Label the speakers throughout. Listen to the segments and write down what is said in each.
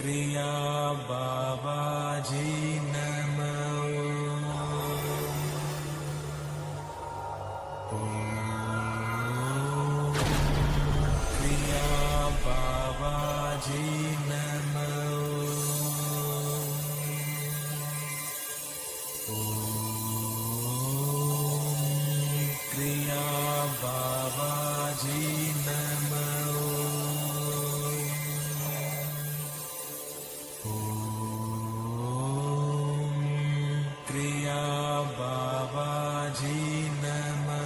Speaker 1: Kriya Babaji Namo. Kriya Babaji Namo. Kriya Babaji Namo. Kriya Babaji Namo.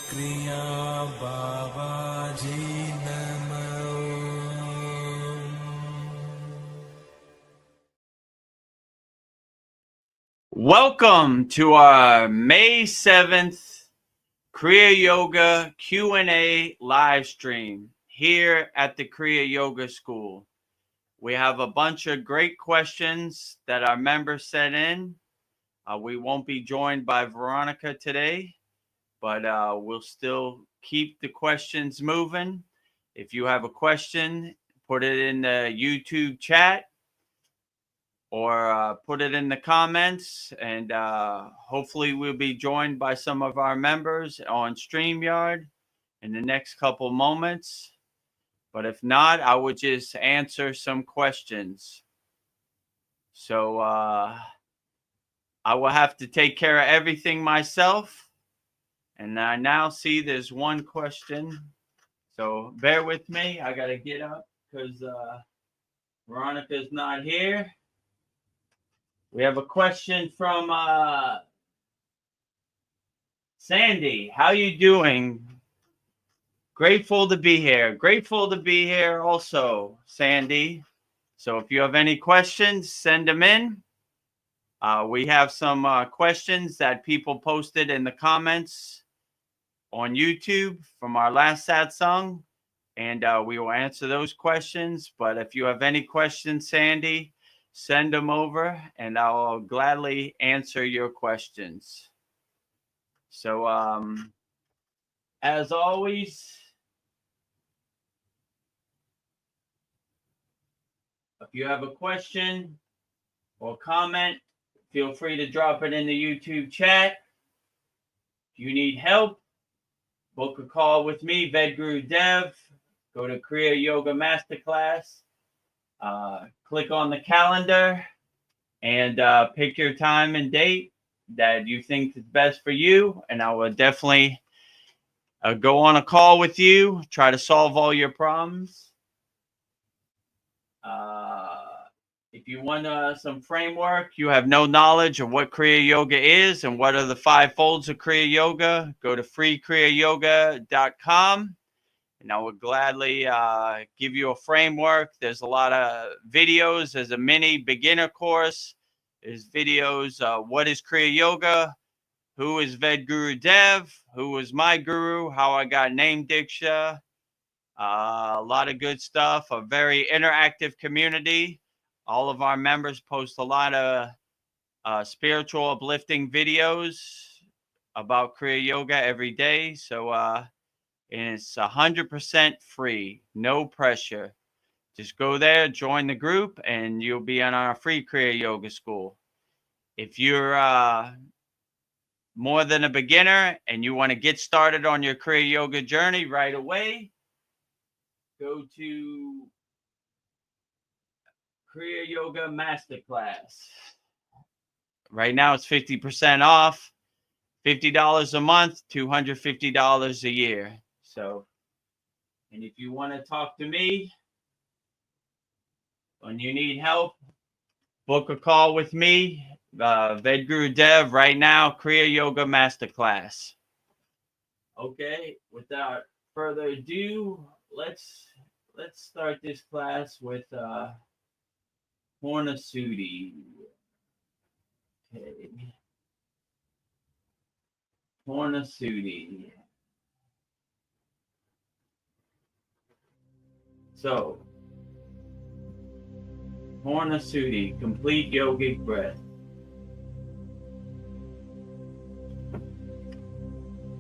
Speaker 1: Kriya Babaji Namo.
Speaker 2: Welcome to our May 7th Kriya Yoga Q&A live stream here at the Kriya Yoga School. We have a bunch of great questions that our members sent in. We won't be joined by Veronica today, but we'll still keep the questions moving. If you have a question, put it in the YouTube chat or put it in the comments, and hopefully we'll be joined by some of our members on StreamYard in the next couple moments. But if not, I would just answer some questions. So I will have to take care of everything myself. And I now see there's one question. So bear with me. I got to get up because Veronica's not here. We have a question from Sandy. How you doing? Grateful to be here. Grateful to be here also, Sandy. So if you have any questions, send them in. We have some questions that people posted in the comments on YouTube from our last Satsang, and we will answer those questions. But if you have any questions, Sandy, send them over, and I'll gladly answer your questions. So, as always, if you have a question or comment, feel free to drop it in the YouTube chat. If you need help, book a call with me, Vedagurudev. Go to Kriya Yoga Masterclass. Click on the calendar and pick your time and date that you think is best for you. And I will definitely go on a call with you, try to solve all your problems. If you want some framework, you have no knowledge of what Kriya Yoga is and what are the 5 folds of Kriya Yoga, go to kriyayogashop.com. And I would gladly give you a framework. There's a lot of videos. There's a mini beginner course. There's videos. What is Kriya Yoga? Who is Vedagurudev? Who was my guru? How I got named Diksha. A lot of good stuff. A very interactive community. All of our members post a lot of spiritual uplifting videos about Kriya Yoga every day. So, and it's 100% free, no pressure. Just go there, join the group, and you'll be on our free Kriya Yoga school. If you're more than a beginner and you want to get started on your Kriya Yoga journey right away, go to Kriya Yoga Masterclass. Right now it's 50% off, $50 a month, $250 a year. So, and if you want to talk to me and you need help, book a call with me, Vedagurudev, right now, Kriya Yoga Masterclass. Okay, without further ado, let's start this class with Purnasudhi. Okay. Purnasudhi. So, Purnasudhi, complete yogic breath.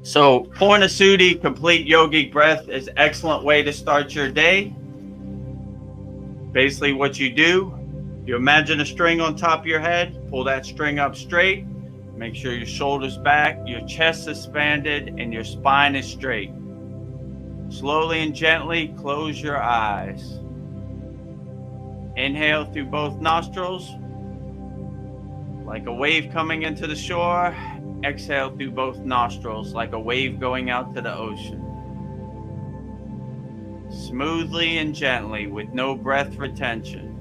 Speaker 2: So Purna Sudhi, complete yogic breath, is an excellent way to start your day. Basically what you do, you imagine a string on top of your head, pull that string up straight, make sure your shoulders back, your chest is expanded, and your spine is straight. Slowly and gently close your eyes. Inhale through both nostrils, like a wave coming into the shore. Exhale through both nostrils, like a wave going out to the ocean. Smoothly and gently, with no breath retention.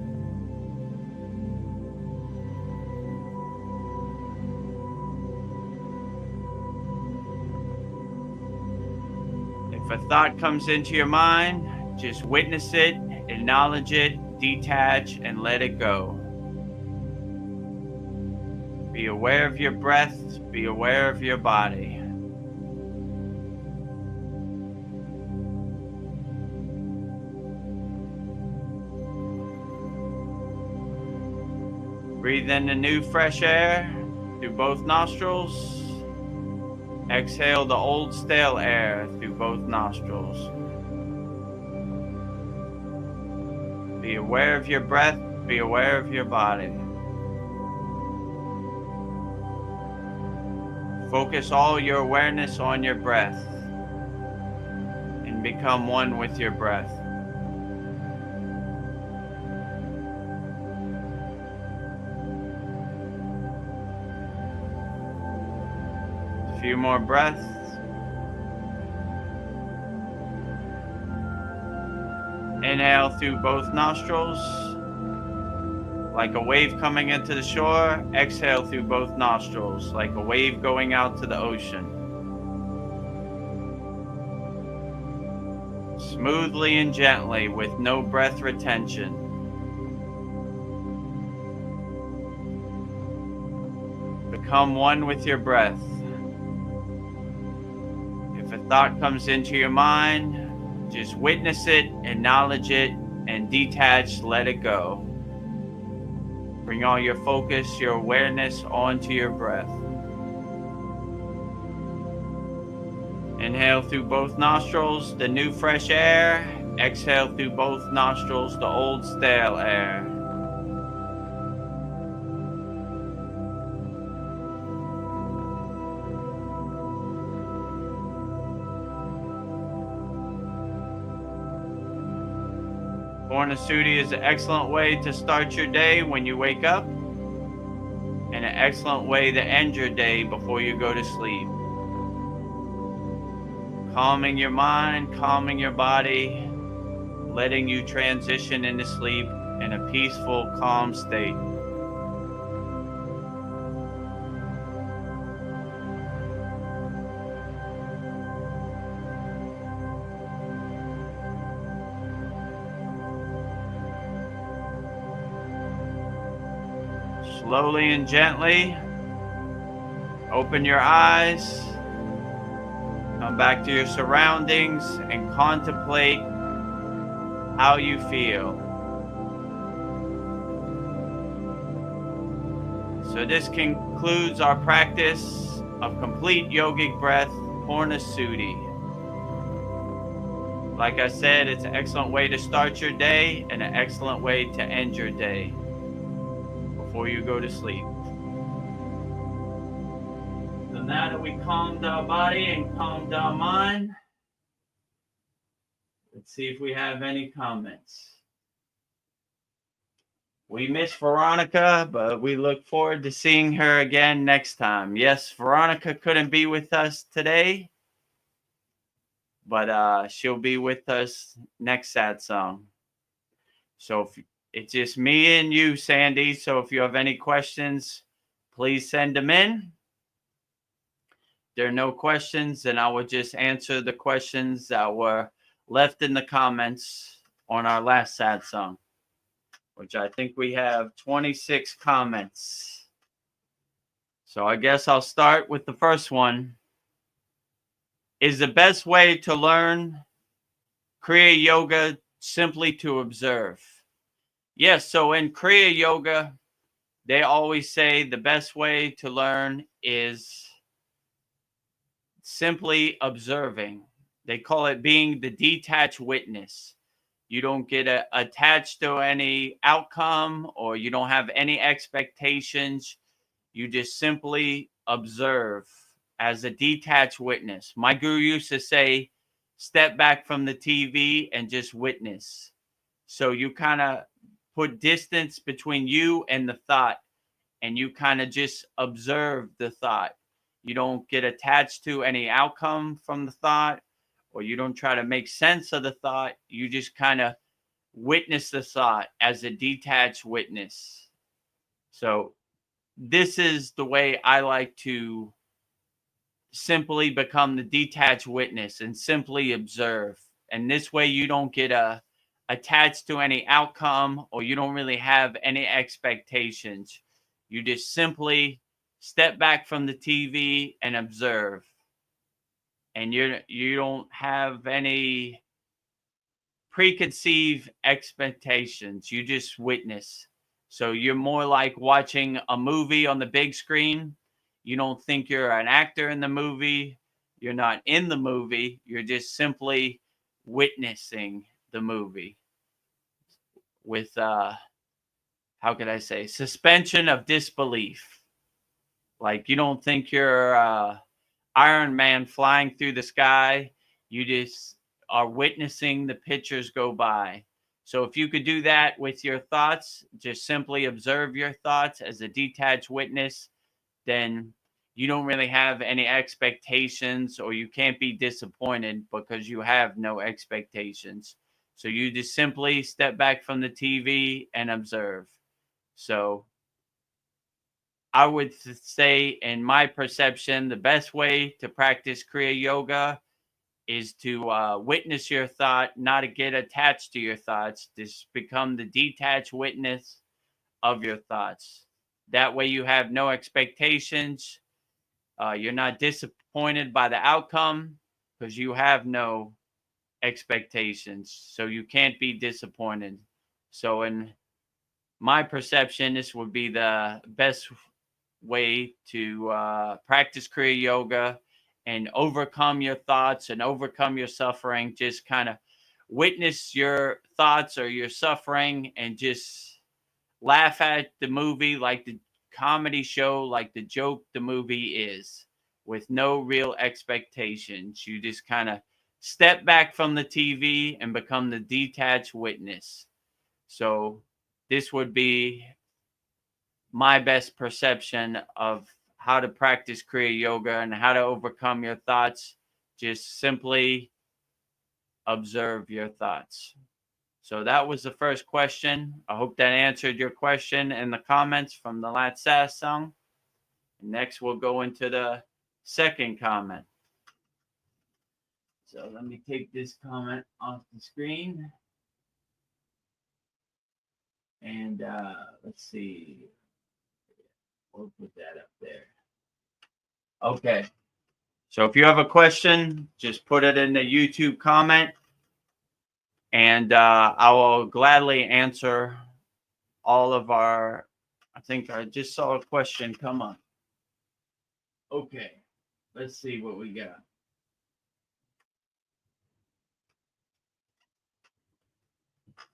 Speaker 2: If a thought comes into your mind, just witness it, acknowledge it, detach, and let it go. Be aware of your breath, be aware of your body. Breathe in the new fresh air through both nostrils. Exhale the old stale air through both nostrils. Be aware of your breath, be aware of your body. Focus all your awareness on your breath and become one with your breath. A few more breaths. Inhale through both nostrils, like a wave coming into the shore. Exhale through both nostrils, like a wave going out to the ocean. Smoothly and gently, with no breath retention. Become one with your breath. If a thought comes into your mind, just witness it, acknowledge it, and detach, let it go. Bring all your focus, your awareness onto your breath. Inhale through both nostrils, the new fresh air. Exhale through both nostrils, the old stale air. Purna Sudhi is an excellent way to start your day when you wake up, and an excellent way to end your day before you go to sleep. Calming your mind, calming your body, letting you transition into sleep in a peaceful, calm state. Slowly and gently, open your eyes, come back to your surroundings, and contemplate how you feel. So this concludes our practice of complete yogic breath, Purna Sudhi. Like I said, it's an excellent way to start your day and an excellent way to end your day before you go to sleep. So now that we calmed our body and calmed our mind, let's see if we have any comments. We miss Veronica, but we look forward to seeing her again next time. Yes, Veronica couldn't be with us today, but she'll be with us next Satsang. So if it's just me and you, Sandy. So if you have any questions, please send them in. There are no questions, then I will just answer the questions that were left in the comments on our last Satsang, which I think we have 26 comments. So I guess I'll start with the first one. Is the best way to learn Kriya Yoga simply to observe? Yes, so in Kriya Yoga, they always say the best way to learn is simply observing. They call it being the detached witness. You don't get attached to any outcome, or you don't have any expectations. You just simply observe as a detached witness. My guru used to say, step back from the TV and just witness. So you kind of put distance between you and the thought, and you kind of just observe the thought. You don't get attached to any outcome from the thought, or you don't try to make sense of the thought. You just kind of witness the thought as a detached witness. So this is the way I like to simply become the detached witness and simply observe. And this way you don't get attached to any outcome, or you don't really have any expectations. You just simply step back from the TV and observe. And you don't have any preconceived expectations. You just witness. So you're more like watching a movie on the big screen. You don't think you're an actor in the movie. You're not in the movie. You're just simply witnessing the movie with how could I say, suspension of disbelief. Like, you don't think you're Iron Man flying through the sky. You just are witnessing the pictures go by. So if you could do that with your thoughts, just simply observe your thoughts as a detached witness, then you don't really have any expectations, or you can't be disappointed because you have no expectations. So you just simply step back from the TV and observe. So I would say, in my perception, the best way to practice Kriya Yoga is to witness your thought, not to get attached to your thoughts. Just become the detached witness of your thoughts. That way you have no expectations. You're not disappointed by the outcome because you have no expectations. So you can't be disappointed. So in my perception, this would be the best way to practice Kriya Yoga and overcome your thoughts and overcome your suffering. Just kind of witness your thoughts or your suffering and just laugh at the movie like the comedy show, like the joke the movie is, with no real expectations. You just kind of step back from the TV and become the detached witness. So this would be my best perception of how to practice Kriya Yoga and how to overcome your thoughts. Just simply observe your thoughts. So that was the first question. I hope that answered your question in the comments from the last Satsang. Next, we'll go into the second comment. So let me take this comment off the screen. And let's see. We'll put that up there. Okay. So if you have a question, just put it in the YouTube comment, and I will gladly answer all of our. I think I just saw a question come up. Okay. Let's see what we got.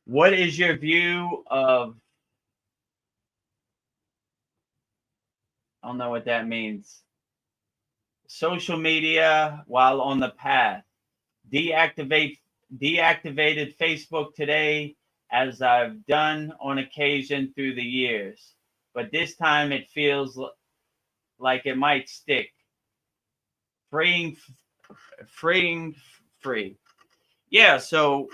Speaker 2: What is your view of, I don't know what that means, social media while on the path? Deactivated Facebook today, as I've done on occasion through the years, but this time it feels like it might stick. Free. Yeah, so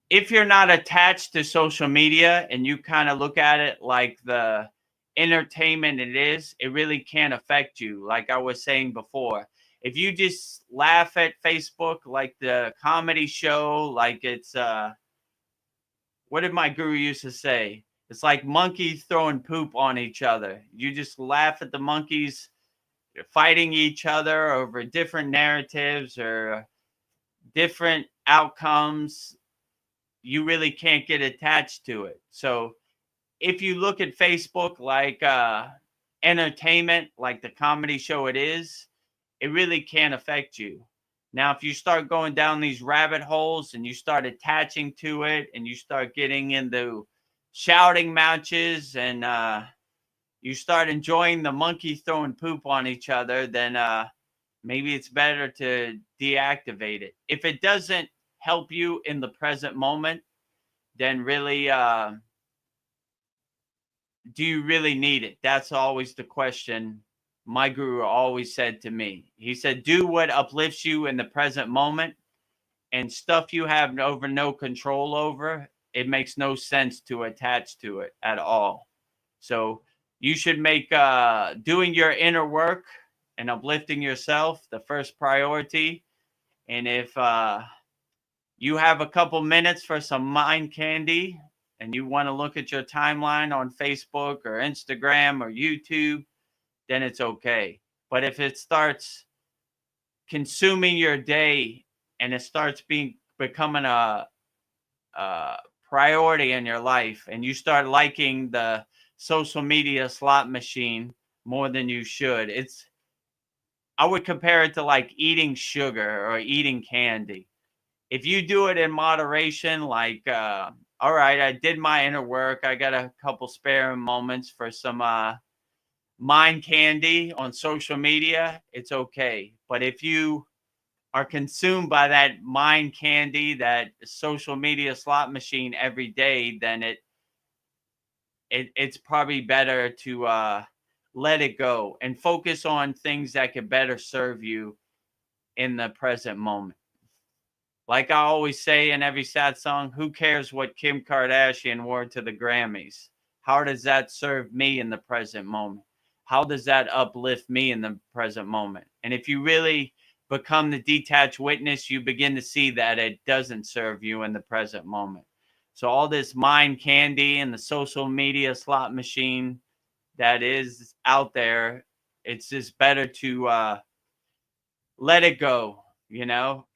Speaker 2: if you're not attached to social media and you kind of look at it like the entertainment it is, it really can't affect you. Like I was saying before, if you just laugh at Facebook like the comedy show, like it's what did my guru used to say? It's like monkeys throwing poop on each other. You just laugh at the monkeys fighting each other over different narratives or different outcomes. You really can't get attached to it. So if you look at Facebook like entertainment, like the comedy show it is, it really can't affect you. Now, if you start going down these rabbit holes and you start attaching to it and you start getting into shouting matches and you start enjoying the monkey throwing poop on each other, then maybe it's better to deactivate it. If it doesn't help you in the present moment, then really, do you really need it? That's always the question my guru always said to me. He said, do what uplifts you in the present moment, and stuff you have no control over, it makes no sense to attach to it at all. So you should make doing your inner work and uplifting yourself the first priority. And if you have a couple minutes for some mind candy and you want to look at your timeline on Facebook or Instagram or YouTube, then it's okay. But if it starts consuming your day and it starts becoming a priority in your life, and you start liking the social media slot machine more than you should, I would compare it to like eating sugar or eating candy. If you do it in moderation, like, all right, I did my inner work, I got a couple spare moments for some mind candy on social media, it's okay. But if you are consumed by that mind candy, that social media slot machine every day, then it's probably better to let it go and focus on things that could better serve you in the present moment. Like I always say in every Satsang, who cares what Kim Kardashian wore to the Grammys? How does that serve me in the present moment? How does that uplift me in the present moment? And if you really become the detached witness, you begin to see that it doesn't serve you in the present moment. So all this mind candy and the social media slot machine that is out there, it's just better to let it go,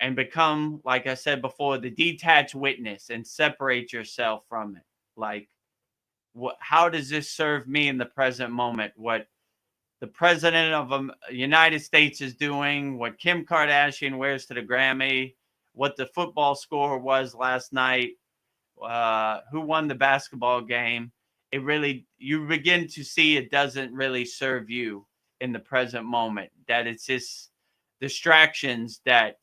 Speaker 2: and become, like I said before, the detached witness and separate yourself from it. Like, how does this serve me in the present moment? What the president of the United States is doing, what Kim Kardashian wears to the Grammy, what the football score was last night, who won the basketball game. You begin to see it doesn't really serve you in the present moment, that it's just distractions that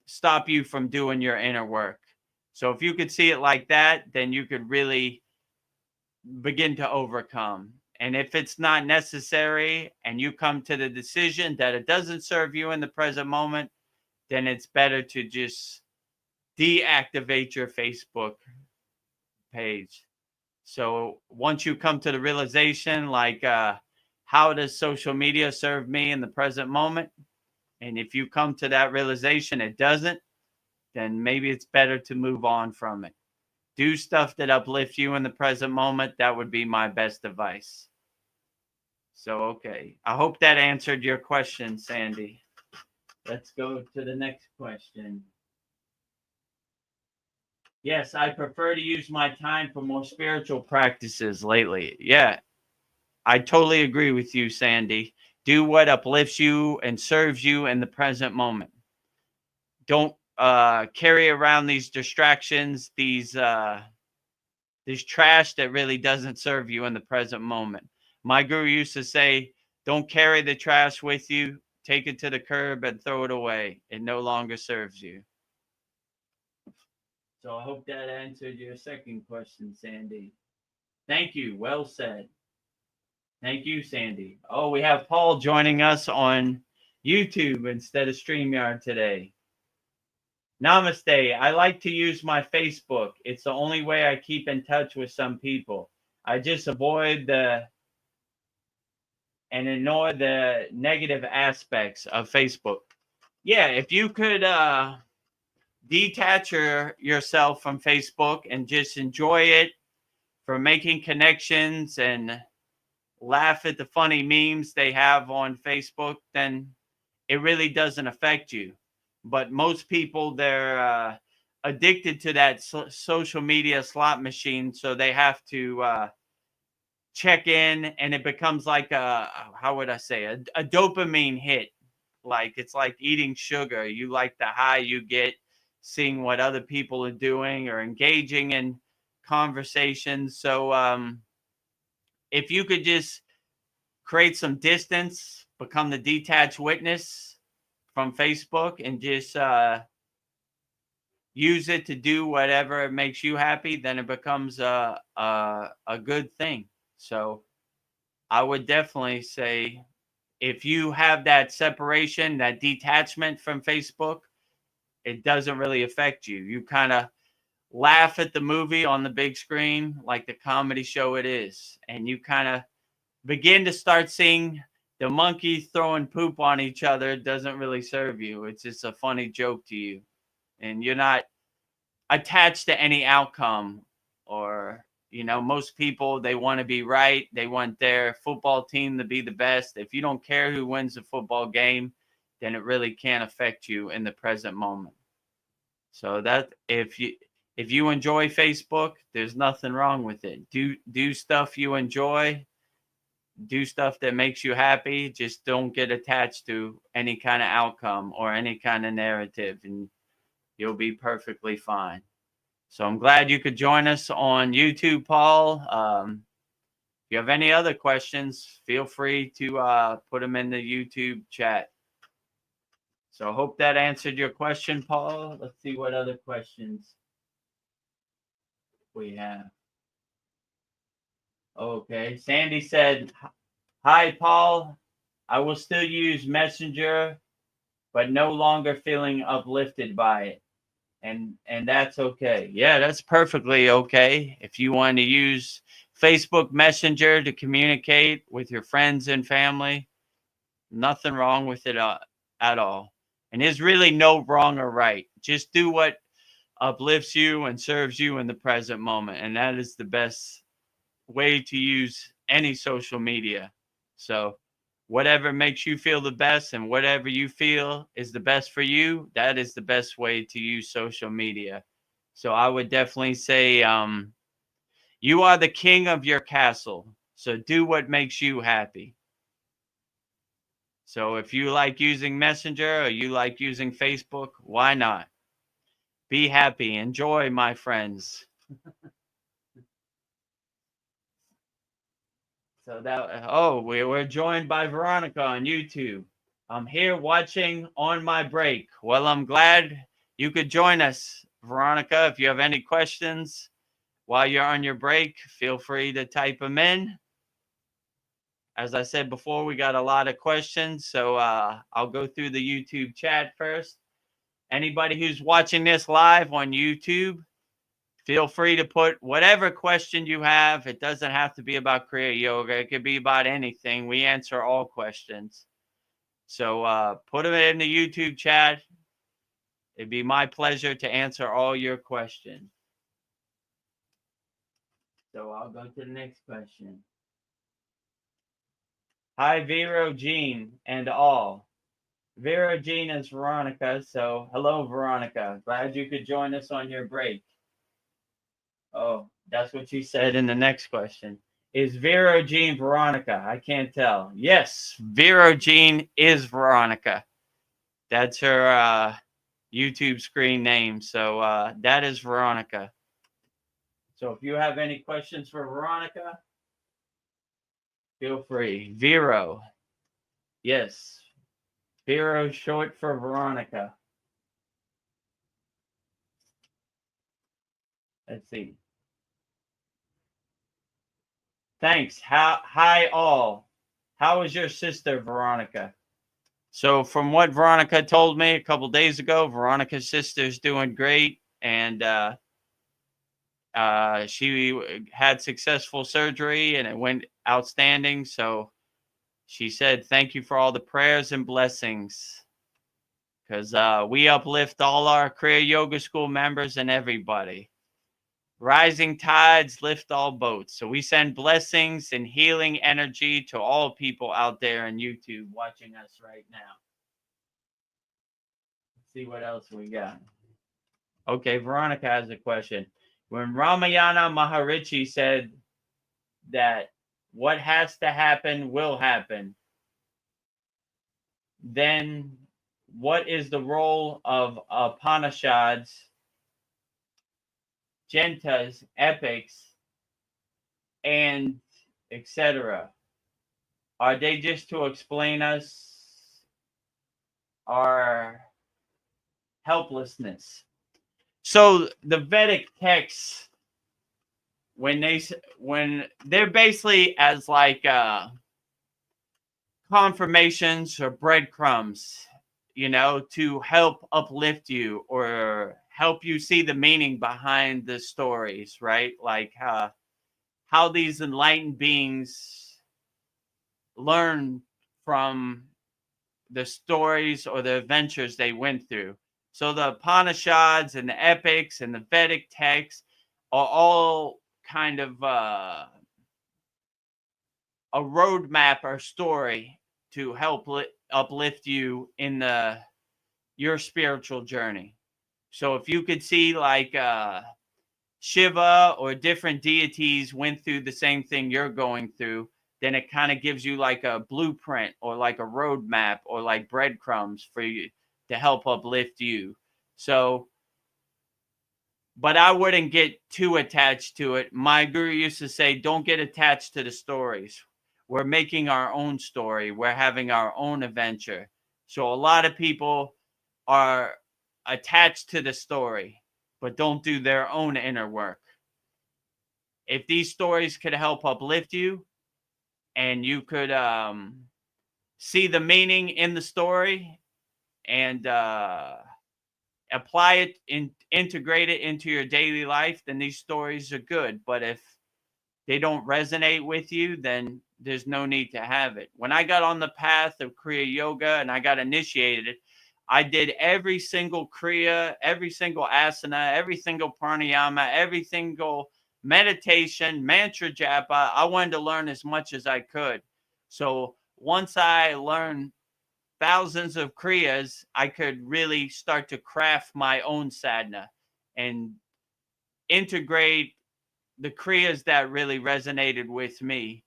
Speaker 2: stop you from doing your inner work. So if you could see it like that, then you could really begin to overcome. And if it's not necessary and you come to the decision that it doesn't serve you in the present moment, then it's better to just deactivate your Facebook page. So once you come to the realization, like, how does social media serve me in the present moment? And if you come to that realization it doesn't, then maybe it's better to move on from it. Do stuff that uplifts you in the present moment. That would be my best advice. So, okay. I hope that answered your question, Sandy. Let's go to the next question. Yes, I prefer to use my time for more spiritual practices lately. Yeah, I totally agree with you, Sandy. Do what uplifts you and serves you in the present moment. Don't carry around these distractions, these trash that really doesn't serve you in the present moment. My guru used to say, don't carry the trash with you. Take it to the curb and throw it away. It no longer serves you. So I hope that answered your second question, Sandy. Thank you. Well said. Thank you, Sandy. Oh, we have Paul joining us on YouTube instead of StreamYard today. Namaste. I like to use my Facebook. It's the only way I keep in touch with some people. I just avoid and ignore the negative aspects of Facebook. Yeah, if you could detach yourself from Facebook and just enjoy it for making connections and laugh at the funny memes they have on Facebook, then it really doesn't affect you. But most people, they're addicted to that social media slot machine, so they have to check in, and it becomes like how would I say, a dopamine hit. like it's like eating sugar. You like the high you get seeing what other people are doing or engaging in conversations. So if you could just create some distance, become the detached witness from Facebook, and just use it to do whatever makes you happy, then it becomes a good thing. So I would definitely say, if you have that separation, that detachment from Facebook, it doesn't really affect you. You kind of laugh at the movie on the big screen like the comedy show it is, and you kind of begin to start seeing the monkeys throwing poop on each other doesn't really serve you. It's just a funny joke to you, and you're not attached to any outcome. Or, most people, they want to be right. They want their football team to be the best. If you don't care who wins the football game, then it really can't affect you in the present moment. So that if you enjoy Facebook, there's nothing wrong with it. Do stuff you enjoy. Do stuff that makes you happy. Just don't get attached to any kind of outcome or any kind of narrative, and you'll be perfectly fine. So I'm glad you could join us on YouTube, Paul. If you have any other questions, feel free to put them in the YouTube chat. So I hope that answered your question, Paul. Let's see what other questions we have. Okay. Sandy said, "Hi, Paul. I will still use Messenger, but no longer feeling uplifted by it. And that's okay." Yeah, that's perfectly okay. If you want to use Facebook Messenger to communicate with your friends and family, nothing wrong with it at all. And there's really no wrong or right. Just do what uplifts you and serves you in the present moment. And that is the best way to use any social media. So whatever makes you feel the best and whatever you feel is the best for you, that is the best way to use social media. So I would definitely say you are the king of your castle. So do what makes you happy. So if you like using Messenger or you like using Facebook, why not? Be happy. Enjoy, my friends. So we're joined by Veronica on YouTube. I'm here watching on my break. Well, I'm glad you could join us, Veronica. If you have any questions while you're on your break, feel free to type them in. As I said before, we got a lot of questions, so I'll go through the YouTube chat first. Anybody who's watching this live on YouTube, feel free to put whatever question you have. It doesn't have to be about Kriya Yoga. It could be about anything. We answer all questions. So put them in the YouTube chat. It'd be my pleasure to answer all your questions. So I'll go to the next question. Hi, Vero, Jean, and all. Vero, Jean is Veronica. So hello, Veronica. Glad you could join us on your break. Oh, that's what you said in the next question. Is Vero Jean Veronica? I can't tell. Yes, Vero Jean is Veronica. That's her YouTube screen name. So that is Veronica. So if you have any questions for Veronica, feel free. Vero. Yes. Vero short for Veronica. Let's see. Thanks. Hi all. How is your sister, Veronica? So from what Veronica told me a couple days ago, Veronica's sister's doing great, and she had successful surgery and it went outstanding. So she said, "Thank you for all the prayers and blessings," because we uplift all our Kriya Yoga School members and everybody. Rising tides lift all boats. So we send blessings and healing energy to all people out there on YouTube watching us right now. Let's see what else we got. Okay, Veronica has a question. When Ramayana Maharishi said that what has to happen will happen, Then what is the role of Upanishads, Jentas, epics, and etc.? Are they just to explain us our helplessness? So the Vedic texts, when they're basically as like confirmations or breadcrumbs, to help uplift you or help you see the meaning behind the stories, right? Like how these enlightened beings learn from the stories or the adventures they went through. So the Upanishads and the epics and the Vedic texts are all kind of a roadmap or story to help uplift you in your spiritual journey. So if you could see like Shiva or different deities went through the same thing you're going through, then it kind of gives you like a blueprint or like a roadmap or like breadcrumbs for you to help uplift you. So, but I wouldn't get too attached to it. My guru used to say, don't get attached to the stories. We're making our own story. We're having our own adventure. So a lot of people are attached to the story, but don't do their own inner work. If these stories could help uplift you and you could see the meaning in the story and apply it, integrate it into your daily life, then these stories are good. But if they don't resonate with you, then there's no need to have it. When I got on the path of Kriya Yoga and I got initiated, I did every single Kriya, every single asana, every single pranayama, every single meditation, mantra japa. I wanted to learn as much as I could. So once I learned thousands of Kriyas, I could really start to craft my own sadhana and integrate the Kriyas that really resonated with me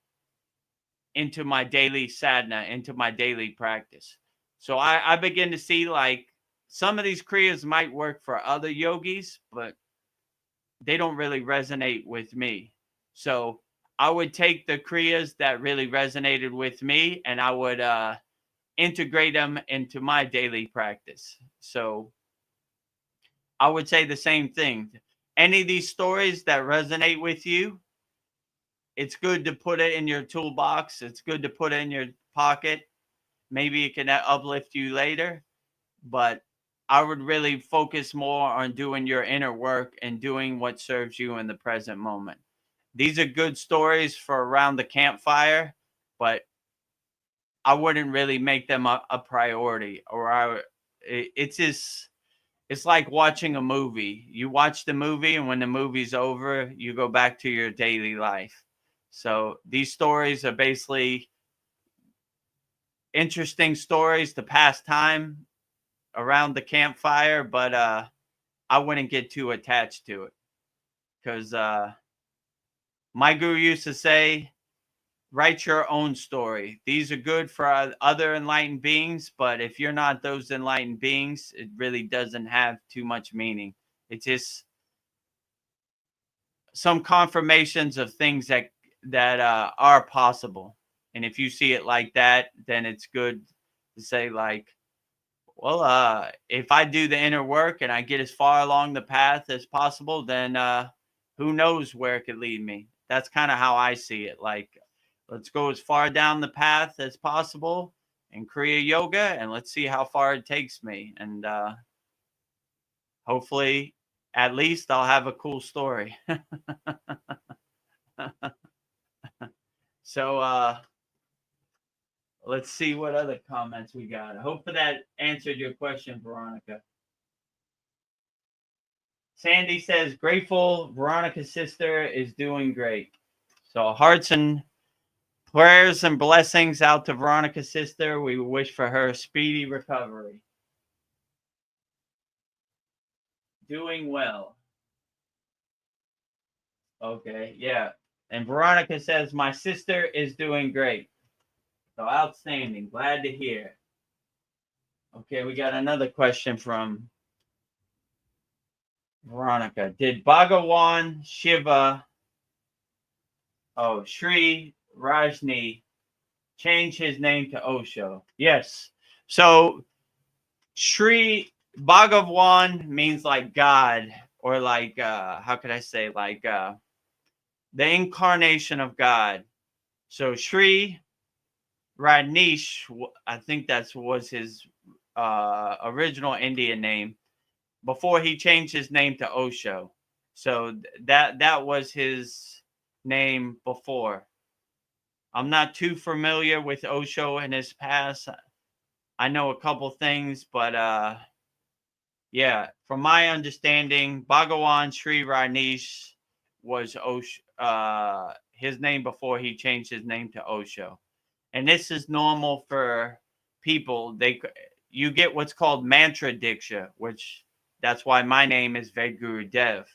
Speaker 2: into my daily sadhana, into my daily practice. So I begin to see like some of these Kriyas might work for other yogis, but they don't really resonate with me. So I would take the Kriyas that really resonated with me and I would integrate them into my daily practice. So I would say the same thing. Any of these stories that resonate with you, it's good to put it in your toolbox. It's good to put it in your pocket. Maybe it can uplift you later, but I would really focus more on doing your inner work and doing what serves you in the present moment. These are good stories for around the campfire, but I wouldn't really make them a priority. It's like watching a movie. You watch the movie, and when the movie's over, you go back to your daily life. So these stories are basically interesting stories to pass time around the campfire, but I wouldn't get too attached to it because my guru used to say, write your own story. These are good for other enlightened beings, but if you're not those enlightened beings, it really doesn't have too much meaning. It's just some confirmations of things that are possible. And if you see it like that, then it's good to say like, well, if I do the inner work and I get as far along the path as possible, then who knows where it could lead me. That's kind of how I see it. Like, let's go as far down the path as possible in Kriya Yoga, and let's see how far it takes me. And hopefully, at least I'll have a cool story. So let's see what other comments we got. I hope that answered your question, Veronica. Sandy says, grateful Veronica's sister is doing great. So hearts and prayers and blessings out to Veronica's sister. We wish for her speedy recovery. Doing well. Okay, yeah. And Veronica says, my sister is doing great. So outstanding. Glad to hear. Okay, we got another question from Veronica. Did Bhagawan Shiva, Sri Rajni, change his name to Osho? Yes. So Sri Bhagavan means like God, or like how could I say, like the incarnation of God. So Sri Rajneesh, I think that was his original Indian name before he changed his name to Osho. So that was his name before. I'm not too familiar with Osho and his past. I know a couple things, but yeah, from my understanding, Bhagawan Sri Rajneesh was Osho, his name before he changed his name to Osho. And this is normal for people. You get what's called mantra diksha, which that's why my name is Vedagurudev.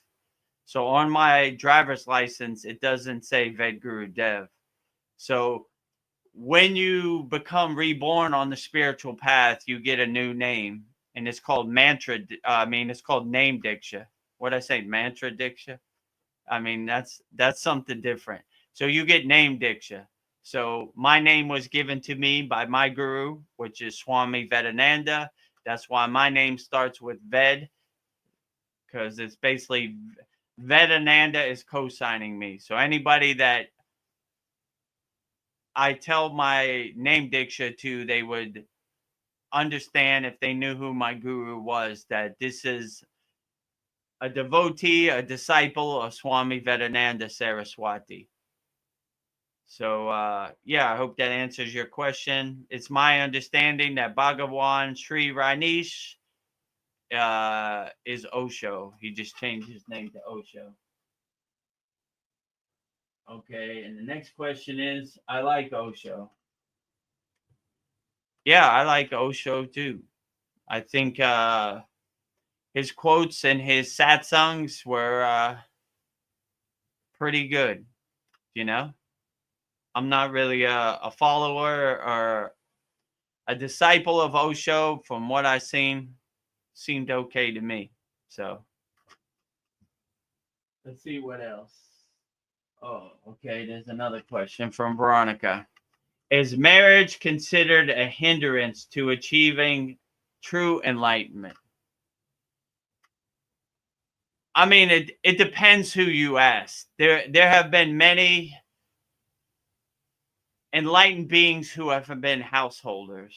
Speaker 2: So on my driver's license, it doesn't say Vedagurudev. So when you become reborn on the spiritual path, you get a new name, and it's called mantra. It's called name diksha. What I say, mantra diksha? I mean, that's something different. So you get name diksha. So my name was given to me by my guru, which is Swami Vedananda. That's why my name starts with Ved, because it's basically Vedananda is co-signing me. So anybody that I tell my name diksha to, they would understand, if they knew who my guru was, that this is a devotee, a disciple of Swami Vedananda Saraswati. So, yeah, I hope that answers your question. It's my understanding that Bhagawan Sri Rajneesh is Osho. He just changed his name to Osho. Okay, and the next question is, I like Osho. Yeah, I like Osho too. I think his quotes and his satsangs were pretty good, you know? I'm not really a follower or a disciple of Osho. From what I've seen, seemed okay to me. So let's see what else. Oh, okay. There's another question from Veronica. Is marriage considered a hindrance to achieving true enlightenment? I mean, it depends who you ask. There have been many enlightened beings who have been householders.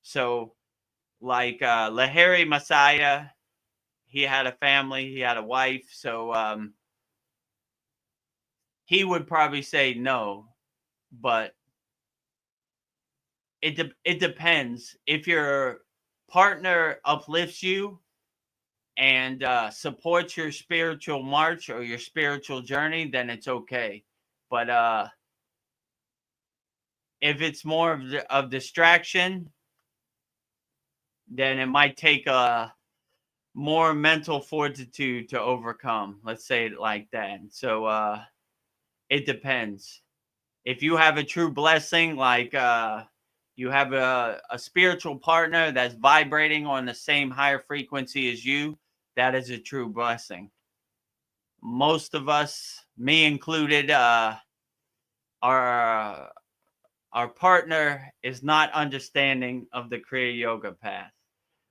Speaker 2: So, like Lahiri Messiah, he had a family, he had a wife. So he would probably say no, but it depends. If your partner uplifts you and supports your spiritual march or your spiritual journey, then it's okay. But if it's more of distraction, then it might take a more mental fortitude to overcome. Let's say it like that. So it depends. If you have a true blessing, like you have a spiritual partner that's vibrating on the same higher frequency as you, that is a true blessing. Most of us, me included, our partner is not understanding of the Kriya Yoga path,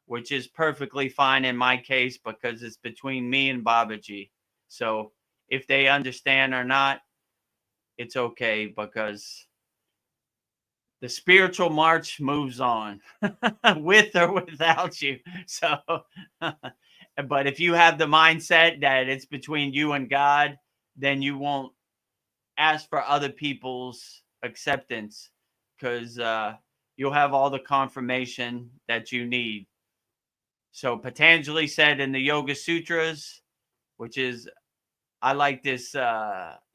Speaker 2: which is perfectly fine in my case because it's between me and Babaji. So if they understand or not, it's okay, because the spiritual march moves on with or without you. So, but if you have the mindset that it's between you and God, then you won't ask for other people's acceptance, because you'll have all the confirmation that you need. So Patanjali said in the Yoga Sutras, which is, I like this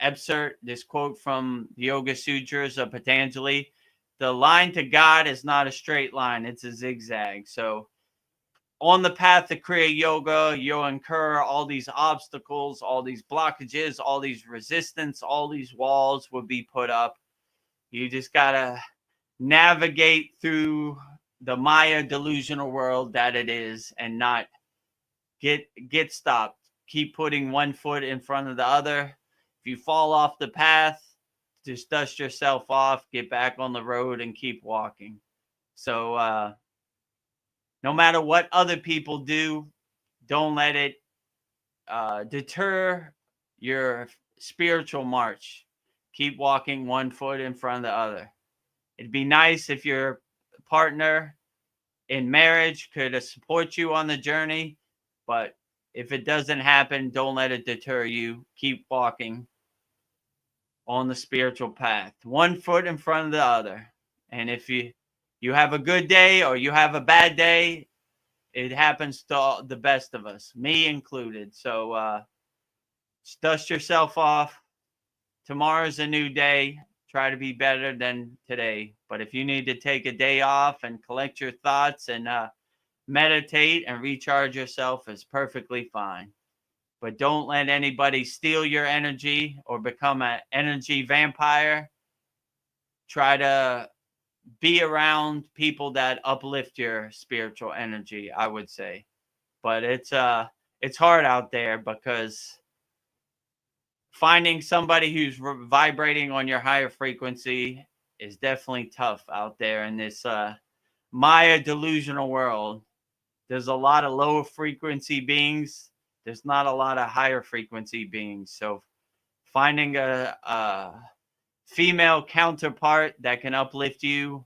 Speaker 2: excerpt, this quote from the Yoga Sutras of Patanjali. The line to God is not a straight line, it's a zigzag. So on the path to Kriya Yoga, you'll incur all these obstacles, all these blockages, all these resistance, all these walls will be put up. You just got to navigate through the Maya delusional world that it is, and not get stopped. Keep putting one foot in front of the other. If you fall off the path, just dust yourself off, get back on the road, and keep walking. So no matter what other people do, don't let it deter your spiritual march. Keep walking one foot in front of the other. It'd be nice if your partner in marriage could support you on the journey, but if it doesn't happen, don't let it deter you. Keep walking on the spiritual path, one foot in front of the other. And if you have a good day or you have a bad day, it happens to the best of us, me included. So just dust yourself off. Tomorrow's a new day. Try to be better than today. But if you need to take a day off and collect your thoughts and meditate and recharge yourself, is perfectly fine. But don't let anybody steal your energy or become an energy vampire. Try to be around people that uplift your spiritual energy, I would say. But it's hard out there, because finding somebody who's vibrating on your higher frequency is definitely tough out there in this Maya delusional world. There's a lot of low frequency beings. There's not a lot of higher frequency beings. So finding a female counterpart that can uplift you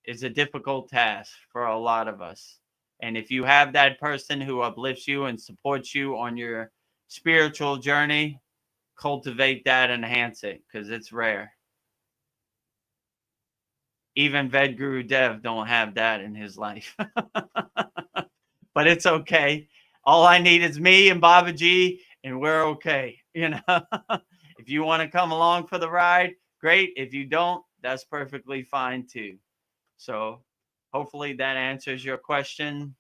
Speaker 2: is a difficult task for a lot of us. And if you have that person who uplifts you and supports you on your spiritual journey, cultivate that and enhance it, because it's rare. Even Vedagurudev don't have that in his life. But it's okay. All I need is me and Babaji, and we're okay. If you want to come along for the ride, great. If you don't, that's perfectly fine too. So hopefully that answers your question,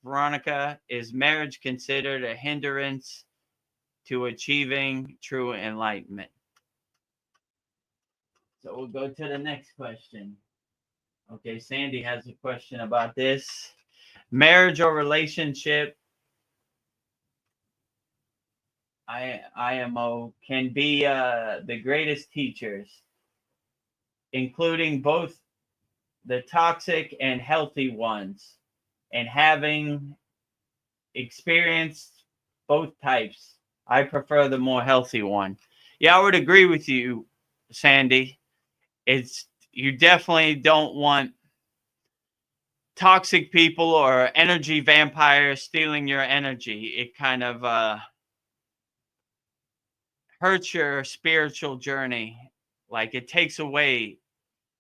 Speaker 2: Veronica. Is marriage considered a hindrance to achieving true enlightenment? So we'll go to the next question. Okay, Sandy has a question about this. Marriage or relationship, IMO, can be the greatest teachers, including both the toxic and healthy ones, and having experienced both types, I prefer the more healthy one. Yeah, I would agree with you, Sandy. You definitely don't want toxic people or energy vampires stealing your energy. It kind of hurts your spiritual journey. Like, it takes away.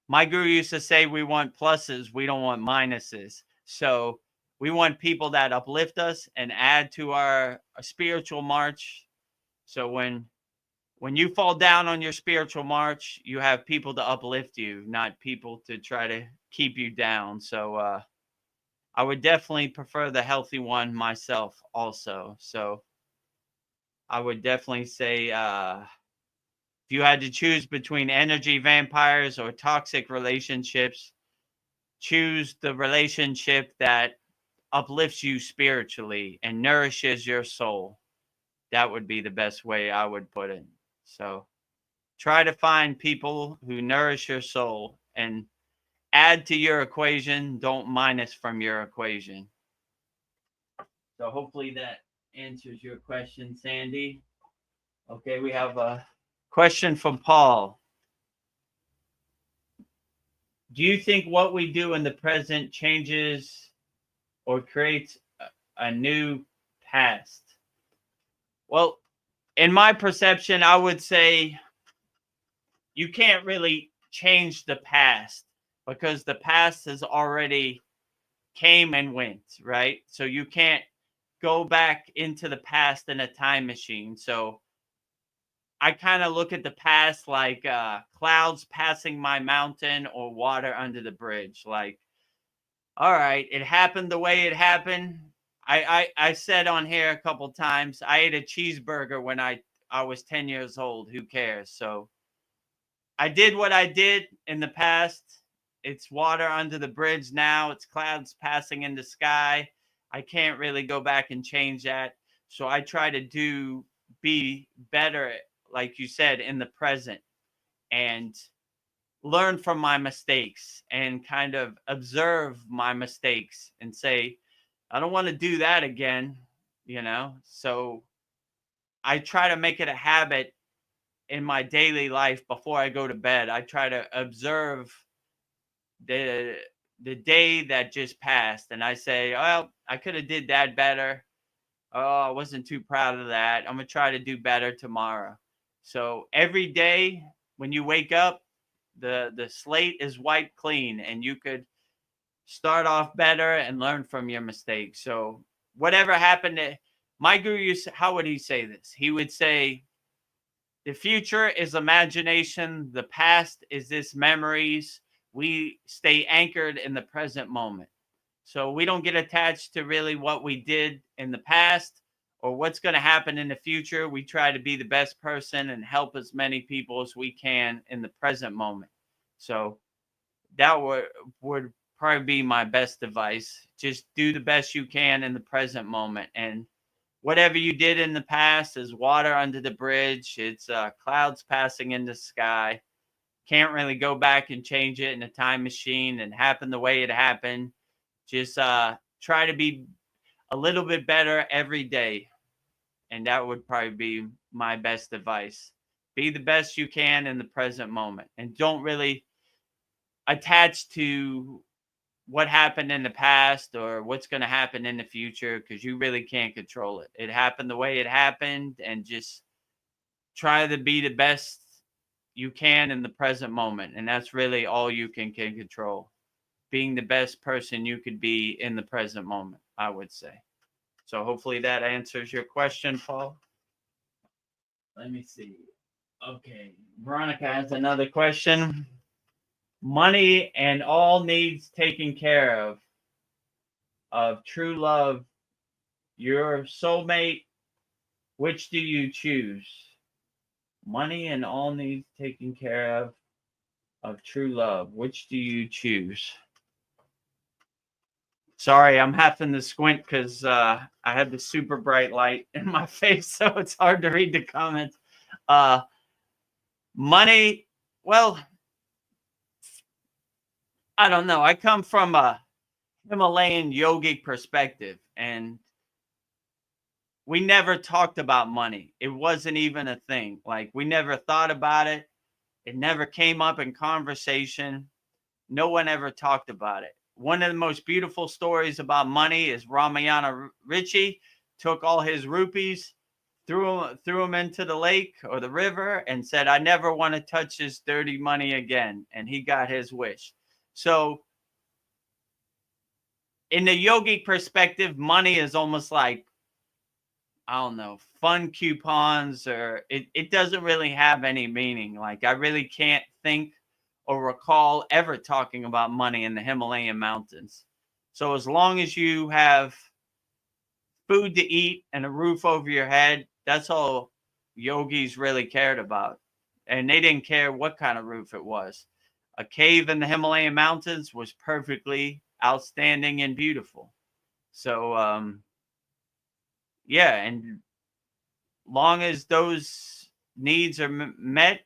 Speaker 2: My guru used to say, we want pluses, we don't want minuses. So we want people that uplift us and add to our spiritual march. So when you fall down on your spiritual march, you have people to uplift you, not people to try to keep you down. So I would definitely prefer the healthy one myself also. So I would definitely say if you had to choose between energy vampires or toxic relationships, choose the relationship that uplifts you spiritually and nourishes your soul. That would be the best way I would put it. So try to find people who nourish your soul and add to your equation, don't minus from your equation. So hopefully that answers your question, Sandy. Okay, we have a question from Paul. Do you think what we do in the present changes or creates a new past? Well, in my perception, I would say you can't really change the past, because the past has already came and went, right? So you can't go back into the past in a time machine. So I kind of look at the past like clouds passing my mountain or water under the bridge. Like, all right, it happened the way it happened. I said on here a couple times, I ate a cheeseburger when I was 10 years old. Who cares? So I did what I did in the past. it's water under the bridge now. It's clouds passing in the sky. I can't really go back and change that. So I try to be better, like you said, in the present, and learn from my mistakes and kind of observe my mistakes and say, I don't want to do that again, So I try to make it a habit in my daily life before I go to bed. I try to observe the the day that just passed, and I say, well, I could have did that better. Oh, I wasn't too proud of that. I'm gonna try to do better tomorrow. So every day when you wake up, the slate is wiped clean, and you could start off better and learn from your mistakes. So whatever happened to my guru, how would he say this? He would say, the future is imagination. The past is this memories. We stay anchored in the present moment. So we don't get attached to really what we did in the past or what's going to happen in the future. We try to be the best person and help as many people as we can in the present moment. So that would probably be my best advice. Just do the best you can in the present moment. And whatever you did in the past is water under the bridge. It's clouds passing in the sky. Can't really go back and change it in a time machine and happen the way it happened. Just try to be a little bit better every day. And that would probably be my best advice. Be the best you can in the present moment. And don't really attach to what happened in the past or what's going to happen in the future, because you really can't control it. It happened the way it happened, and just try to be the best you can in the present moment. And that's really all you can control. Being the best person you could be in the present moment, I would say. So hopefully that answers your question, Paul. Let me see. Okay. Veronica has another question. Money and all needs taken care of true love, your soulmate, which do you choose? Money and all needs taken care of true love, which do you choose? Sorry, I'm having to squint because I have the super bright light in my face, so it's hard to read the comments. Money, well, I don't know. I come from a Himalayan yogic perspective, and we never talked about money. It wasn't even a thing. Like, we never thought about it. It never came up in conversation. No one ever talked about it. One of the most beautiful stories about money is Ramayana Rishi took all his rupees, threw them into the lake or the river, and said, I never want to touch this dirty money again. And he got his wish. So in the yogic perspective, money is almost like, I don't know, fun coupons, or it doesn't really have any meaning. Like, I really can't think or recall ever talking about money in the Himalayan mountains. So as long as you have food to eat and a roof over your head, that's all yogis really cared about. And they didn't care what kind of roof it was. A cave in the Himalayan mountains was perfectly outstanding and beautiful. So, yeah, and long as those needs are met,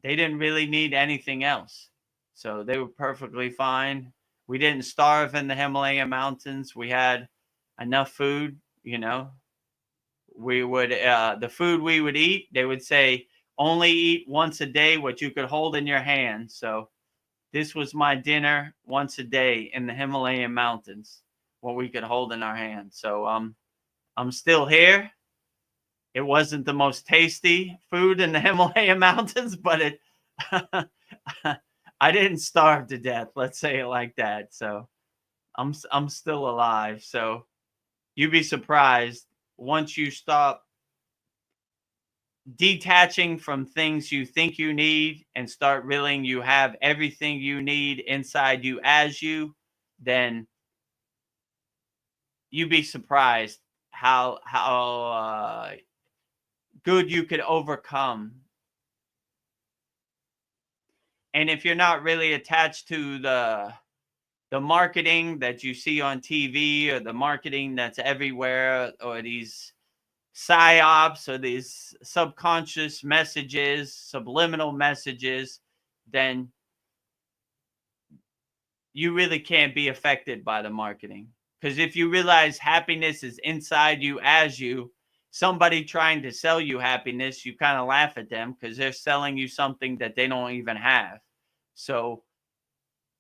Speaker 2: they didn't really need anything else. So they were perfectly fine. We didn't starve in the Himalayan mountains. We had enough food, We would, the food we would eat, they would say, only eat once a day what you could hold in your hand. So this was my dinner once a day in the Himalayan mountains, what we could hold in our hands. So I'm still here. It wasn't the most tasty food in the Himalayan mountains, but it I didn't starve to death. Let's say it like that. So I'm still alive. So you'd be surprised once you stop detaching from things you think you need and start realizing you have everything you need inside you as you, then you'd be surprised how good you could overcome And if you're not really attached to the marketing that you see on TV or the marketing that's everywhere, or these psyops or these subconscious messages, subliminal messages, then you really can't be affected by the marketing. Because if you realize happiness is inside you as you, somebody trying to sell you happiness, you kind of laugh at them because they're selling you something that they don't even have. So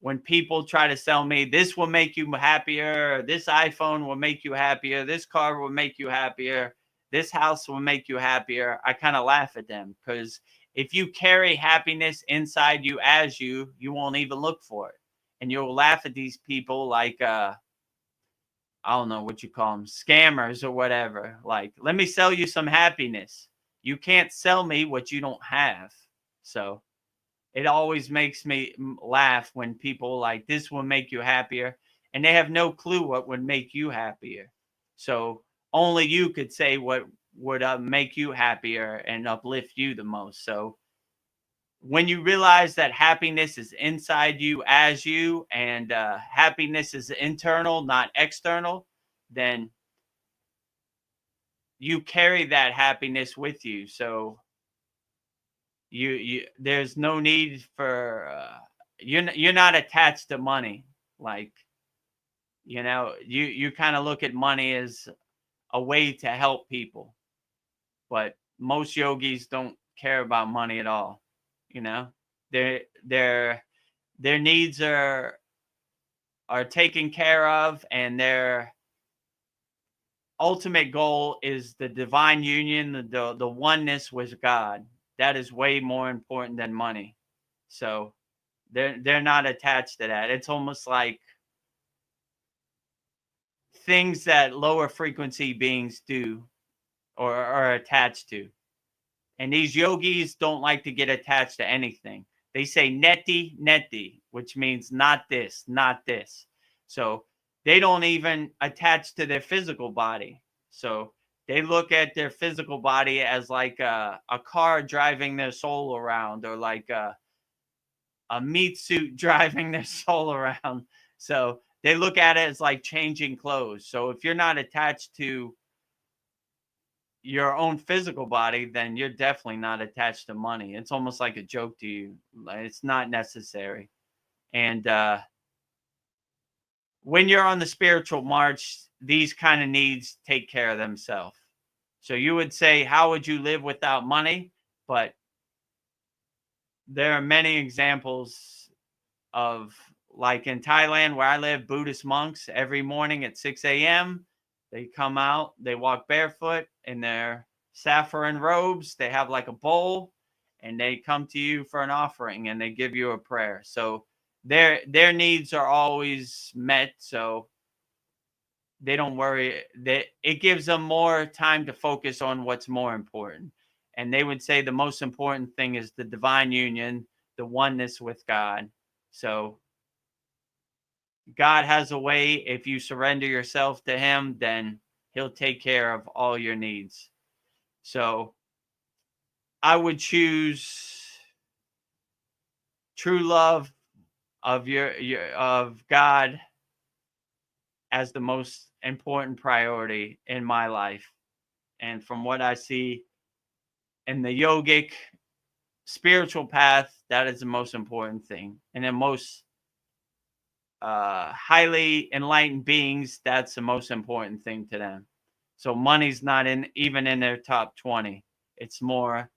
Speaker 2: when people try to sell me, this will make you happier, this iPhone will make you happier, this car will make you happier, this house will make you happier, I kind of laugh at them, because if you carry happiness inside you as you won't even look for it. And you'll laugh at these people like, I don't know what you call them, scammers or whatever. Like, let me sell you some happiness. You can't sell me what you don't have. So it always makes me laugh when people like, this will make you happier, and they have no clue what would make you happier. So only you could say what would make you happier and uplift you the most. So when you realize that happiness is inside you as you, and happiness is internal, not external, then you carry that happiness with you. So you there's no need for you're not attached to money. Like, you kind of look at money as a way to help people, but most yogis don't care about money at all. Their their needs are taken care of, and their ultimate goal is the divine union, the oneness with God. That is way more important than money. So they're not attached to that. It's almost like things that lower frequency beings do or are attached to. And these yogis don't like to get attached to anything. They say neti, neti, which means not this, not this. So they don't even attach to their physical body. So they look at their physical body as like a car driving their soul around, or like a meat suit driving their soul around. So they look at it as like changing clothes. So if you're not attached to your own physical body, then you're definitely not attached to money. It's almost like a joke to you. It's not necessary. And when you're on the spiritual march, these kind of needs take care of themselves. So you would say, how would you live without money? But there are many examples of, like in Thailand where I live, Buddhist monks every morning at 6 a.m. They come out, they walk barefoot in their saffron robes. They have like a bowl, and they come to you for an offering, and they give you a prayer. So their needs are always met. So they don't worry. It gives them more time to focus on what's more important. And they would say the most important thing is the divine union, the oneness with God. So God has a way. If you surrender yourself to him, then he'll take care of all your needs. So I would choose true love of of God as the most important priority in my life. And from what I see in the yogic spiritual path, that is the most important thing. And the most highly enlightened beings, that's the most important thing to them. So money's not even in their top 20. It's more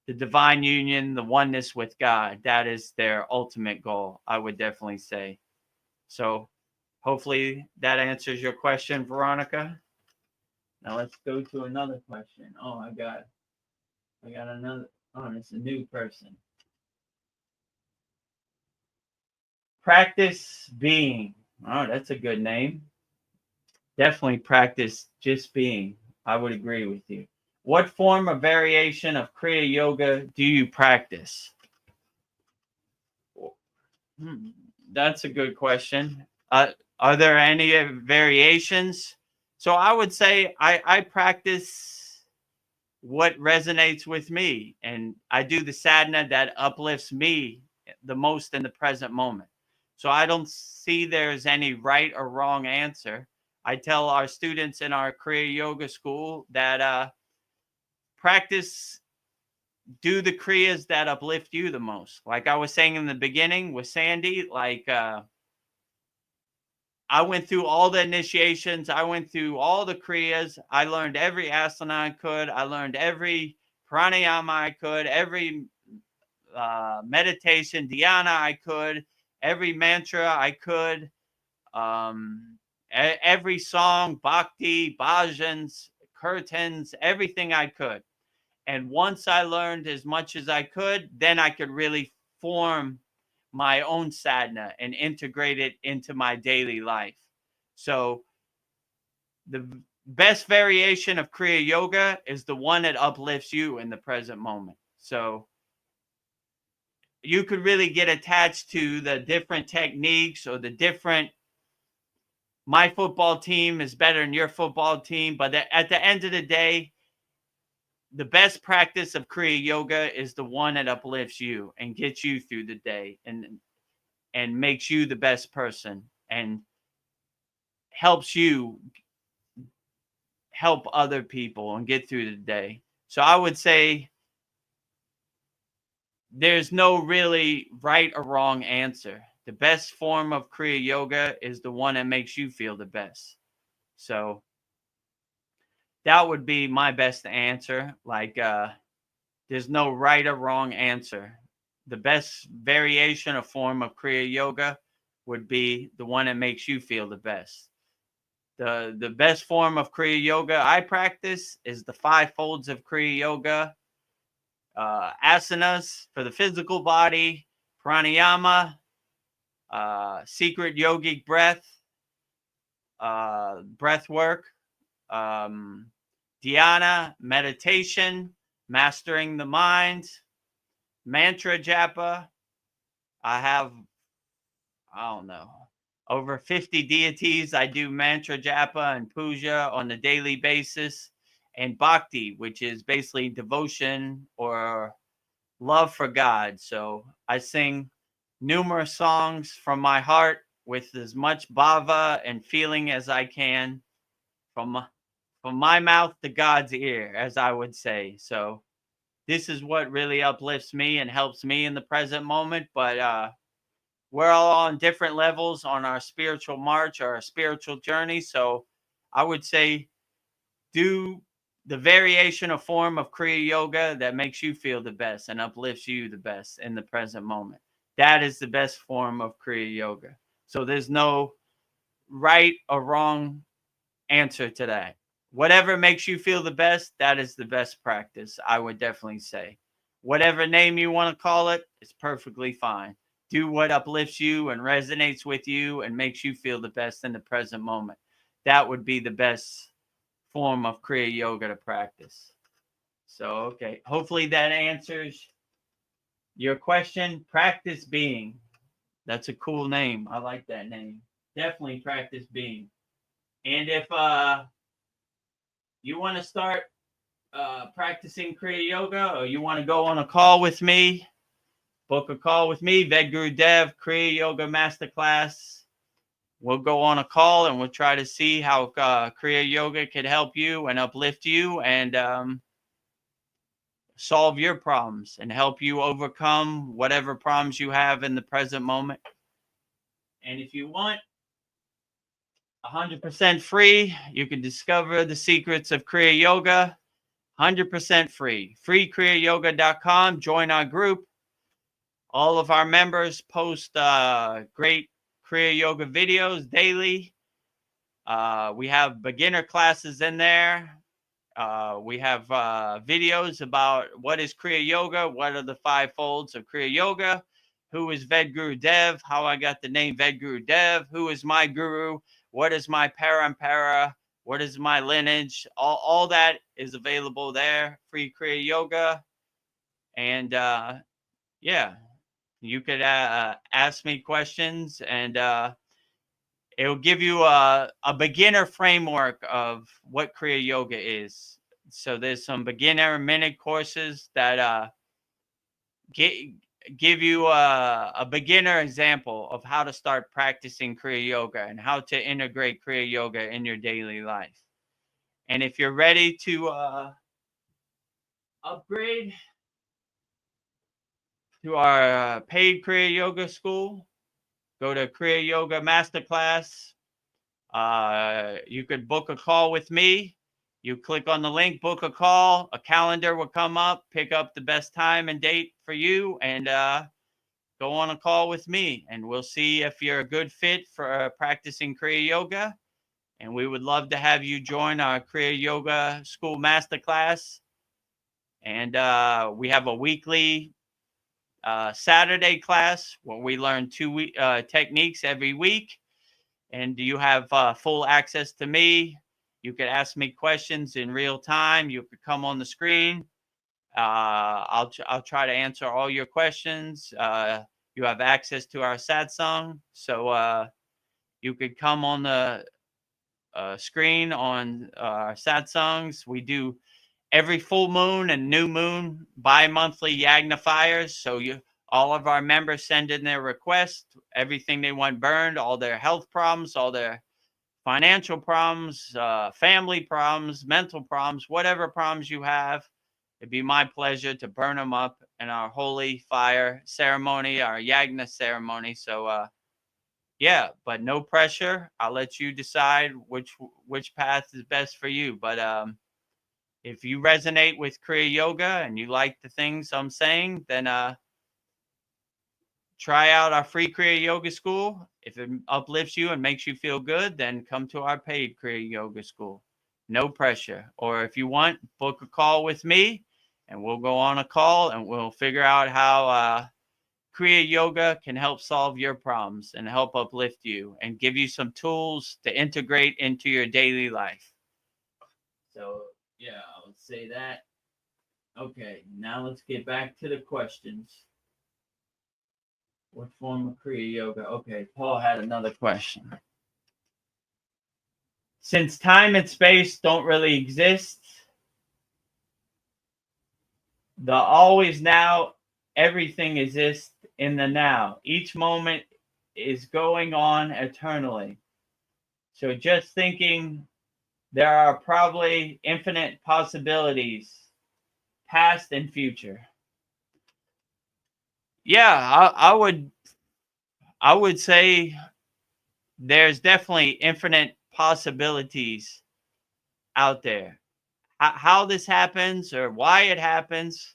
Speaker 2: the divine union, the oneness with God. That is their ultimate goal, I would definitely say. So hopefully that answers your question, Veronica. Now let's go to another question. Oh, I got another. Oh, it's a new person. Practice being. Oh, that's a good name. Definitely practice just being. I would agree with you. What form or variation of Kriya Yoga do you practice? That's a good question. Are there any variations? So I would say I practice what resonates with me, and I do the sadhana that uplifts me, the most in the present moment. So I don't see there's any right or wrong answer. I tell our students in our Kriya Yoga school that practice, do the Kriyas that uplift you the most. Like I was saying in the beginning with Sandy, like I went through all the initiations. I went through all the Kriyas. I learned every asana I could. I learned every pranayama I could, every meditation, dhyana I could, every mantra I could, every song, bhakti, bhajans, kirtans, everything I could. And once I learned as much as I could, then I could really form my own sadhana and integrate it into my daily life. So the best variation of Kriya Yoga is the one that uplifts you in the present moment. So you could really get attached to the different techniques or the different, my football team is better than your football team. But at the end of the day, the best practice of Kriya Yoga is the one that uplifts you and gets you through the day and makes you the best person and helps you help other people and get through the day. So I would say there's no really right or wrong answer. The best form of Kriya Yoga is the one that makes you feel the best. So that would be my best answer. Like, there's no right or wrong answer. The best variation or form of Kriya Yoga would be the one that makes you feel the best. The best form of Kriya Yoga I practice is the 5 folds of Kriya Yoga. Asanas for the physical body, pranayama, secret yogic breath, breath work, dhyana, meditation, mastering the mind, mantra japa. I don't know, over 50 deities. I do mantra japa and puja on a daily basis. And bhakti, which is basically devotion or love for God. So I sing numerous songs from my heart with as much bhava and feeling as I can, from my mouth to God's ear, as I would say. So this is what really uplifts me and helps me in the present moment. But we're all on different levels on our spiritual march or our spiritual journey. So I would say do the variation or form of Kriya Yoga that makes you feel the best and uplifts you the best in the present moment. That is the best form of Kriya Yoga. So there's no right or wrong answer to that. Whatever makes you feel the best, that is the best practice, I would definitely say. Whatever name you want to call it, it's perfectly fine. Do what uplifts you and resonates with you and makes you feel the best in the present moment. That would be the best form of Kriya Yoga to practice. So, okay. Hopefully that answers your question. Practice being. That's a cool name. I like that name. Definitely practice being. And if you want to start practicing Kriya Yoga, or you want to go on a call with me, book a call with me, Vedagurudev, Kriya Yoga Masterclass. We'll go on a call and we'll try to see how Kriya Yoga can help you and uplift you and solve your problems and help you overcome whatever problems you have in the present moment. And if you want 100% free, you can discover the secrets of Kriya Yoga 100% free. Kriyayogashop.com. Join our group. All of our members post great Kriya Yoga videos daily. We have beginner classes in there. We have videos about what is Kriya Yoga, what are the 5 folds of Kriya Yoga, who is Vedagurudev, how I got the name Vedagurudev, who is my guru, what is my parampara, what is my lineage. All that is available there, free Kriya Yoga. And yeah, you could ask me questions and it'll give you a beginner framework of what Kriya Yoga is. So there's some beginner minute courses that give you a beginner example of how to start practicing Kriya Yoga and how to integrate Kriya Yoga in your daily life. And if you're ready to upgrade to our paid Kriya Yoga school, go to Kriya Yoga Masterclass. You could book a call with me. You click on the link, book a call, a calendar will come up, pick up the best time and date for you, and go on a call with me. And we'll see if you're a good fit for practicing Kriya Yoga. And we would love to have you join our Kriya Yoga School Masterclass. And we have a weekly Saturday class where we learn two techniques every week. And you have full access to me. You could ask me questions in real time. You could come on the screen. I'll try to answer all your questions. You have access to our Satsang, so you could come on the screen on our Satsangs. We do every full moon and new moon bi-monthly yagnifiers. So all of our members send in their request, everything they want burned, all their health problems, all their financial problems, family problems, mental problems, whatever problems you have. It'd be my pleasure to burn them up in our holy fire ceremony, our yagna ceremony. So yeah, but no pressure. I'll let you decide which path is best for you. But if you resonate with Kriya Yoga and you like the things I'm saying, then try out our free Kriya Yoga school. If it uplifts you and makes you feel good, then come to our paid Kriya Yoga school. No pressure. Or if you want, book a call with me and we'll go on a call and we'll figure out how Kriya Yoga can help solve your problems and help uplift you and give you some tools to integrate into your daily life. So yeah, I'll say that. Okay, now let's get back to the questions. What form of Kriya Yoga? Okay, Paul had another question. Since time and space don't really exist, the always now, everything exists in the now. Each moment is going on eternally. So just thinking, there are probably infinite possibilities, past and future. Yeah, I would say there's definitely infinite possibilities out there. How this happens or why it happens,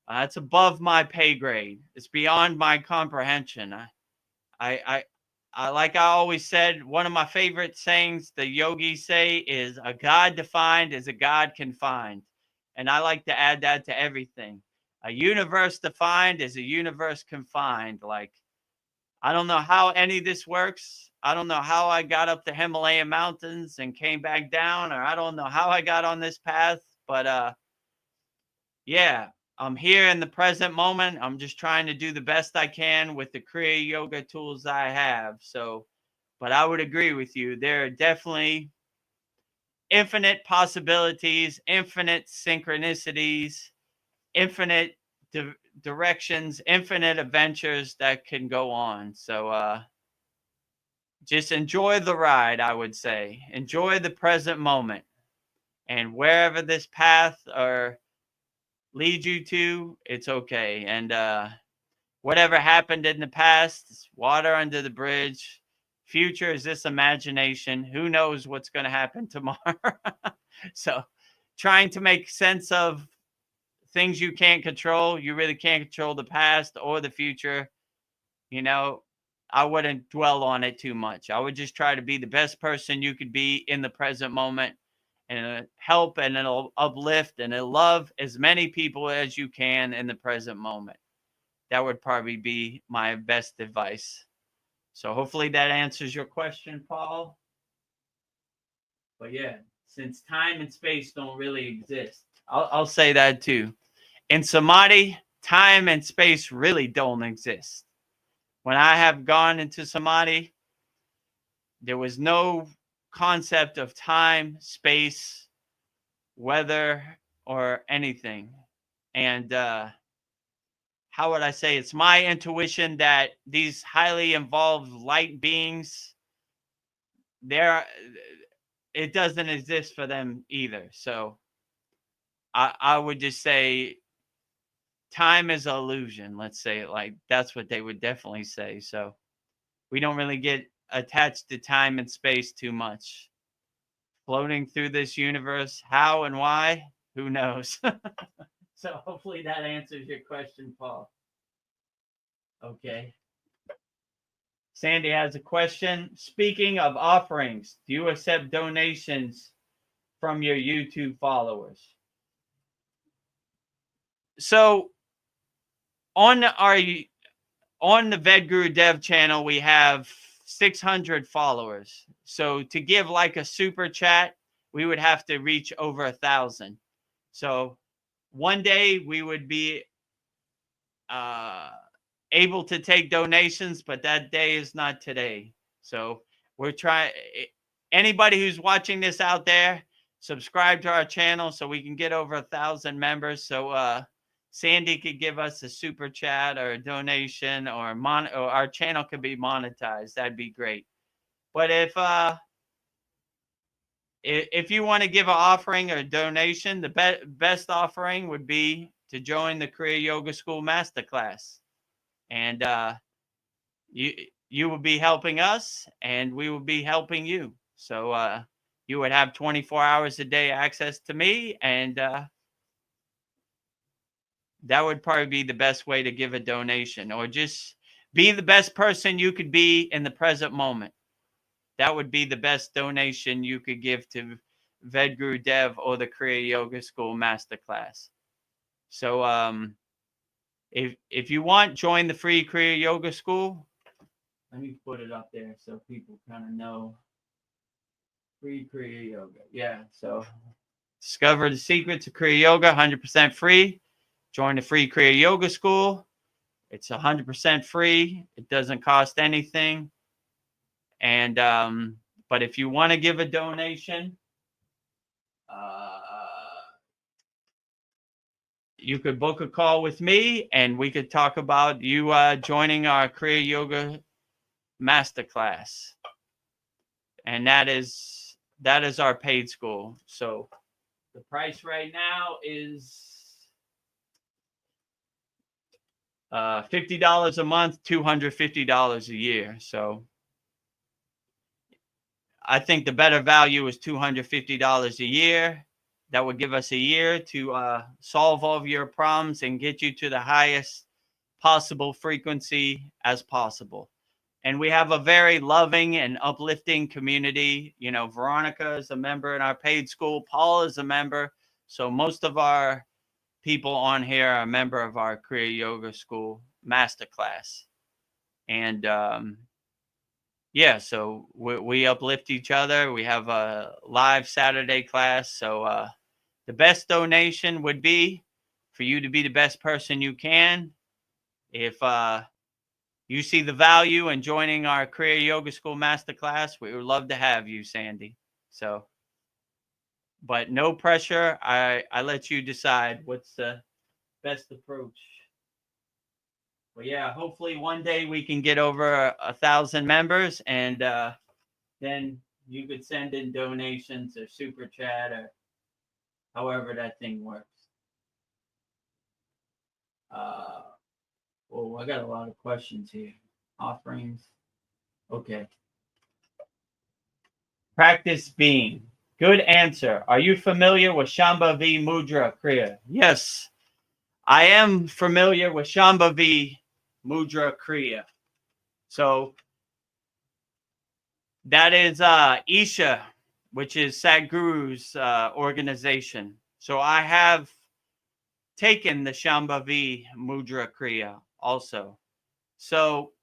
Speaker 2: it's above my pay grade. It's beyond my comprehension. I like I always said, one of my favorite sayings the yogis say is, a God defined is a God confined. And I like to add that to everything. A universe defined is a universe confined. Like, I don't know how any of this works. I don't know how I got up the Himalayan mountains and came back down, or I don't know how I got on this path. But yeah, I'm here in the present moment. I'm just trying to do the best I can with the Kriya Yoga tools I have. So, but I would agree with you. There are definitely infinite possibilities, infinite synchronicities, infinite directions, infinite adventures that can go on. So, just enjoy the ride, I would say. Enjoy the present moment. And wherever this path or lead you to, it's okay. And whatever happened in the past is water under the bridge. Future is this imagination. Who knows what's going to happen tomorrow? So trying to make sense of things you can't control. You really can't control the past or the future. You know, I wouldn't dwell on it too much. I would just try to be the best person you could be in the present moment, and help and it'll uplift and it'll love as many people as you can in the present moment. That would probably be my best advice. So hopefully that answers your question, Paul. But yeah, since time and space don't really exist, I'll say that too. In Samadhi, time and space really don't exist. When I have gone into Samadhi, there was no concept of time, space, weather, or anything. And how would I say, it's my intuition that these highly involved light beings, they're, it doesn't exist for them either. So I would just say time is an illusion. Let's say it like that's what they would definitely say. So we don't really get attached to time and space too much. Floating through this universe, how and why, who knows? So hopefully that answers your question, Paul. Okay. Sandy has a question. Speaking of offerings, do you accept donations from your YouTube followers? So on the Vedagurudev channel, we have 600 followers. So to give like a super chat, we would have to reach over 1,000. So one day we would be able to take donations, but that day is not today. So we're trying. Anybody who's watching this out there, subscribe to our channel so we can get over 1,000 members. So Sandy could give us a super chat or a donation, or our channel could be monetized. That'd be great. But if you want to give an offering or a donation, the best offering would be to join the Kriya Yoga School Masterclass. And you will be helping us, and we will be helping you. So you would have 24 hours a day access to me, and that would probably be the best way to give a donation, or just be the best person you could be in the present moment. That would be the best donation you could give to Vedagurudev or the Kriya Yoga School Masterclass. So if you want, join the free Kriya Yoga School. Let me put it up there so people kind of know. Free Kriya Yoga. Yeah. So discover the secrets of Kriya Yoga, 100% free. Join the free Kriya Yoga School. It's 100% free. It doesn't cost anything. And but if you want to give a donation, you could book a call with me, and we could talk about you joining our Kriya Yoga Masterclass. And that is our paid school. So the price right now is $50 a month, $250 a year. So I think the better value is $250 a year. That would give us a year to solve all of your problems and get you to the highest possible frequency as possible. And we have a very loving and uplifting community. You know, Veronica is a member in our paid school. Paul is a member. So most of our people on here are a member of our Kriya Yoga School Masterclass. And yeah, so we uplift each other. We have a live Saturday class. So the best donation would be for you to be the best person you can. If you see the value in joining our Kriya Yoga School Masterclass, we would love to have you, Sandy. So, but no pressure. I let you decide what's the best approach. But yeah, hopefully one day we can get over 1,000 members, and then you could send in donations or super chat or however that thing works. Oh, I got a lot of questions here. Offerings. Okay. Practice being. Good answer. Are you familiar with Shambhavi Mudra, Kriya? Yes, I am familiar with Shambhavi Mudra, Kriya. So that is Isha, which is Sadhguru's organization. So I have taken the Shambhavi Mudra Kriya also. So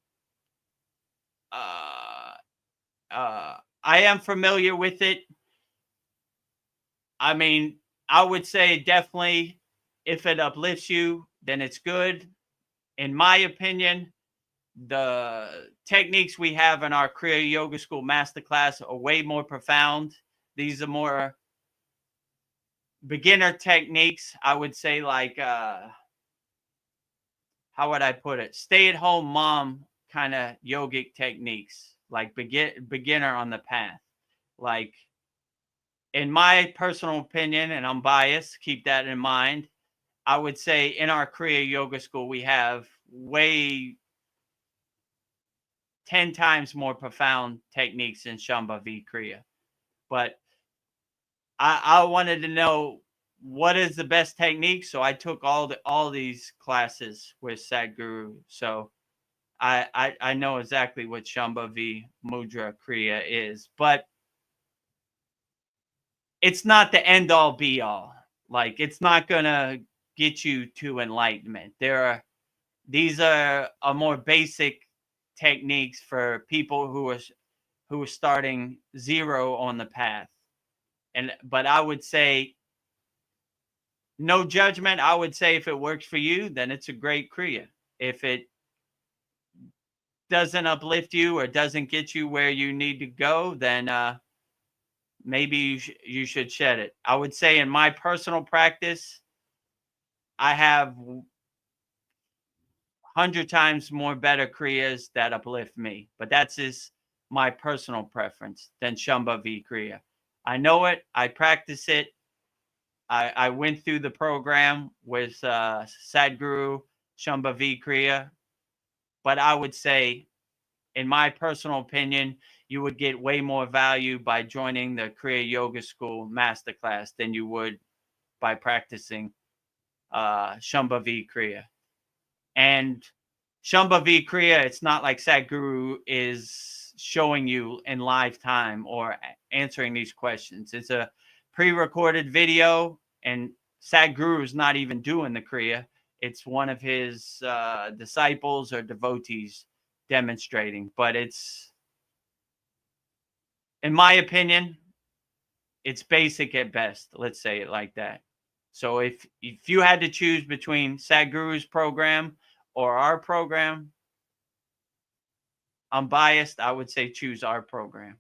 Speaker 2: I am familiar with it. I mean, I would say definitely if it uplifts you, then it's good. In my opinion, the techniques we have in our Kriya Yoga School Masterclass are way more profound. These are more beginner techniques. I would say like how would I put it? Stay-at-home mom kind of yogic techniques, like beginner on the path. Like, in my personal opinion, and I'm biased, keep that in mind, I would say in our Kriya Yoga School, we have way 10 times more profound techniques in Shambhavi Kriya. But I wanted to know what is the best technique. So I took all these classes with Sadhguru. So I know exactly what Shambhavi Mudra Kriya is. But it's not the end all be all. Like, it's not going to get you to enlightenment. These are more basic techniques for people who are starting zero on the path. But I would say, no judgment. I would say if it works for you, then it's a great Kriya. If it doesn't uplift you or doesn't get you where you need to go, then maybe you should shed it. I would say in my personal practice, I have 100 times more better Kriyas that uplift me. But that's just my personal preference than Shambhavi Kriya. I know it. I practice it. I went through the program with Sadhguru Shambhavi Kriya. But I would say, in my personal opinion, you would get way more value by joining the Kriya Yoga School Masterclass than you would by practicing Shambhavi Kriya. And Shambhavi Kriya, it's not like Sadhguru is showing you in live time or answering these questions. It's a pre-recorded video, and Sadhguru is not even doing the Kriya. It's one of his disciples or devotees demonstrating. But it's, in my opinion, it's basic at best. Let's say it like that. So if you had to choose between Sadhguru's program or our program, I'm biased. I would say choose our program.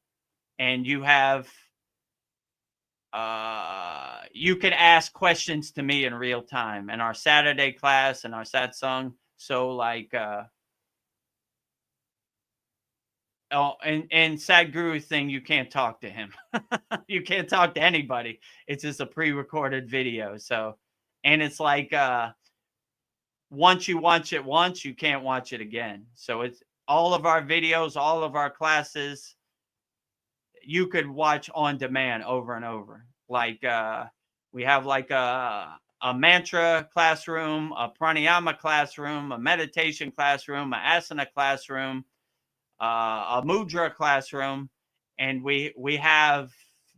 Speaker 2: And you have, you can ask questions to me in real time in our Saturday class and our Satsang. So like, and Sadhguru thing, you can't talk to him. You can't talk to anybody. It's just a pre-recorded video. So, and it's like, once you watch it once, you can't watch it again. So it's all of our videos, all of our classes, you could watch on demand over and over. Like, we have like a mantra classroom, a pranayama classroom, a meditation classroom, an asana classroom, a mudra classroom. And we have,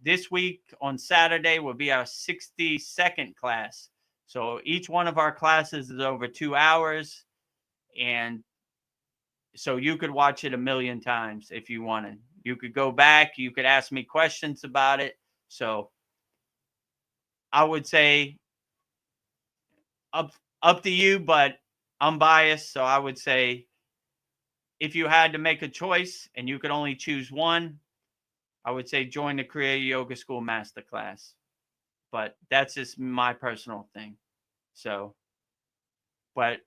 Speaker 2: this week on Saturday will be our 62nd class. So each one of our classes is over 2 hours. And so you could watch it a million times if you wanted. You could go back, you could ask me questions about it. So I would say up to you, but I'm biased. So I would say, if you had to make a choice and you could only choose one, I would say join the Kriya Yoga School Masterclass. But that's just my personal thing. So, but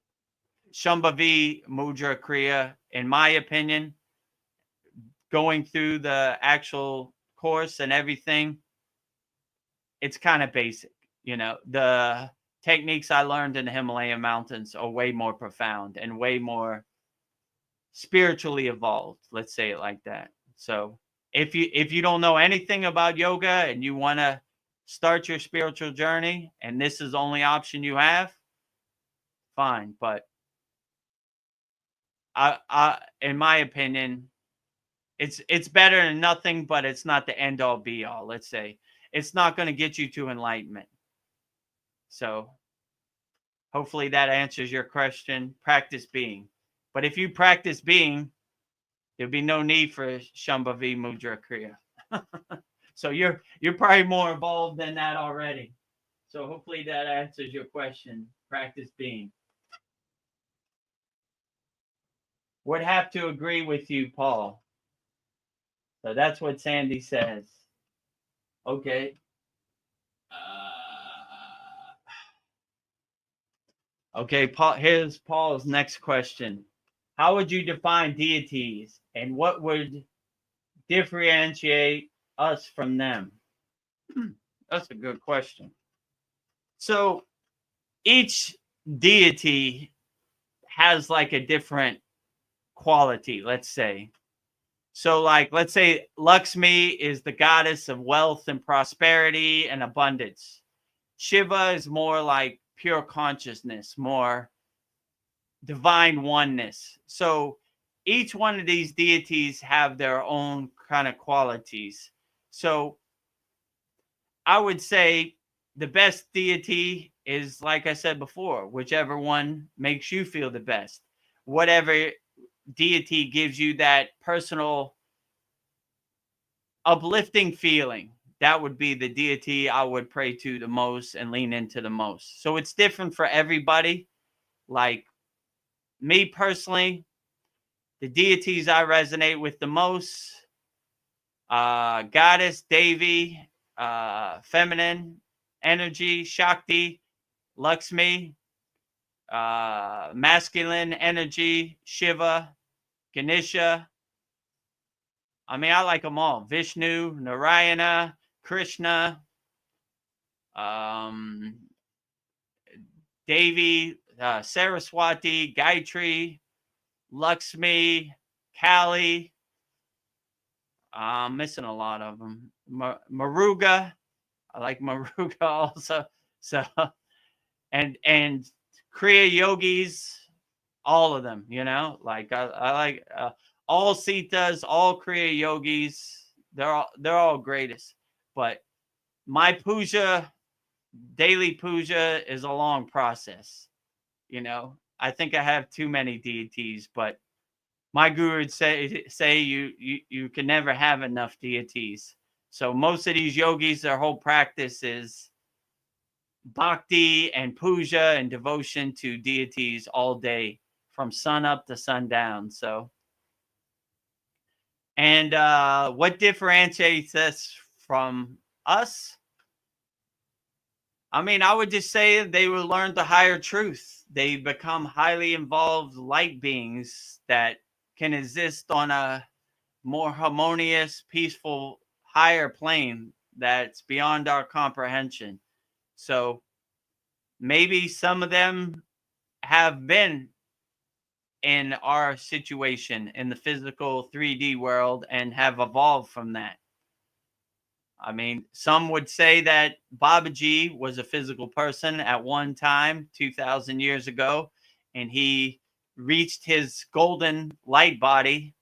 Speaker 2: Shambhavi Mudra Kriya, in my opinion, going through the actual course and everything, it's kind of basic. You know, the techniques I learned in the Himalayan mountains are way more profound and way more spiritually evolved. Let's say it like that. So if you don't know anything about yoga and you want to start your spiritual journey and this is the only option you have, fine. But I in my opinion, it's better than nothing, but it's not the end all be all. Let's say it's not going to get you to enlightenment. So hopefully that answers your question. Practice being. But if you practice being, there'd be no need for Shambhavi Mudra Kriya. So you're probably more involved than that already. So hopefully that answers your question. Practice being. Would have to agree with you, Paul. So that's what Sandy says. Okay. Okay, Paul, here's Paul's next question. How would you define deities, and what would differentiate us from them? That's a good question. So each deity has like a different quality, let's say. So, like, let's say Lakshmi is the goddess of wealth and prosperity and abundance. Shiva is more like pure consciousness, more divine oneness. So each one of these deities have their own kind of qualities. So I would say the best deity is, like I said before, whichever one makes you feel the best. Whatever deity gives you that personal uplifting feeling, that would be the deity I would pray to the most and lean into the most. So it's different for everybody. Like me personally, the deities I resonate with the most, goddess, Devi, feminine energy, Shakti, Lakshmi, masculine energy, Shiva, Ganesha. I mean, I like them all. Vishnu, Narayana, Krishna, Devi, Saraswati, Gayatri, Lakshmi, Kali. I'm missing a lot of them. Maruga. I like Maruga also. So, and Kriya yogis, all of them, you know, like I like all Sitas, all Kriya yogis. They're all greatest. But my puja, daily puja, is a long process. You know, I think I have too many deities, but my guru would say you can never have enough deities. So most of these yogis, their whole practice is bhakti and puja and devotion to deities all day, from sun up to sundown. So, and what differentiates us from us? I mean, I would just say they will learn the higher truth. They become highly involved light beings that can exist on a more harmonious, peaceful, higher plane that's beyond our comprehension. So maybe some of them have been in our situation in the physical 3D world and have evolved from that. I mean, some would say that Babaji was a physical person at one time, 2,000 years ago, and he reached his golden light body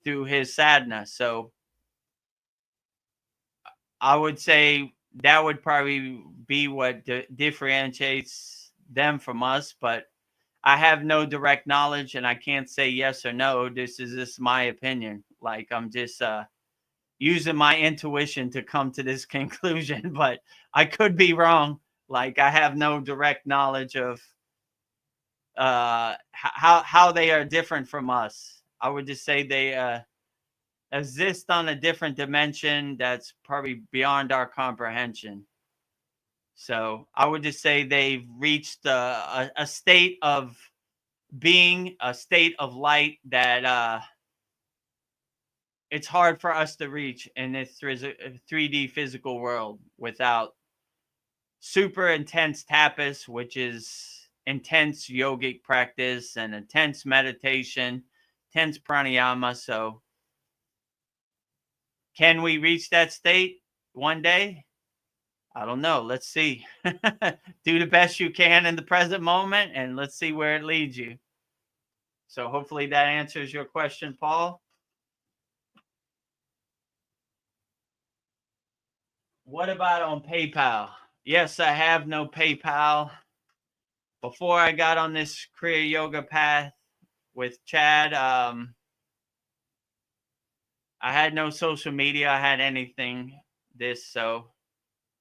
Speaker 2: through his sadhana. So I would say that would probably be what differentiates them from us, but I have no direct knowledge and I can't say yes or no. This is just my opinion. Like, I'm just using my intuition to come to this conclusion, but I could be wrong. Like, I have no direct knowledge of how they are different from us. I would just say they exist on a different dimension that's probably beyond our comprehension. So I would just say they've reached a state of being, a state of light that it's hard for us to reach in this 3D physical world without super intense tapas, which is intense yogic practice and intense meditation, intense pranayama. So can we reach that state one day? I don't know. Let's see. Do the best you can in the present moment, and let's see where it leads you. So hopefully that answers your question, Paul. What about on PayPal? Yes, I have no PayPal. Before I got on this Kriya yoga path with Chad, I had no social media. I had anything so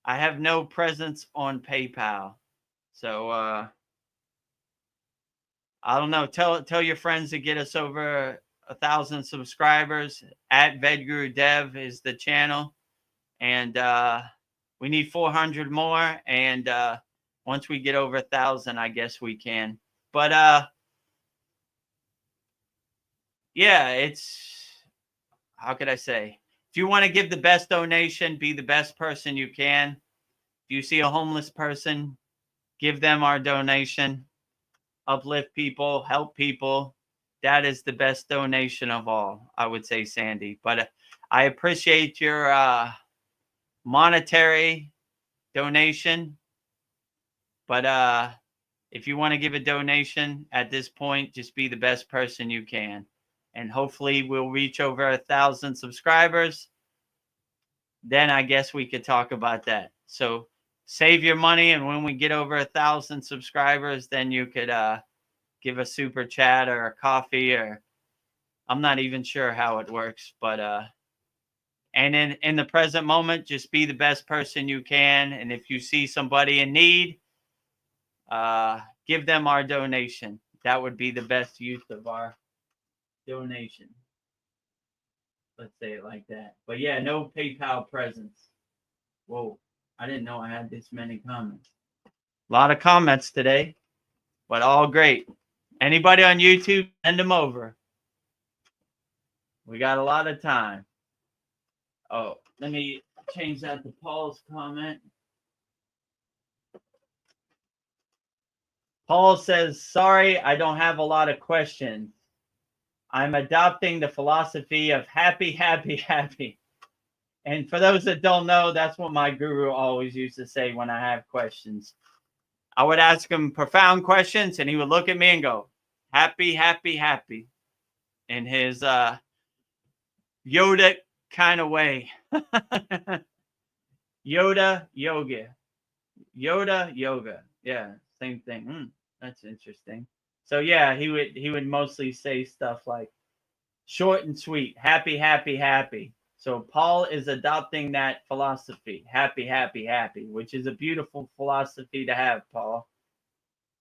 Speaker 2: I have no presence on PayPal. So I don't know. Tell your friends to get us over 1,000 subscribers. At Vedagurudev is the channel, and we need 400 more. And Once we get over 1,000, I guess we can. But yeah, it's, how could I say? If you want to give the best donation, be the best person you can. If you see a homeless person, give them our donation. Uplift people, help people. That is the best donation of all, I would say, Sandy. But I appreciate your monetary donation. But if you want to give a donation at this point, just be the best person you can. And hopefully we'll reach over 1,000 subscribers. Then I guess we could talk about that. So save your money, and when we get over 1,000 subscribers, then you could give a super chat or a coffee, or I'm not even sure how it works. But and in the present moment, just be the best person you can. And if you see somebody in need, give them our donation. That would be the best use of our donation. Let's say it like that. But yeah, no PayPal presents. Whoa, I didn't know I had this many comments. A lot of comments today, but all great. Anybody on YouTube, send them over. We got a lot of time. Oh, let me change that to Paul's comment. Paul says, sorry, I don't have a lot of questions. I'm adopting the philosophy of happy, happy, happy. And for those that don't know, that's what my guru always used to say when I have questions. I would ask him profound questions, and he would look at me and go, happy, happy, happy, in his Yoda kind of way. Yoda yoga. Yoda yoga. Yeah, same thing. That's interesting. So yeah, he would mostly say stuff like short and sweet, happy, happy, happy. So Paul is adopting that philosophy, happy, happy, happy, which is a beautiful philosophy to have, Paul.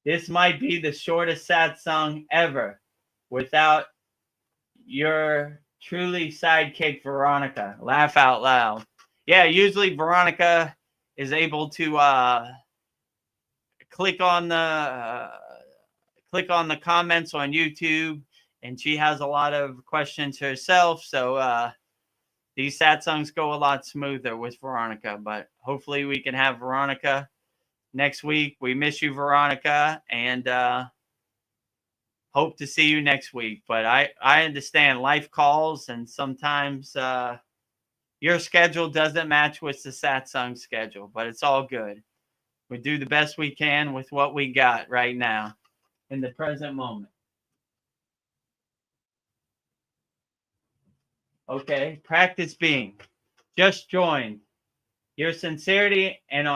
Speaker 2: This might be the shortest satsang ever without your truly sidekick, Veronica. Laugh out loud. Yeah, usually Veronica is able to click on the comments on YouTube, and she has a lot of questions herself. So these satsangs go a lot smoother with Veronica. But hopefully we can have Veronica next week. We miss you, Veronica, and hope to see you next week. But I understand life calls, and sometimes your schedule doesn't match with the satsang schedule, but it's all good. We do the best we can with what we got right now in the present moment. Okay, practice being. Just joined. Your sincerity and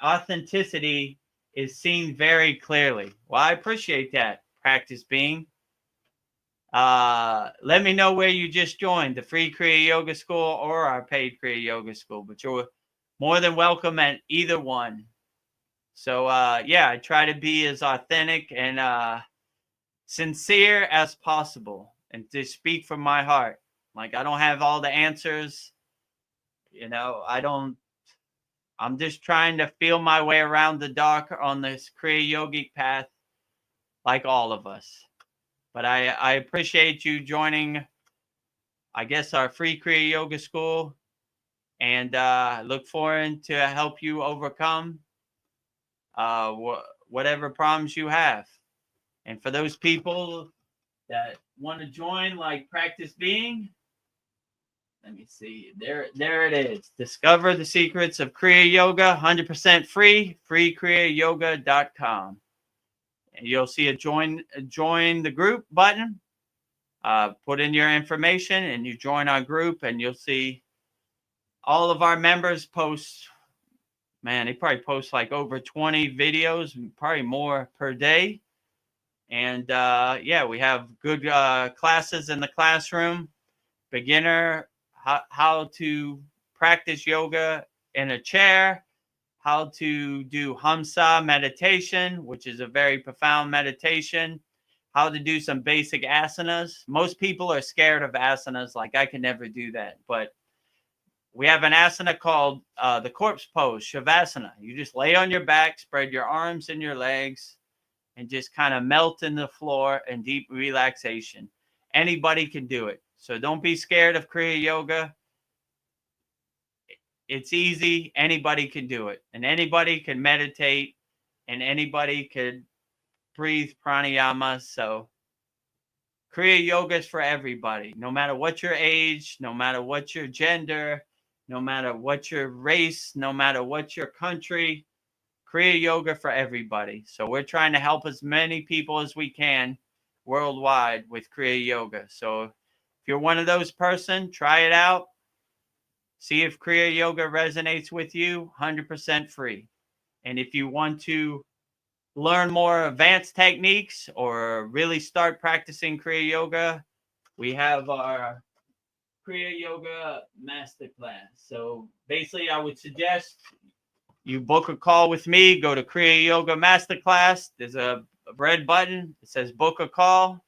Speaker 2: authenticity is seen very clearly. Well, I appreciate that, practice being. Let me know where you just joined, the free Kriya Yoga School or our paid Kriya Yoga School, but you're more than welcome at either one. So yeah, I try to be as authentic and sincere as possible, and to speak from my heart. Like, I don't have all the answers, you know. I'm just trying to feel my way around the dark on this Kriya Yogic path, like all of us. But I appreciate you joining, I guess, our free Kriya Yoga School, and look forward to help you overcome whatever problems you have. And for those people that want to join, like practice being, let me see. There it is. Discover the secrets of Kriya Yoga, 100% free, kriyayogashop.com. And you'll see a join the group button. Put in your information and you join our group, and you'll see all of our members post. Man, they probably post like over 20 videos, probably more per day. And yeah, we have good classes in the classroom. Beginner, how to practice yoga in a chair, how to do Hamsa meditation, which is a very profound meditation, how to do some basic asanas. Most people are scared of asanas, like I can never do that. But we have an asana called the corpse pose, Shavasana. You just lay on your back, spread your arms and your legs, and just kind of melt in the floor in deep relaxation. Anybody can do it. So don't be scared of Kriya Yoga. It's easy. Anybody can do it. And anybody can meditate. And anybody could breathe pranayama. So Kriya Yoga is for everybody. No matter what your age, no matter what your gender, no matter what your race, no matter what your country, Kriya Yoga for everybody. So we're trying to help as many people as we can worldwide with Kriya Yoga. So if you're one of those person, try it out. See if Kriya Yoga resonates with you, 100% free. And if you want to learn more advanced techniques or really start practicing Kriya Yoga, we have our Kriya Yoga Masterclass. So basically, I would suggest you book a call with me, go to Kriya Yoga Masterclass. There's a red button. It says book a call.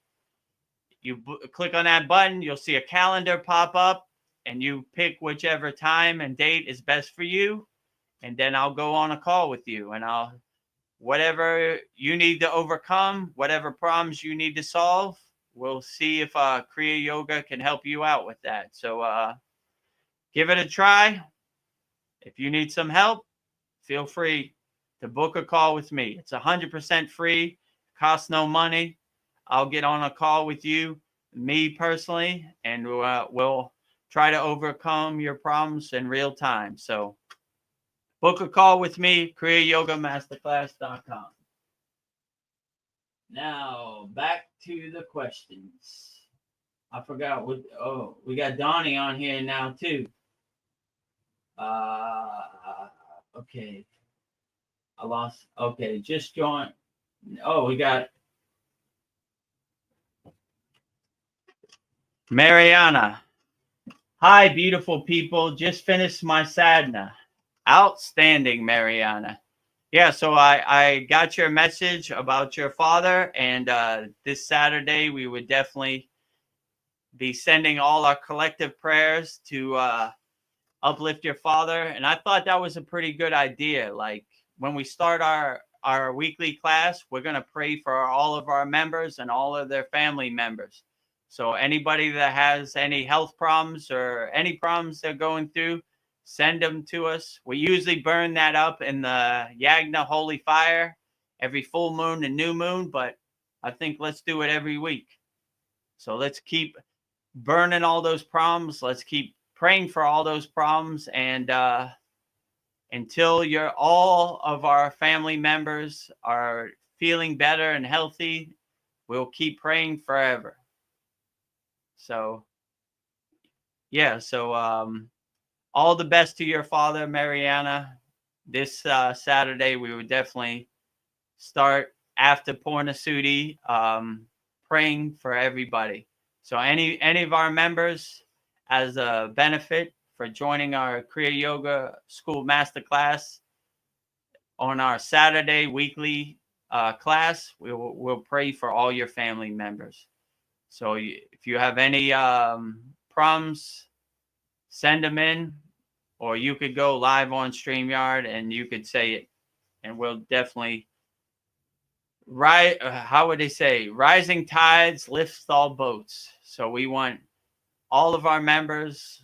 Speaker 2: You click on that button, you'll see a calendar pop up, and you pick whichever time and date is best for you. And then I'll go on a call with you, and whatever you need to overcome, whatever problems you need to solve, we'll see if Kriya Yoga can help you out with that. So give it a try. If you need some help, feel free to book a call with me. It's 100% free, costs no money. I'll get on a call with you, me personally, and we'll try to overcome your problems in real time. So book a call with me, kriyayogamasterclass.com. Now, back to the questions. I forgot what, we got Donnie on here now too. Okay. I lost, okay, just join. Oh, we got Mariana. Hi, beautiful people. Just finished my sadhana. Outstanding, Mariana. Yeah, so I got your message about your father, and this Saturday we would definitely be sending all our collective prayers to uplift your father. And I thought that was a pretty good idea. Like when we start our weekly class, we're going to pray for all of our members and all of their family members. So anybody that has any health problems or any problems they're going through, send them to us. We usually burn that up in the Yagna Holy Fire every full moon and new moon, but I think let's do it every week. So let's keep burning all those problems. Let's keep praying for all those problems. And until all of our family members are feeling better and healthy, we'll keep praying forever. So, yeah, so all the best to your father, Mariana. This Saturday, we would definitely start after Purnasudi, praying for everybody. So any of our members, as a benefit for joining our Kriya Yoga School Masterclass on our Saturday weekly class, we'll pray for all your family members. So if you have any problems, send them in, or you could go live on StreamYard and you could say it, and we'll definitely how would they say? Rising tides lifts all boats. So we want all of our members,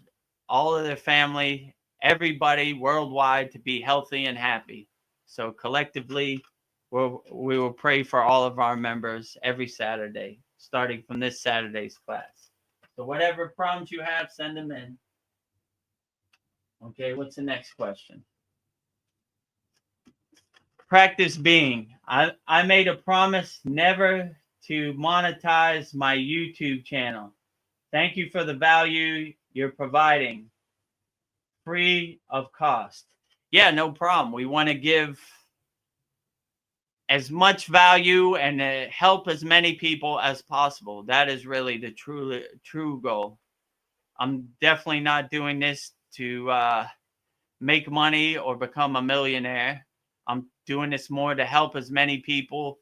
Speaker 2: all of their family, everybody worldwide to be healthy and happy. So collectively, we will pray for all of our members every Saturday, starting from this Saturday's class. So whatever problems you have, send them in. Okay, what's the next question? Practice being. I made a promise never to monetize my YouTube channel. Thank you for the value you're providing, free of cost. Yeah, no problem. We want to give as much value and help as many people as possible. That is really the true goal. I'm definitely not doing this to make money or become a millionaire. I'm doing this more to help as many people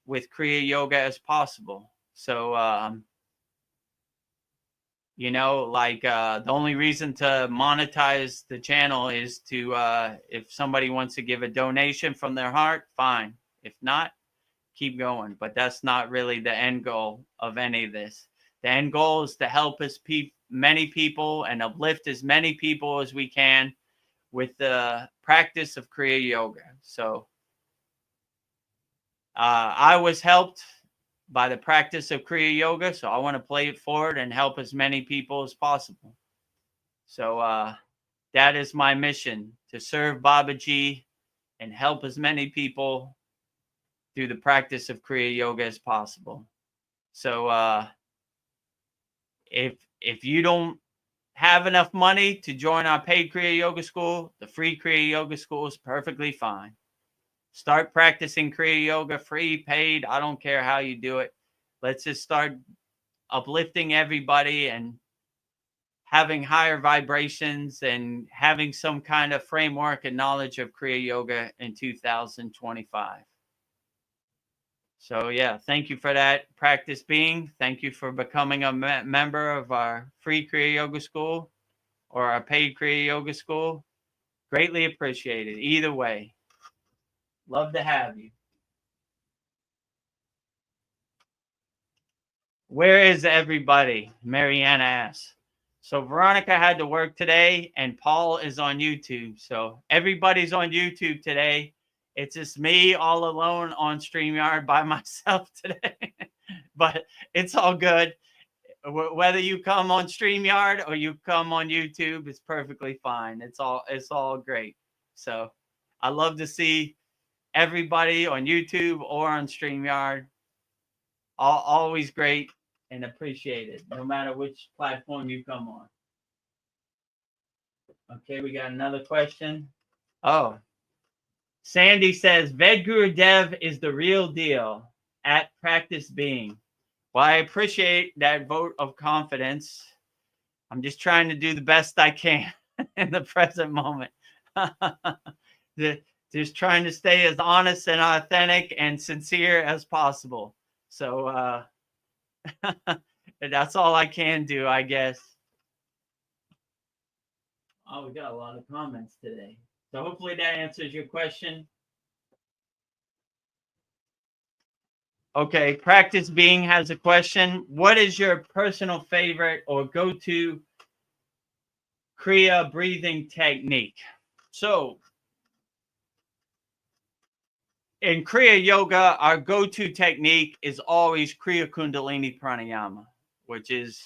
Speaker 2: with Kriya Yoga as possible. So You know, like the only reason to monetize the channel is to if somebody wants to give a donation from their heart, fine. If not, keep going. But that's not really the end goal of any of this. The end goal is to help many people and uplift as many people as we can with the practice of Kriya Yoga. So I was helped by the practice of Kriya Yoga, so I want to play it forward and help as many people as possible. So that is my mission, to serve Babaji and help as many people through the practice of Kriya Yoga as possible. So if you don't have enough money to join our paid Kriya Yoga school, the free Kriya Yoga school is perfectly fine. Start practicing Kriya Yoga, free, paid. I don't care how you do it. Let's just start uplifting everybody and having higher vibrations and having some kind of framework and knowledge of Kriya Yoga in 2025. So yeah, thank you for that, Practice Being. Thank you for becoming a member of our free Kriya Yoga school or our paid Kriya Yoga school. Greatly appreciated. Either way, love to have you. Where is everybody? Mariana asks. So Veronica had to work today and Paul is on YouTube. So everybody's on YouTube today. It's just me all alone on StreamYard by myself today. But it's all good. Whether you come on StreamYard or you come on YouTube, it's perfectly fine. It's all great. So I love to see everybody on YouTube or on StreamYard. Always great and appreciated, no matter which platform you come on. Okay, we got another question. Oh, Sandy says, Vedagurudev is the real deal at Practice Being. Well, I appreciate that vote of confidence. I'm just trying to do the best I can in the present moment. Just trying to stay as honest and authentic and sincere as possible. So that's all I can do, I guess. Oh, we got a lot of comments today. So hopefully that answers your question. Okay, Practice Being has a question. What is your personal favorite or go-to Kriya breathing technique? So in Kriya Yoga, our go-to technique is always Kriya Kundalini Pranayama, which is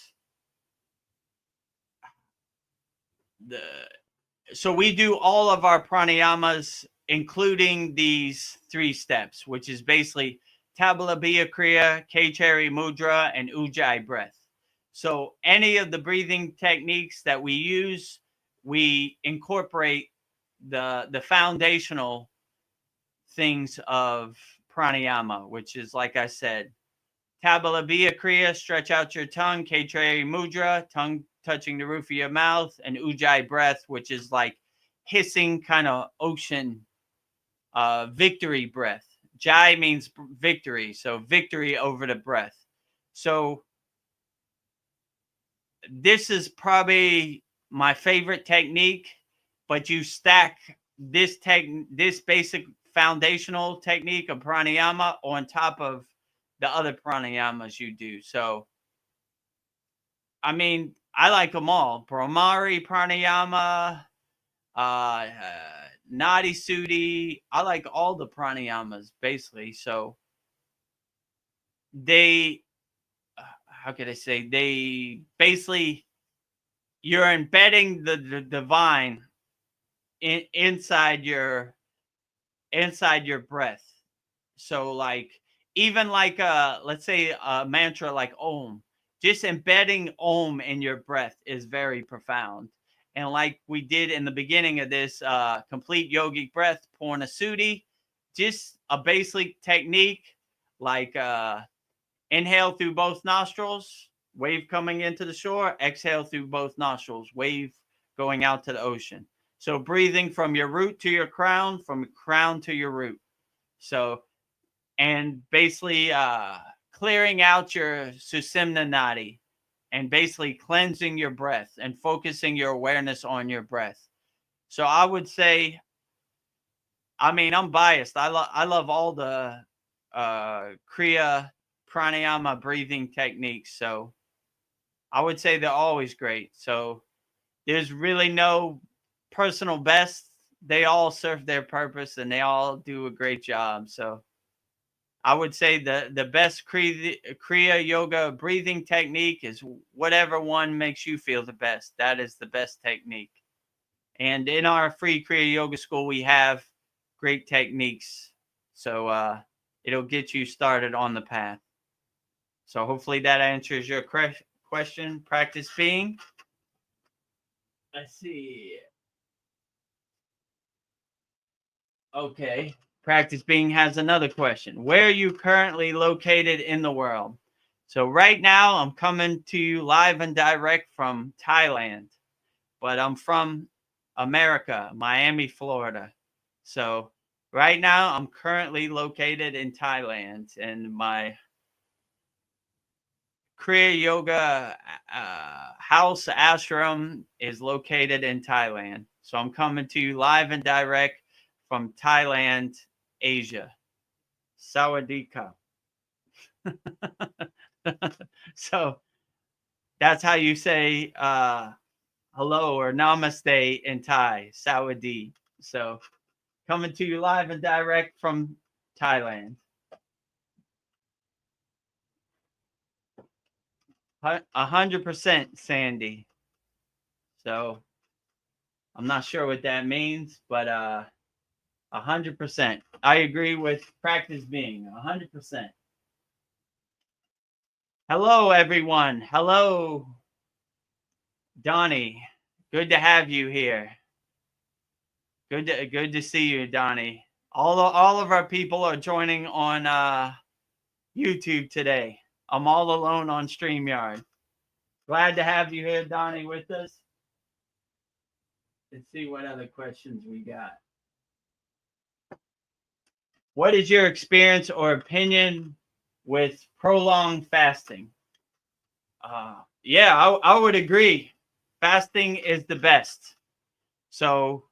Speaker 2: so we do all of our pranayamas, including these 3 steps, which is basically Tabalabiya Kriya, Kechari Mudra, and Ujjayi breath. So any of the breathing techniques that we use, we incorporate the foundational things of pranayama, which is, like I said, Tabalabiya Kriya, stretch out your tongue, Kechari Mudra, tongue touching the roof of your mouth, and Ujjayi breath, which is like hissing kind of ocean victory breath. Jai means victory, so victory over the breath. So this is probably my favorite technique, but you stack this basic foundational technique of pranayama on top of the other pranayamas you do. So I mean, I like them all. Brahmari pranayama, Nadi Sudhi. I like all the pranayamas basically. So they, how could I say? They basically, you're embedding the divine inside your breath. So like, even like let's say a mantra like Om, just embedding Om in your breath is very profound. And like we did in the beginning of this complete yogic breath, Purna Sudhi, just a basic technique like inhale through both nostrils, wave coming into the shore, exhale through both nostrils, wave going out to the ocean. So breathing from your root to your crown, from crown to your root. So, and basically clearing out your Susimna Nadi. and basically cleansing your breath and focusing your awareness on your breath. So I would say, I mean, I'm biased. I love all the Kriya pranayama breathing techniques. So I would say they're always great. So there's really no personal best. They all serve their purpose and they all do a great job. So I would say the best Kriya yoga breathing technique is whatever one makes you feel the best. That is the best technique. And in our free Kriya Yoga School, we have great techniques. So it'll get you started on the path. So hopefully that answers your question. Practice being. Let's see. Okay. Practice Being has another question. Where are you currently located in the world? So right now I'm coming to you live and direct from Thailand, but I'm from America, Miami, Florida. So right now I'm currently located in Thailand, and my Kriya Yoga house ashram is located in Thailand. So I'm coming to you live and direct from Thailand, Asia. Sawadee-ka. So that's how you say hello or namaste in Thai, Sawadee. So coming to you live and direct from Thailand. 100% Sandy. So I'm not sure what that means, but 100%. I agree with Practice Being 100%. Hello, everyone. Hello, Donnie. Good to have you here. Good to see you, Donnie. All of our people are joining on YouTube today. I'm all alone on StreamYard. Glad to have you here, Donnie, with us. Let's see what other questions we got. What is your experience or opinion with prolonged fasting? Yeah, I would agree. Fasting is the best. So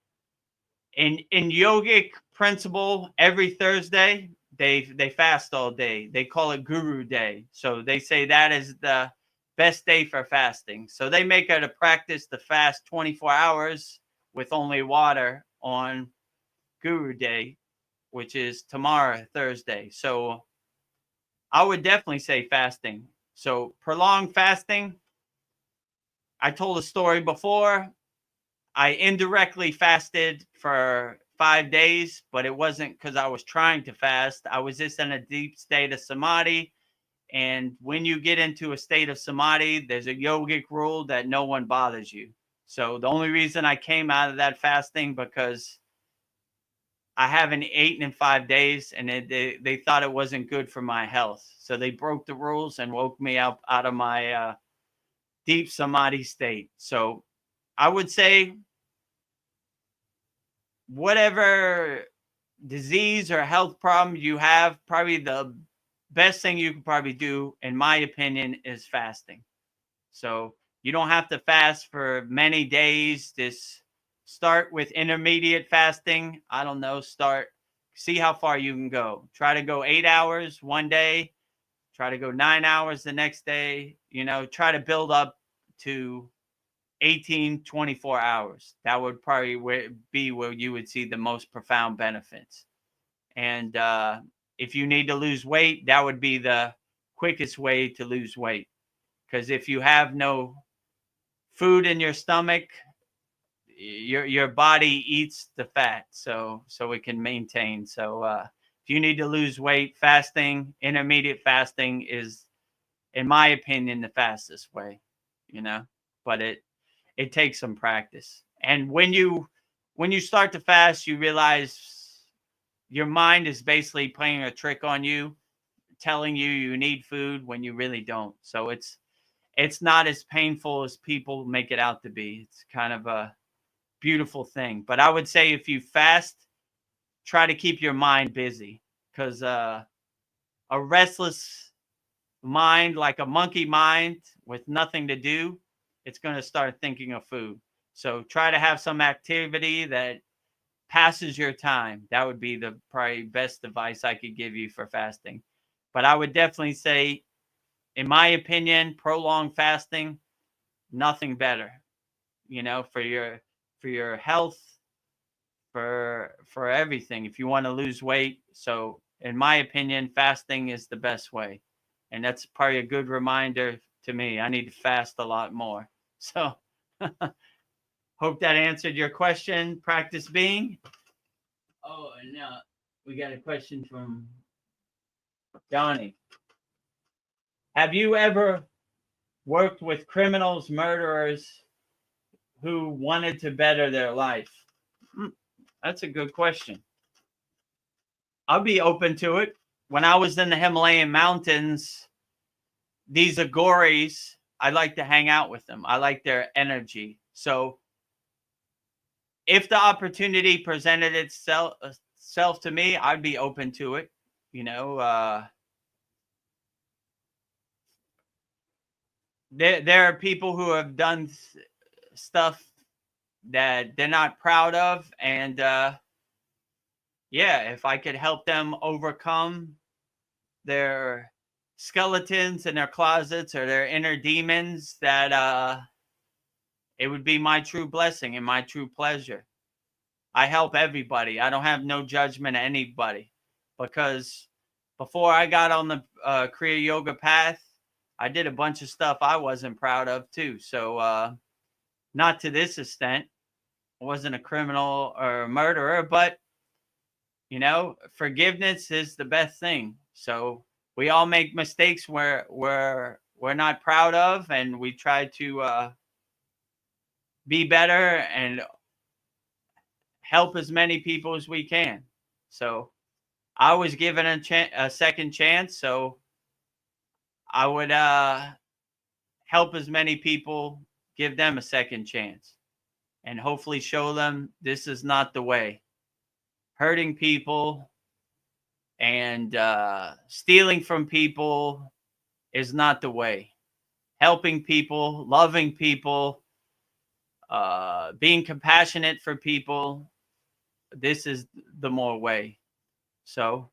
Speaker 2: in yogic principle, every Thursday they fast all day. They call it Guru Day. So they say that is the best day for fasting. So they make it a practice to fast 24 hours with only water on Guru Day, which is tomorrow, Thursday. So I would definitely say fasting. So prolonged fasting, I told a story before. I indirectly fasted for 5 days, but it wasn't because I was trying to fast. I was just in a deep state of samadhi. And when you get into a state of samadhi, there's a yogic rule that no one bothers you. So the only reason I came out of that fasting because I haven't eaten in 5 days, and they thought it wasn't good for my health. So they broke the rules and woke me up out of my deep samadhi state. So I would say whatever disease or health problem you have, probably the best thing you can probably do, in my opinion, is fasting. So you don't have to fast for many days. Just start with intermediate fasting. I don't know, see how far you can go. Try to go 8 hours one day, try to go 9 hours the next day, try to build up to 18, 24 hours. That would probably be where you would see the most profound benefits. And if you need to lose weight, that would be the quickest way to lose weight. Because if you have no food in your stomach, your body eats the fat, so it can maintain. So if you need to lose weight, fasting, intermediate fasting is, in my opinion, the fastest way. But it takes some practice. And when you start to fast, you realize your mind is basically playing a trick on you, telling you need food when you really don't. So it's not as painful as people make it out to be. It's kind of a beautiful thing. But I would say if you fast, try to keep your mind busy, because a restless mind, like a monkey mind with nothing to do, it's going to start thinking of food. So try to have some activity that passes your time. That would be the probably best advice I could give you for fasting. But I would definitely say, in my opinion, prolonged fasting, nothing better, for your health, for everything, if you want to lose weight. So in my opinion, fasting is the best way. And that's probably a good reminder to me. I need to fast a lot more. So hope that answered your question, Practice Being. Oh, and now we got a question from Johnny. Have you ever worked with criminals, murderers who wanted to better their life? That's a good question. I'll be open to it. When I was in the Himalayan mountains, these agoris, I like to hang out with them. I like their energy. So if the opportunity presented itself to me, I'd be open to it. There are people who have done stuff that they're not proud of, and if I could help them overcome their skeletons in their closets or their inner demons, that it would be my true blessing and my true pleasure. I help everybody. I don't have no judgment of anybody, because before I got on the Kriya Yoga path, I did a bunch of stuff I wasn't proud of too. So not to this extent. I wasn't a criminal or a murderer, but forgiveness is the best thing. So we all make mistakes where we're not proud of, and we try to be better and help as many people as we can. So I was given a second chance, so I would help as many people, give them a second chance, and hopefully show them this is not the way. Hurting people and stealing from people is not the way. Helping people, loving people, being compassionate for people, this is the more way. So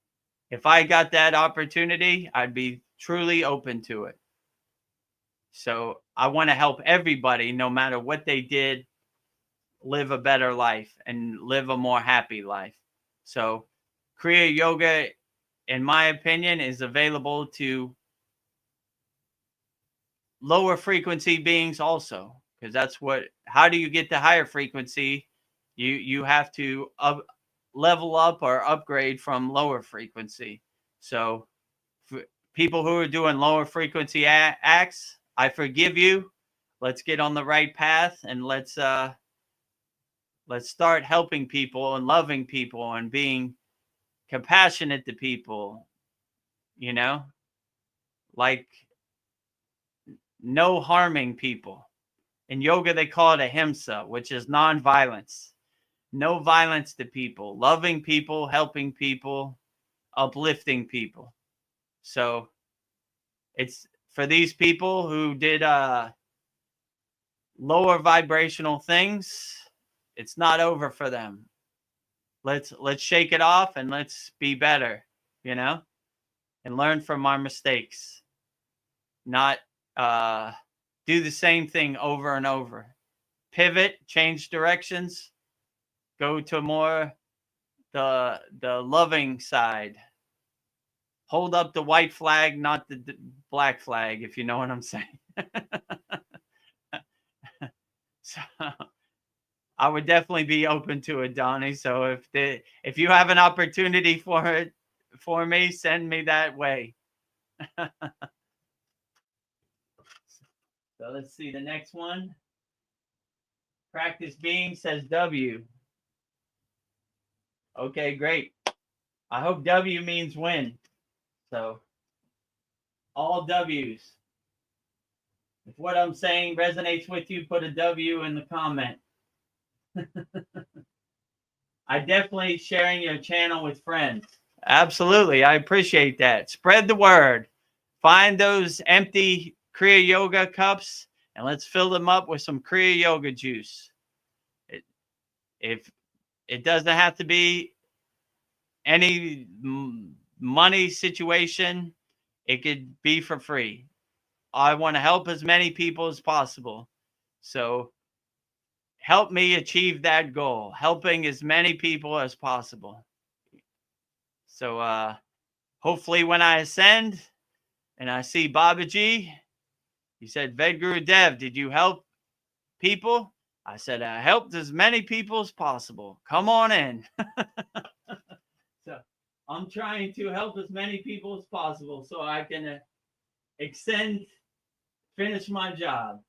Speaker 2: if I got that opportunity, I'd be truly open to it. So I want to help everybody, no matter what they did, live a better life and live a more happy life. So Kriya Yoga, in my opinion, is available to lower frequency beings also, because how do you get to higher frequency? You have to level up or upgrade from lower frequency. So for people who are doing lower frequency acts, I forgive you. Let's get on the right path, and let's start helping people and loving people and being compassionate to people, like no harming people. In yoga, they call it ahimsa, which is non-violence. No violence to people, loving people, helping people, uplifting people. So it's for these people who did lower vibrational things, it's not over for them. Let's shake it off and let's be better, and learn from our mistakes. Not do the same thing over and over. Pivot, change directions, go to more the loving side. Hold up the white flag, not the black flag, if you know what I'm saying. So I would definitely be open to it, Donnie. So if you have an opportunity for me, send me that way. So let's see the next one. Practice Being says W. Okay, great. I hope W means win. So all W's. If what I'm saying resonates with you, put a W in the comment. I definitely sharing your channel with friends. Absolutely. I appreciate that. Spread the word. find those empty Kriya Yoga cups and let's fill them up with some Kriya Yoga juice. If it doesn't have to be any money situation, it could be for free. I want to help as many people as possible. So help me achieve that goal, helping as many people as possible. So hopefully when I ascend and I see Babaji, he said, Vedagurudev, did you help people? I said, I helped as many people as possible. Come on in. So I'm trying to help as many people as possible so I can finish my job.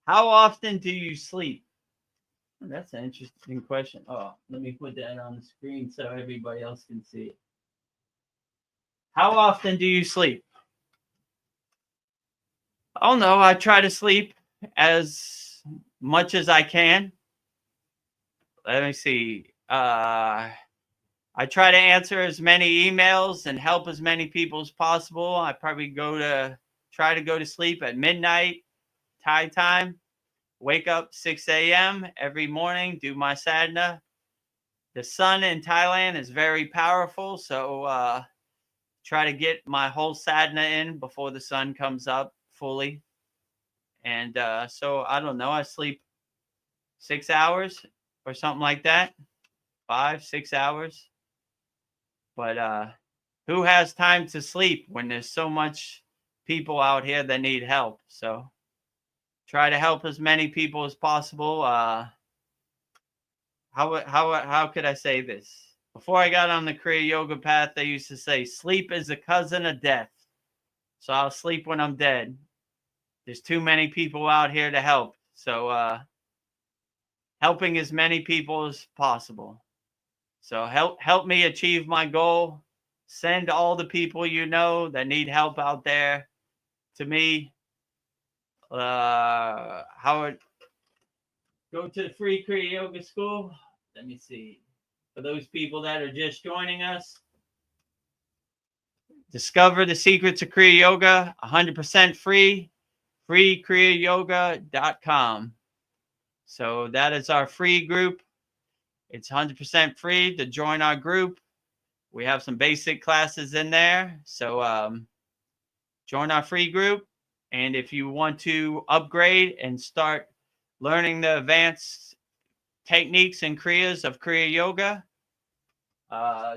Speaker 2: How often do you sleep? That's an interesting question. Oh, let me put that on the screen so everybody else can see it. How often do you sleep? Oh no, I try to sleep as much as I can. Let me see. I try to answer as many emails and help as many people as possible. I probably try to go to sleep at midnight Thai time. Wake up 6 a.m. every morning, do my sadhana. The sun in Thailand is very powerful, so try to get my whole sadhana in before the sun comes up fully. And so I don't know, I sleep 6 hours or something like that, 5, 6 hours. But who has time to sleep when there's so much people out here that need help? So try to help as many people as possible. How could I say this? Before I got on the Kriya Yoga path, they used to say, sleep is a cousin of death. So I'll sleep when I'm dead. There's too many people out here to help. So helping as many people as possible. So help me achieve my goal. Send all the people you know that need help out there to me. Howard, go to the free Kriya Yoga school. Let me see. For those people that are just joining us, discover the secrets of Kriya Yoga, 100% free, kriyayogashop.com. So that is our free group. It's 100% free to join our group. We have some basic classes in there. So join our free group. And if you want to upgrade and start learning the advanced techniques and kriyas of Kriya Yoga,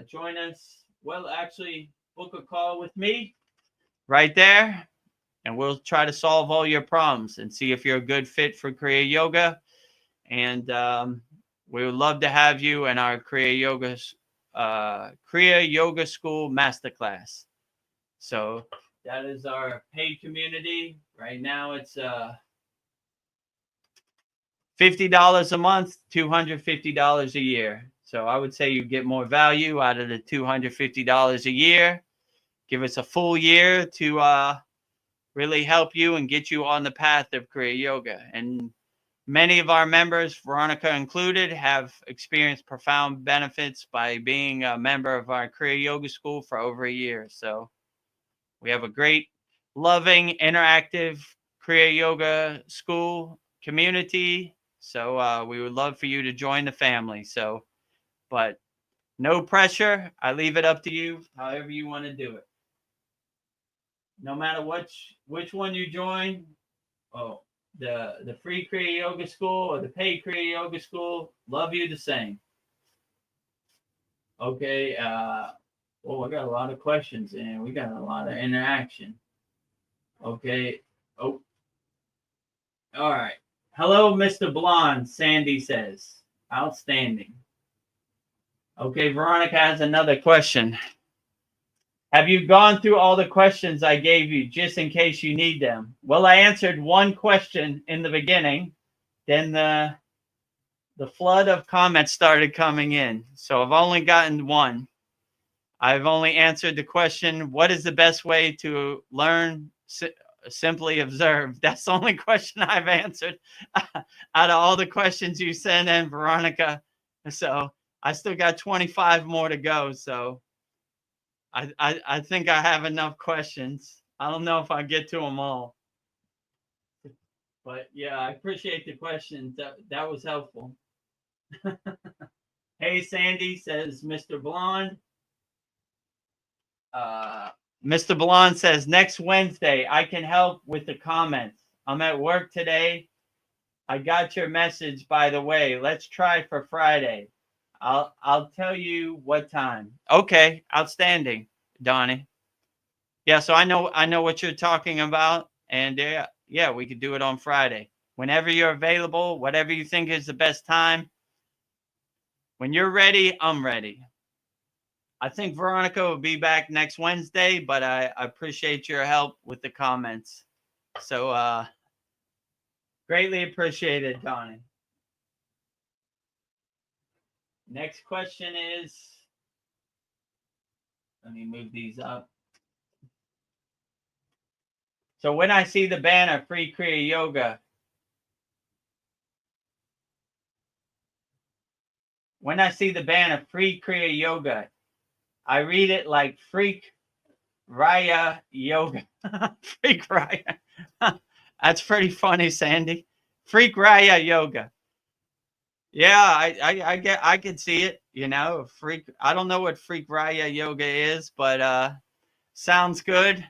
Speaker 2: join us. Well, actually, book a call with me right there, and we'll try to solve all your problems and see if you're a good fit for Kriya Yoga. And we would love to have you in our Kriya Yoga School Masterclass. So that is our paid community. Right now, it's $50 a month, $250 a year. So I would say you get more value out of the $250 a year. Give us a full year to really help you and get you on the path of Kriya Yoga. And many of our members, Veronica included, have experienced profound benefits by being a member of our Kriya Yoga School for over a year. So we have a great, loving, interactive Kriya Yoga School community. So we would love for you to join the family. So, but no pressure. I leave it up to you, however you want to do it. No matter which one you join, the free Kriya Yoga School or the paid Kriya Yoga School, love you the same. Okay. I got a lot of questions and we got a lot of interaction. Okay. Oh. All right. Hello, Mr. Blonde, Sandy says. Outstanding. Okay, Veronica has another question. Have you gone through all the questions I gave you just in case you need them? Well, I answered one question in the beginning. Then the flood of comments started coming in. So I've only gotten one. I've only answered the question, what is the best way to learn? Simply observe. That's the only question I've answered out of all the questions you sent in, Veronica. So I still got 25 more to go. So I think I have enough questions. I don't know if I get to them all. But yeah, I appreciate the questions. That was helpful. Hey, Sandy, says Mr. Blonde. Mr. Blonde says next Wednesday I can help with the comments. I'm at work today. I got your message, by the way. Let's try for Friday. I'll tell you what time. Okay, outstanding, Donnie. Yeah, so I know what you're talking about, and yeah, we could do it on Friday. Whenever you're available, whatever you think is the best time. When you're ready, I'm ready. I think Veronica will be back next Wednesday, but I appreciate your help with the comments. So greatly appreciated, Donnie. Next question is, let me move these up. So when I see the banner Free Kriya Yoga, when I see the banner Free Kriya Yoga, I read it like Freak Raya Yoga. Freak Raya. That's pretty funny, Sandy. Freak Raya Yoga. Yeah, I can see it. You know, freak. I don't know what Freak Raya Yoga is, but sounds good.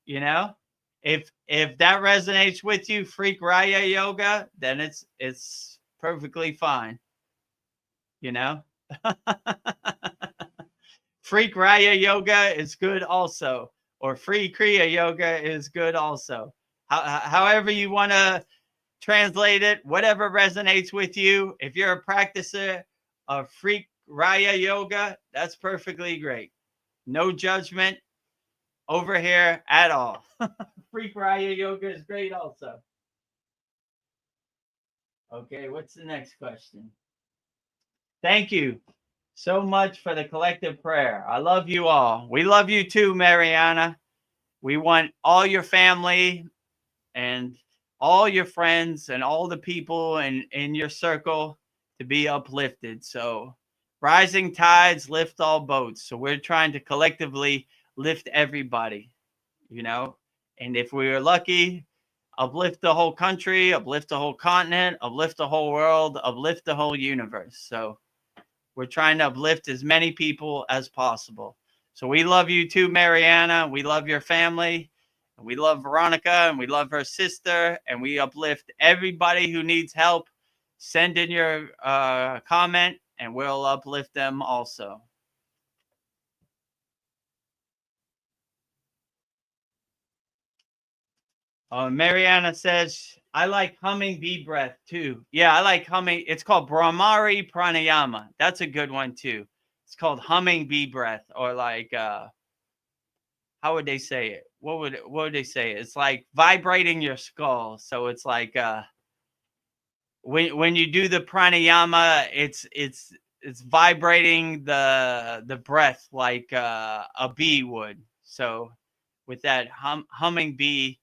Speaker 2: You know, if that resonates with you, Freak Raya Yoga, then it's perfectly fine. You know. Freak Raya Yoga is good also, or Free Kriya Yoga is good also. However you want to translate it, whatever resonates with you. If you're a practicer of Freak Raya Yoga, that's perfectly great. No judgment over here at all. Freak Raya Yoga is great also. Okay, what's the next question? Thank you so much for the collective prayer. I love you all. We love you too, Mariana. We want all your family and all your friends and all the people in your circle to be uplifted. So rising tides lift all boats. So we're trying to collectively lift everybody, you know. And if we are lucky, uplift the whole country, uplift the whole continent, uplift the whole world, uplift the whole universe. So we're trying to uplift as many people as possible. So we love you too, Mariana. We love your family. We love Veronica, and we love her sister, and we uplift everybody who needs help. Send in your comment, and we'll uplift them also. Mariana says, I like humming bee breath too. Yeah, I like humming. It's called Brahmari Pranayama. That's a good one too. It's called humming bee breath, or like how would they say it? What would they say? It's like vibrating your skull. So it's like when you do the pranayama, it's vibrating the breath like a bee would. So with that humming bee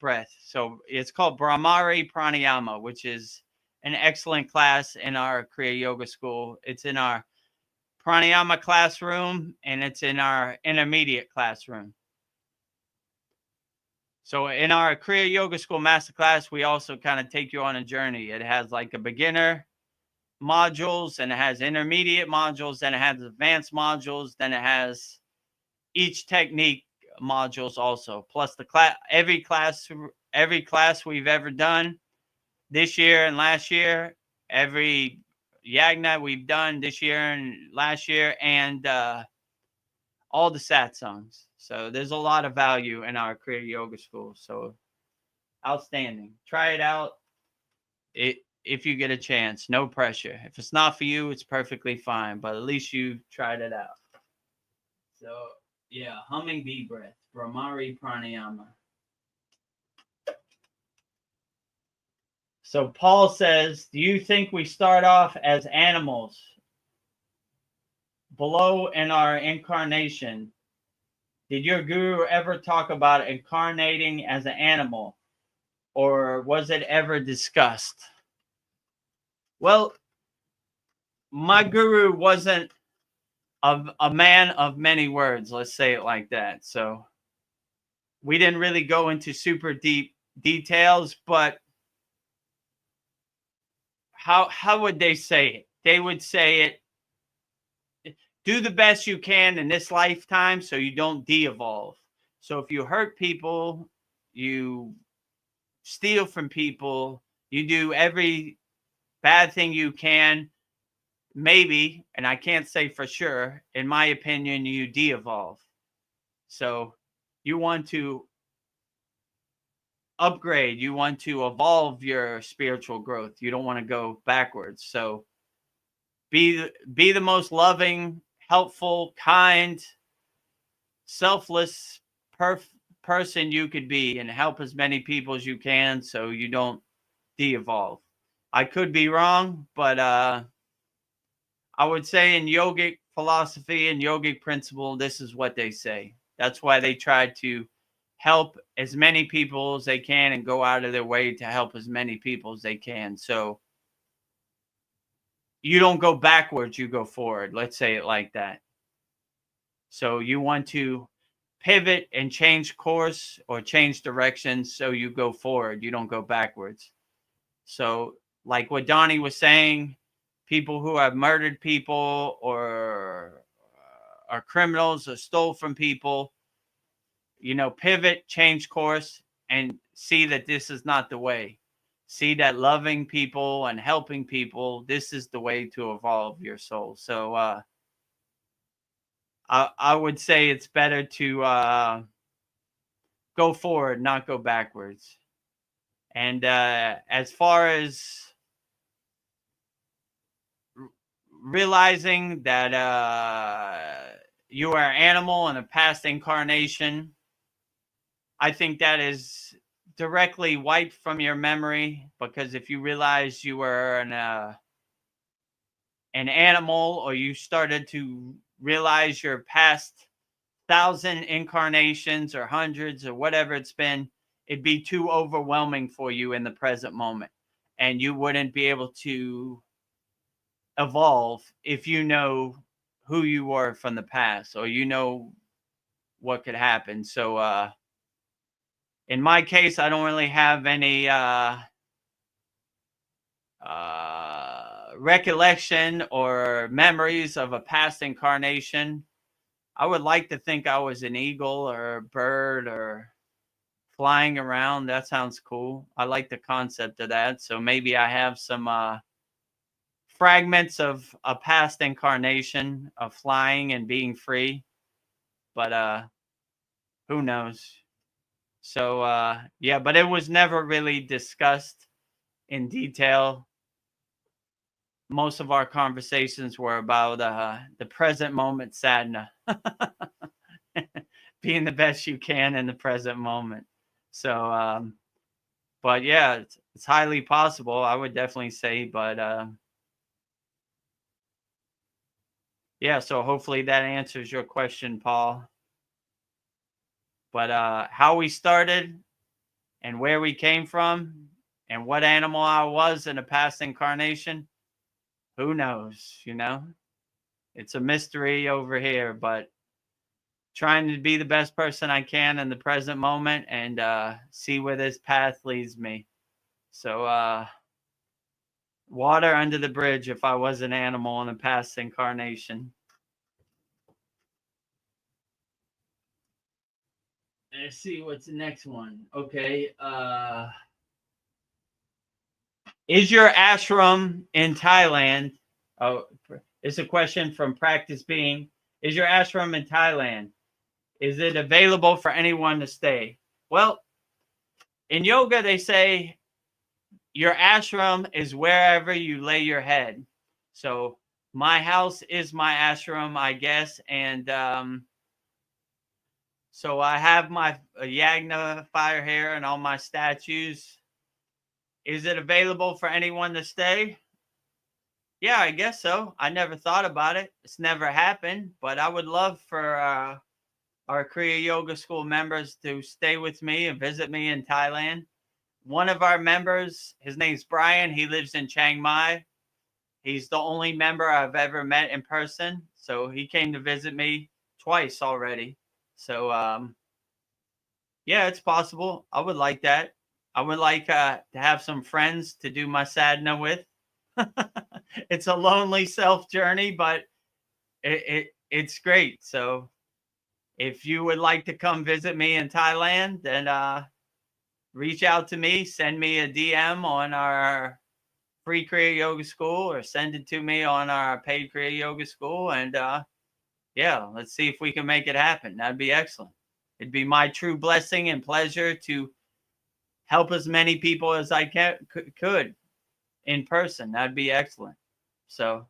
Speaker 2: breath. So it's called Brahmari Pranayama, which is an excellent class in our Kriya Yoga school. It's in our pranayama classroom, and it's in our intermediate classroom. So in our Kriya Yoga School Masterclass, we also kind of take you on a journey. It has like a beginner modules, and it has intermediate modules, then it has advanced modules, then it has each technique modules also. Plus the every class we've ever done this year and last year, every yagna we've done this year and last year, and all the satsangs. So there's a lot of value in our Kriya Yoga School. So outstanding. Try it out if you get a chance. No pressure. If it's not for you, it's perfectly fine. But at least you tried it out. So yeah, humming bee breath, Brahmari Pranayama. So Paul says, do you think we start off as animals below in our incarnation? Did your guru ever talk about incarnating as an animal, or was it ever discussed? Well, my guru wasn't a man of many words. Let's say it like that. So we didn't really go into super deep details, but how would they say it? They would say it, do the best you can in this lifetime so you don't de-evolve. So if you hurt people, you steal from people, you do every bad thing you can, maybe, and I can't say for sure, in my opinion, you de-evolve. So you want to upgrade, you want to evolve your spiritual growth. You don't want to go backwards. So be the most loving, helpful, kind, selfless person you could be, and help as many people as you can so you don't de-evolve. I could be wrong, but I would say in yogic philosophy and yogic principle, this is what they say. That's why they try to help as many people as they can and go out of their way to help as many people as they can. So you don't go backwards, you go forward. Let's say it like that. So you want to pivot and change course or change direction so you go forward. You don't go backwards. So like what Donnie was saying, people who have murdered people or are criminals or stole from people, pivot, change course, and see that this is not the way. See that loving people and helping people, this is the way to evolve your soul. So I would say it's better to go forward, not go backwards. And as far as realizing that you are an animal in a past incarnation, I think that is directly wiped from your memory, because if you realize you were an animal, or you started to realize your past 1,000 incarnations or hundreds or whatever it's been, it'd be too overwhelming for you in the present moment, and you wouldn't be able to evolve if you know who you were from the past, or what could happen. So in my case, I don't really have any recollection or memories of a past incarnation. I would like to think I was an eagle or a bird or flying around. That sounds cool. I like the concept of that. So maybe I have some fragments of a past incarnation of flying and being free, but who knows? So yeah, but it was never really discussed in detail. Most of our conversations were about the present moment sadhana, being the best you can in the present moment. So but yeah, it's highly possible, I would definitely say. But yeah, so hopefully that answers your question, Paul. But how we started and where we came from and what animal I was in a past incarnation, who knows? It's a mystery over here, but trying to be the best person I can in the present moment and see where this path leads me. So water under the bridge if I was an animal in a past incarnation. Let's see what's the next one. Okay. Is your ashram in Thailand? Oh, it's a question from Practice Being. Is your ashram in Thailand? Is it available for anyone to stay? Well, in yoga, they say your ashram is wherever you lay your head. So my house is my ashram, I guess. And so I have my Yagna fire here and all my statues. Is it available for anyone to stay? Yeah, I guess so. I never thought about it. It's never happened, but I would love for our Kriya Yoga School members to stay with me and visit me in Thailand. One of our members, his name's Brian. He lives in Chiang Mai. He's the only member I've ever met in person. So he came to visit me twice already. So yeah, it's possible. I would like that. I would like to have some friends to do my sadhana with. It's a lonely self journey, but it's great. So if you would like to come visit me in Thailand, then reach out to me, send me a DM on our free Kriya Yoga School, or send it to me on our paid Kriya Yoga School. And yeah, let's see if we can make it happen. That'd be excellent. It'd be my true blessing and pleasure to help as many people as I could in person. That'd be excellent. So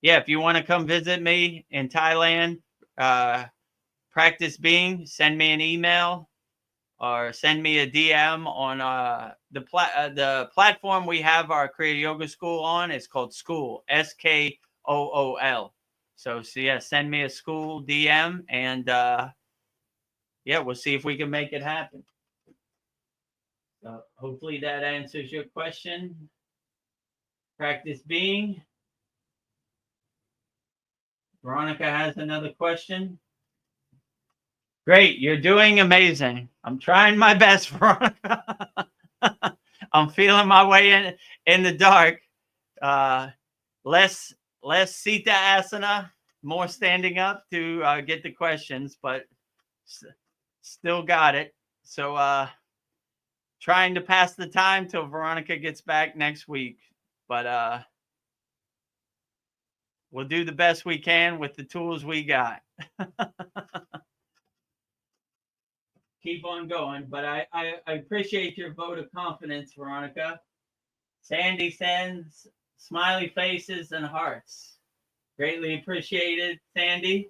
Speaker 2: yeah, if you want to come visit me in Thailand, practice being, send me an email or send me a DM on the platform we have our Kriya Yoga School on. It's called SKOOL, SKOOL. So yeah, send me a SKOOL DM, and yeah, we'll see if we can make it happen. So hopefully that answers your question. Practice being. Veronica has another question. Great, you're doing amazing. I'm trying my best, Veronica. I'm feeling my way in the dark. Less Sita asana, more standing up to get the questions, but still got it. So trying to pass the time till Veronica gets back next week. But we'll do the best we can with the tools we got. Keep on going. But I appreciate your vote of confidence, Veronica. Sandy sends smiley faces and hearts. Greatly appreciated, Sandy.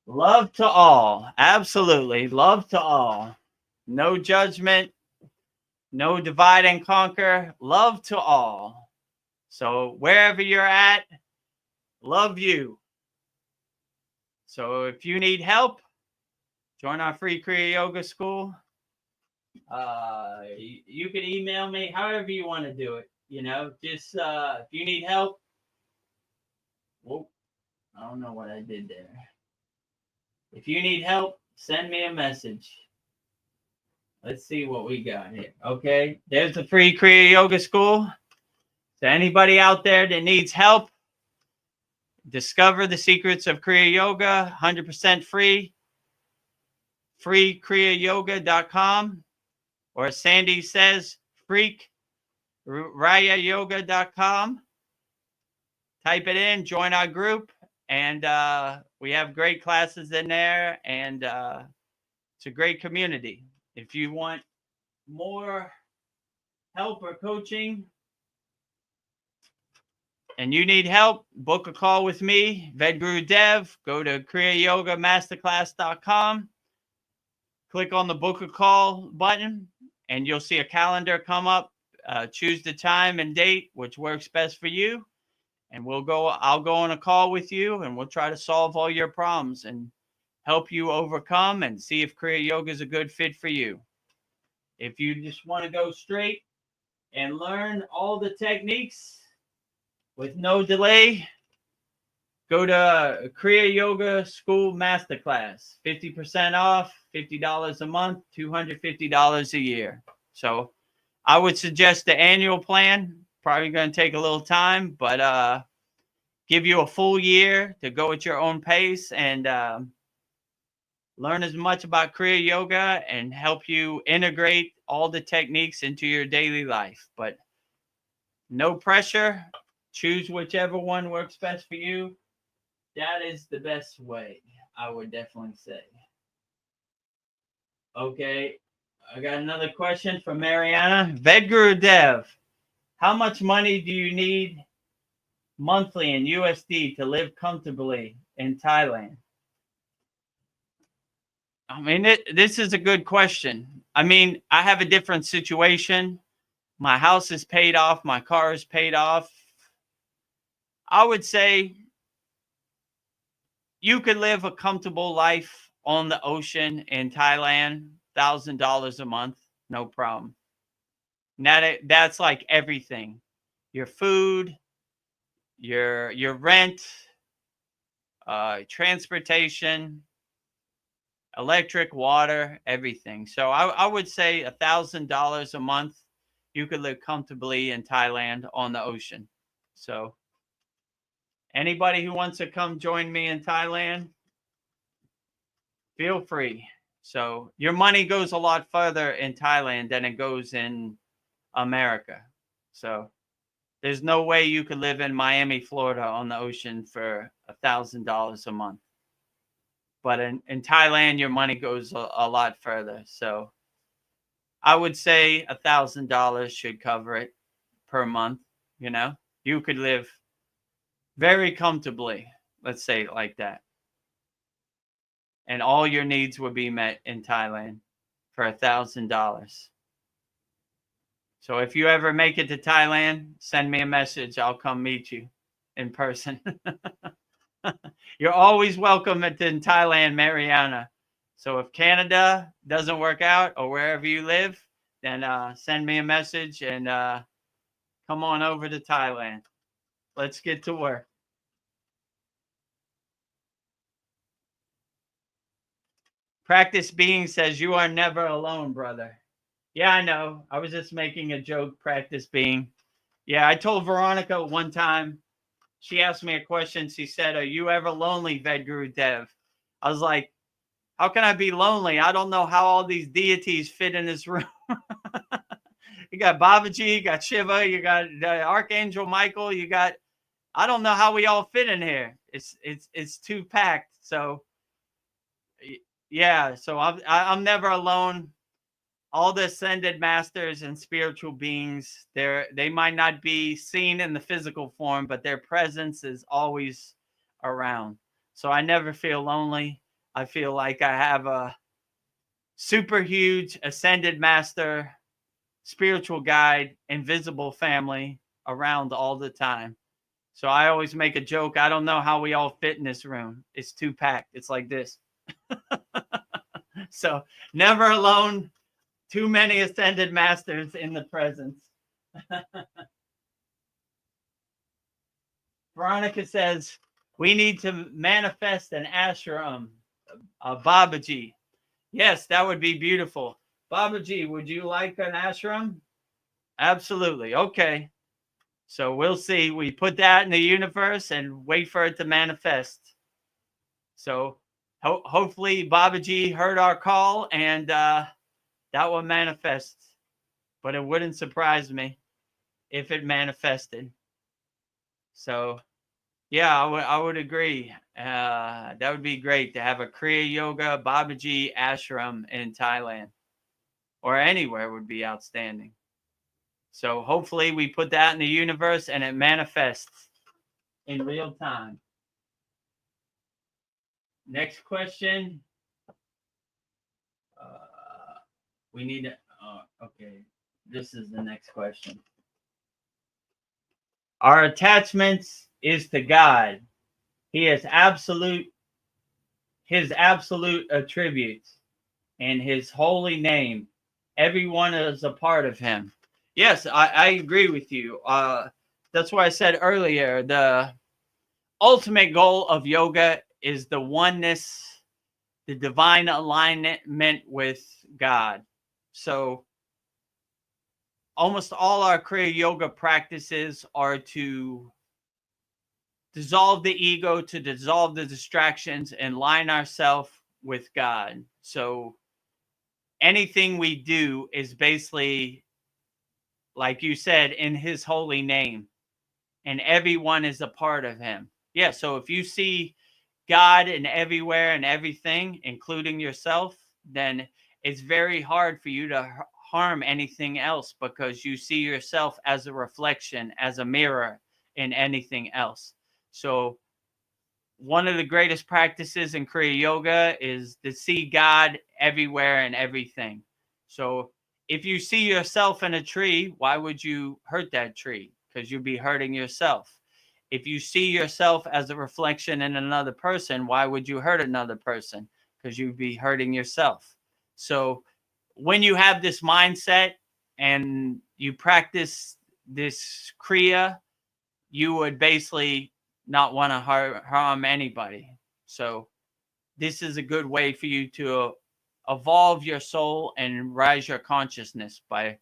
Speaker 2: Love to all. Absolutely. Love to all. No judgment. No divide and conquer. Love to all. So wherever you're at, love you. So if you need help, join our free Kriya Yoga School. You can email me however you want to do it. You know, just if you need help. Whoa, I don't know what I did there. If you need help, send me a message. Let's see what we got here. Okay, there's the free Kriya Yoga School. So anybody out there that needs help, discover the secrets of Kriya Yoga, 100% free. Kriyayogashop.com, or as Sandy says, kriyayogashop.com. Type it in, join our group, and we have great classes in there, and it's a great community. If you want more help or coaching and you need help, book a call with me, Vedagurudev. Go to kriyayogashop.com. Click on the book a call button, and you'll see a calendar come up. Choose the time and date which works best for you, and I'll go on a call with you, and we'll try to solve all your problems and help you overcome and see if Kriya Yoga is a good fit for you. If you just want to go straight and learn all the techniques with no delay, go to Kriya Yoga School Masterclass. 50% off, $50 a month, $250 a year. So I would suggest the annual plan. Probably going to take a little time, but give you a full year to go at your own pace and learn as much about Kriya Yoga and help you integrate all the techniques into your daily life. But no pressure. Choose whichever one works best for you. That is the best way, I would definitely say. Okay, I got another question from Mariana. Vedagurudev, how much money do you need monthly in USD to live comfortably in Thailand? I mean, this is a good question. I mean, I have a different situation. My house is paid off. My car is paid off. I would say you could live a comfortable life on the ocean in Thailand, $1,000 a month, no problem. That's like everything. your food, your rent, transportation, electric, water, everything. So I would say $1,000 a month, you could live comfortably in Thailand on the ocean. So anybody who wants to come join me in Thailand, feel free. So your money goes a lot further in Thailand than it goes in America. So there's no way you could live in Miami, Florida on the ocean for $1,000 a month. But in Thailand, your money goes a lot further. So I would say $1,000 should cover it per month. You know, you could live very comfortably. Let's say it like that. And all your needs would be met in Thailand for $1,000. So if you ever make it to Thailand, send me a message. I'll come meet you in person. You're always welcome in Thailand, Mariana. So if Canada doesn't work out or wherever you live, then send me a message and come on over to Thailand. Let's get to work. Practice Being says, you are never alone, brother. Yeah, I know. I was just making a joke, Practice Being. Yeah, I told Veronica one time, she asked me a question. She said, are you ever lonely, Vedagurudev? I was like, how can I be lonely? I don't know how all these deities fit in this room. You got Babaji, you got Shiva, you got Archangel Michael, you got, I don't know how we all fit in here. It's too packed. So yeah, so I'm never alone. All the ascended masters and spiritual beings, they might not be seen in the physical form, but their presence is always around. So I never feel lonely. I feel like I have a super huge ascended master, spiritual guide, invisible family around all the time. So I always make a joke. I don't know how we all fit in this room. It's too packed. It's like this. So never alone. Too many ascended masters in the presence. Veronica says, we need to manifest an ashram, a Babaji. Yes, that would be beautiful. Babaji, would you like an ashram? Absolutely. Okay. So we'll see. We put that in the universe and wait for it to manifest. So hopefully Babaji heard our call and that will manifest. But it wouldn't surprise me if it manifested. So yeah, I would agree. That would be great to have a Kriya Yoga Babaji ashram in Thailand or anywhere would be outstanding. So hopefully we put that in the universe and it manifests in real time. Next question. We need to, okay. This is the next question. Our attachments is to God. He has his absolute attributes and his holy name. Everyone is a part of him. Yes, I agree with you. That's why I said earlier, the ultimate goal of yoga is the oneness, the divine alignment with God. So almost all our Kriya Yoga practices are to dissolve the ego, to dissolve the distractions and line ourselves with God. So anything we do is basically, like you said, in his holy name, and everyone is a part of him. Yeah, so if you see God in everywhere and everything, including yourself, then it's very hard for you to harm anything else because you see yourself as a reflection, as a mirror in anything else. So one of the greatest practices in Kriya Yoga is to see God everywhere and everything. So if you see yourself in a tree, why would you hurt that tree? Because you'd be hurting yourself. If you see yourself as a reflection in another person, why would you hurt another person? Because you'd be hurting yourself. So when you have this mindset and you practice this Kriya, you would basically not want to harm anybody. So this is a good way for you to evolve your soul and rise your consciousness by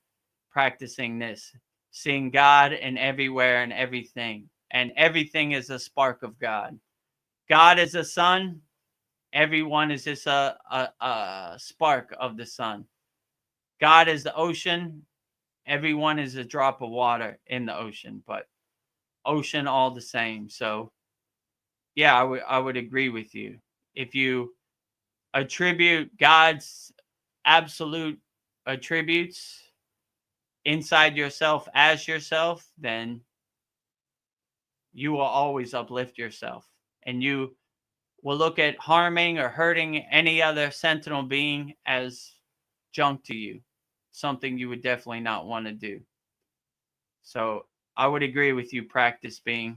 Speaker 2: practicing this, seeing God in everywhere and everything. And everything is a spark of God. God is a sun. Everyone is just a spark of the sun. God is the ocean. Everyone is a drop of water in the ocean, but ocean all the same. So yeah, I would agree with you. If you attribute God's absolute attributes inside yourself as yourself, then you will always uplift yourself, and you will look at harming or hurting any other sentinel being as junk to you, something you would definitely not want to do. So I would agree with you, practice being.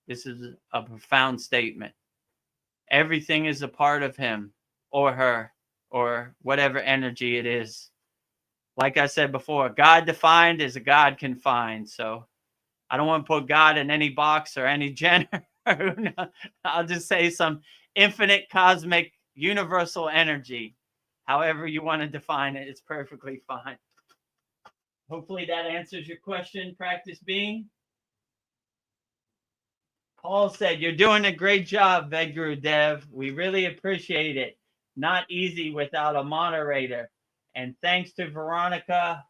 Speaker 2: This is a profound statement. Everything is a part of him or her or whatever energy it is. Like I said before, God defined is a God can find. So I don't want to put God in any box or any gender. I'll just say some infinite cosmic universal energy. However you want to define it, it's perfectly fine. Hopefully that answers your question, practice being. Paul said, "You're doing a great job, Vedagurudev. We really appreciate it. Not easy without a moderator. And thanks to Veronica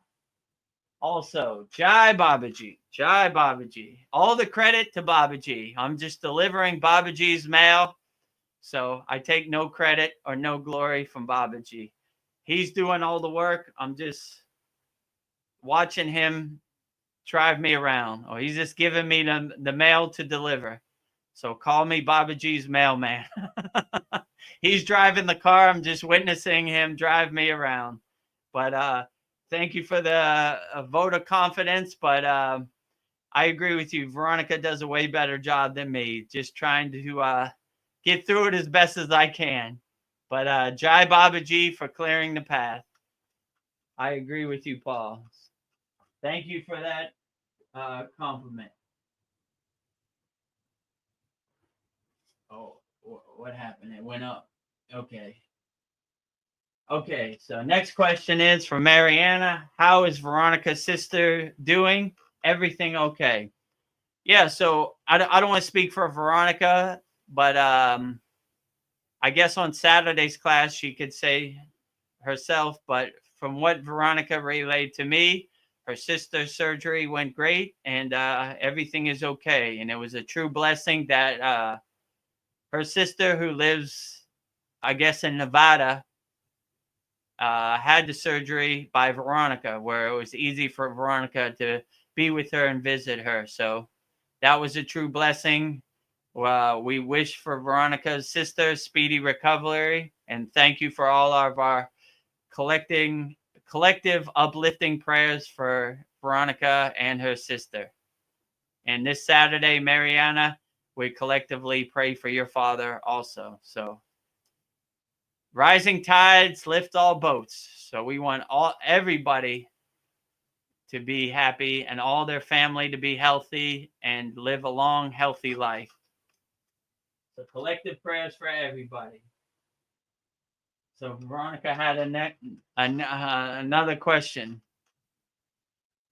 Speaker 2: also. Jai Babaji. Jai Babaji. All the credit to Babaji. I'm just delivering Babaji's mail. So I take no credit or no glory from Babaji. He's doing all the work. I'm just watching him drive me around. Or he's just giving me the mail to deliver. So call me Babaji's mailman. He's driving the car. I'm just witnessing him drive me around. But thank you for the vote of confidence. But I agree with you. Veronica does a way better job than me. Just trying to get through it as best as I can. But Jai Babaji for clearing the path. I agree with you, Paul. Thank you for that compliment. Oh, what happened? It went up. Okay. Okay, so next question is from Mariana. How is Veronica's sister doing? Everything okay? Yeah, so I don't want to speak for Veronica, but I guess on Saturday's class she could say herself, but from what Veronica relayed to me, her sister's surgery went great and everything is okay. And it was a true blessing that her sister, who lives, I guess, in Nevada, had the surgery by Veronica, where it was easy for Veronica to be with her and visit her. So that was a true blessing. We wish for Veronica's sister speedy recovery, and thank you for all of our collective uplifting prayers for Veronica and her sister. And this Saturday, Mariana, we collectively pray for your father also. So rising tides lift all boats. So we want everybody to be happy and all their family to be healthy and live a long, healthy life. So collective prayers for everybody. So Veronica had another question.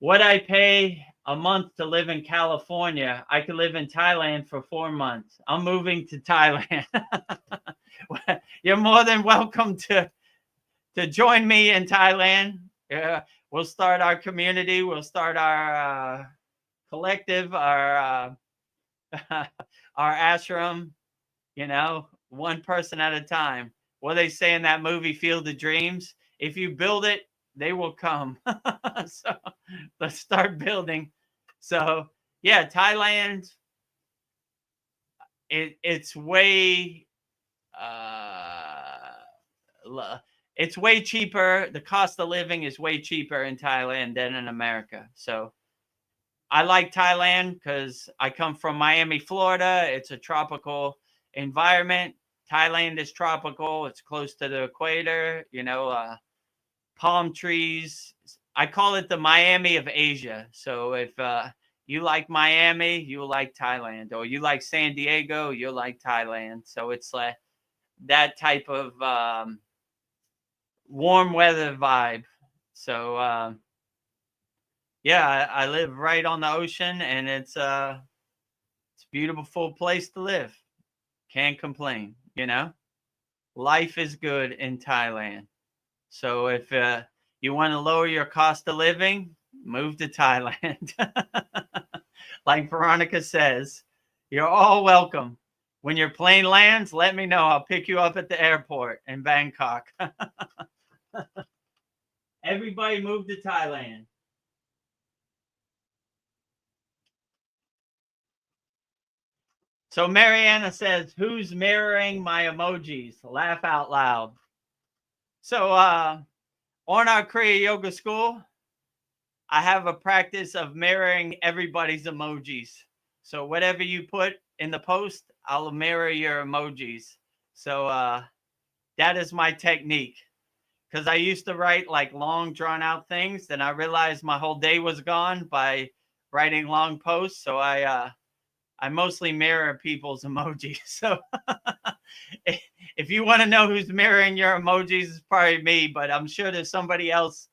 Speaker 2: Would I pay a month to live in California? I could live in Thailand for 4 months. I'm moving to Thailand. You're more than welcome to join me in Thailand. We'll start our community. We'll start our collective, our ashram, one person at a time. What they say in that movie, Field of Dreams? If you build it, they will come. So let's start building. So yeah, Thailand, it's way it's way cheaper. The cost of living is way cheaper in Thailand than in America. So I like Thailand because I come from Miami, Florida. It's a tropical environment. Thailand is tropical. It's close to the equator, palm trees, I call it the Miami of Asia. So if you like Miami, you'll like Thailand, or you like San Diego, you'll like Thailand. So it's like that type of warm weather vibe. So yeah, I live right on the ocean, and it's a beautiful place to live. Can't complain, you know. Life is good in Thailand. So if you want to lower your cost of living, move to Thailand. Like Veronica says, you're all welcome. When your plane lands, let me know. I'll pick you up at the airport in Bangkok. Everybody move to Thailand. So Mariana says, who's mirroring my emojis? Laugh out loud. So on our Kriya Yoga School, I have a practice of mirroring everybody's emojis. So whatever you put in the post, I'll mirror your emojis. So that is my technique. Because I used to write like long drawn out things, then I realized my whole day was gone by writing long posts. So I mostly mirror people's emojis. So if you want to know who's mirroring your emojis, it's probably me, but I'm sure there's somebody else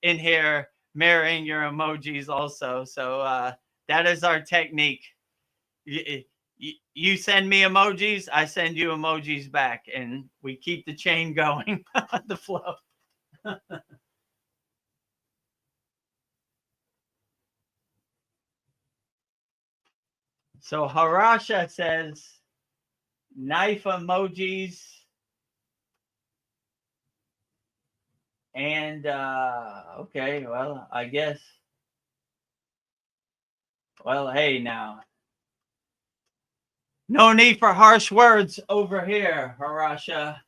Speaker 2: in here mirroring your emojis also. So that is our technique. You send me emojis, I send you emojis back, and we keep the chain going, the flow. So Harasha says, knife emojis. And okay, well, I guess. Well, hey, now. No need for harsh words over here, Harasha.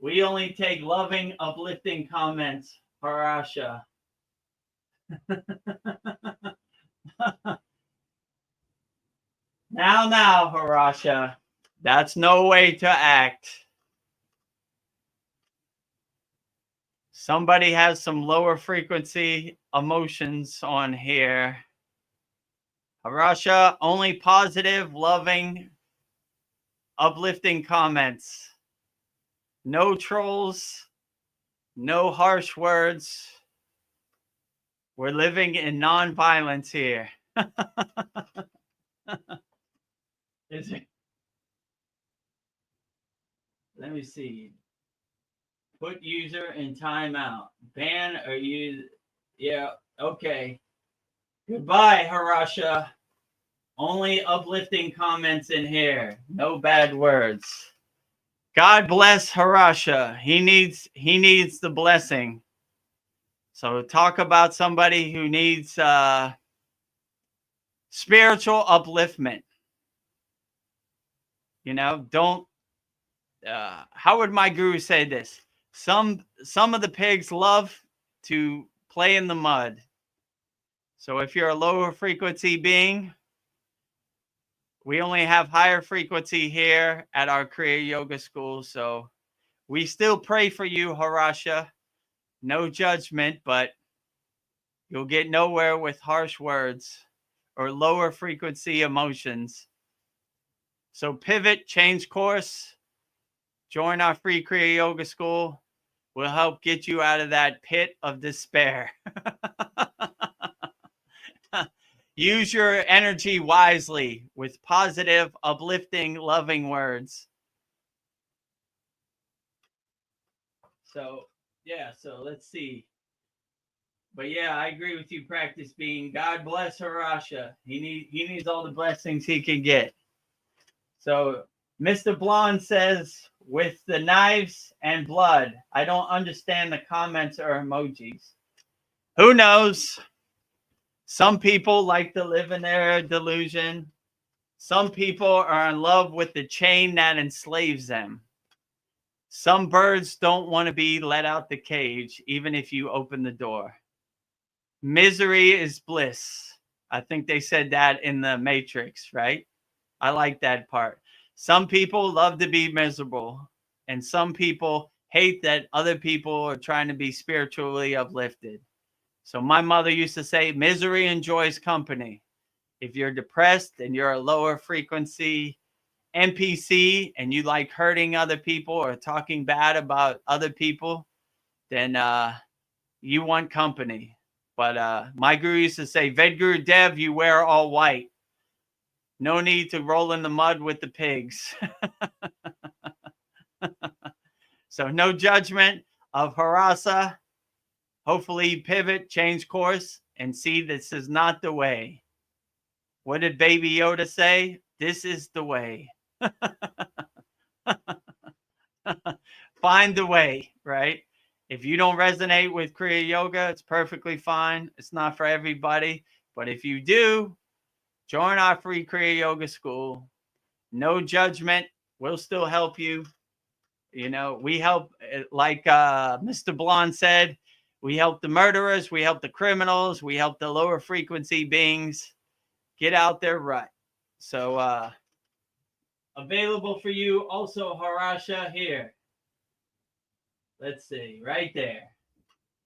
Speaker 2: We only take loving, uplifting comments, Harasha. Now, Harasha. That's no way to act. Somebody has some lower frequency emotions on here. Harasha, only positive, loving, uplifting comments. No trolls, no harsh words. We're living in non-violence here. Is it? Let me see. Put user in timeout. Ban or use. Yeah, okay. Goodbye, Harasha. Only uplifting comments in here. No bad words. God bless Harasha. He needs the blessing. So talk about somebody who needs spiritual upliftment. You know, don't. How would my guru say this? Some of the pigs love to play in the mud. So if you're a lower frequency being, we only have higher frequency here at our Kriya Yoga School. So we still pray for you, Harasha. No judgment, but you'll get nowhere with harsh words or lower frequency emotions. So pivot, change course, join our free Kriya Yoga School. We'll help get you out of that pit of despair. Use your energy wisely with positive, uplifting, loving words. So, yeah, so let's see. But yeah, I agree with you, practice being. God bless Harasha. He needs all the blessings he can get. So Mr. Blonde says, with the knives and blood, I don't understand the comments or emojis. Who knows? Some people like to live in their delusion. Some people are in love with the chain that enslaves them. Some birds don't want to be let out the cage, even if you open the door. Misery is bliss. I think they said that in the Matrix, right? I like that part. Some people love to be miserable, and some people hate that other people are trying to be spiritually uplifted. So my mother used to say, misery enjoys company. If you're depressed and you're a lower frequency NPC and you like hurting other people or talking bad about other people, then you want company. But my guru used to say, Vedagurudev, you wear all white. No need to roll in the mud with the pigs. So no judgment of Harasa. Hopefully pivot, change course, and see this is not the way. What did Baby Yoda say? This is the way. Find the way, right? If you don't resonate with Kriya Yoga, it's perfectly fine. It's not for everybody. But if you do, join our free Kriya Yoga school. No judgment. We'll still help you. You know, we help, like Mr. Blonde said, we help the murderers, we help the criminals, we help the lower frequency beings get out their rut. So available for you also, Harasha, here. Let's see, right there.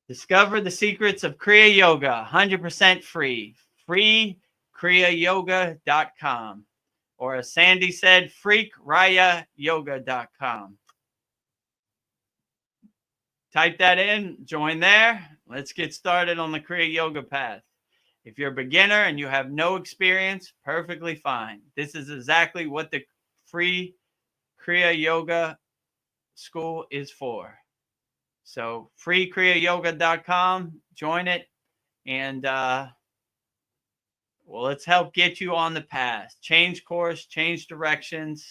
Speaker 2: Discover the secrets of Kriya Yoga, 100% free. Free kriyayogashop.com. Or as Sandy said, freakryayoga.com. Type that in, join there. Let's get started on the Kriya Yoga path. If you're a beginner and you have no experience, perfectly fine. This is exactly what the free Kriya Yoga school is for. So freekriyayogashop.com, join it, and well, let's help get you on the path. Change course, change directions,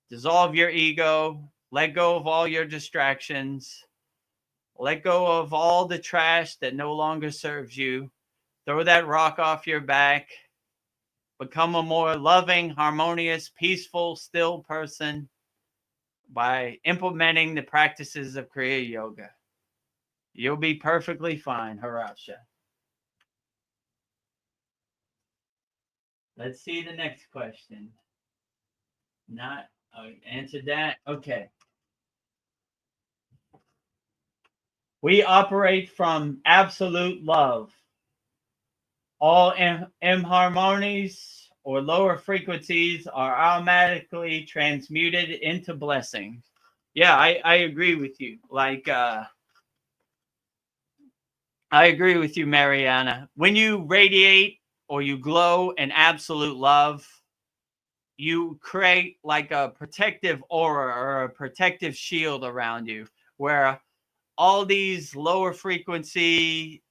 Speaker 2: dissolve your ego, let go of all your distractions, let go of all the trash that no longer serves you. Throw that rock off your back. Become a more loving, harmonious, peaceful, still person by implementing the practices of Kriya Yoga. You'll be perfectly fine, Harasha. Let's see the next question. Not answered that. Okay. We operate from absolute love. All inharmonies or lower frequencies are automatically transmuted into blessings. Yeah, I agree with you. Like, I agree with you, Mariana. When you radiate or you glow in absolute love, you create like a protective aura or a protective shield around you, where all these lower frequency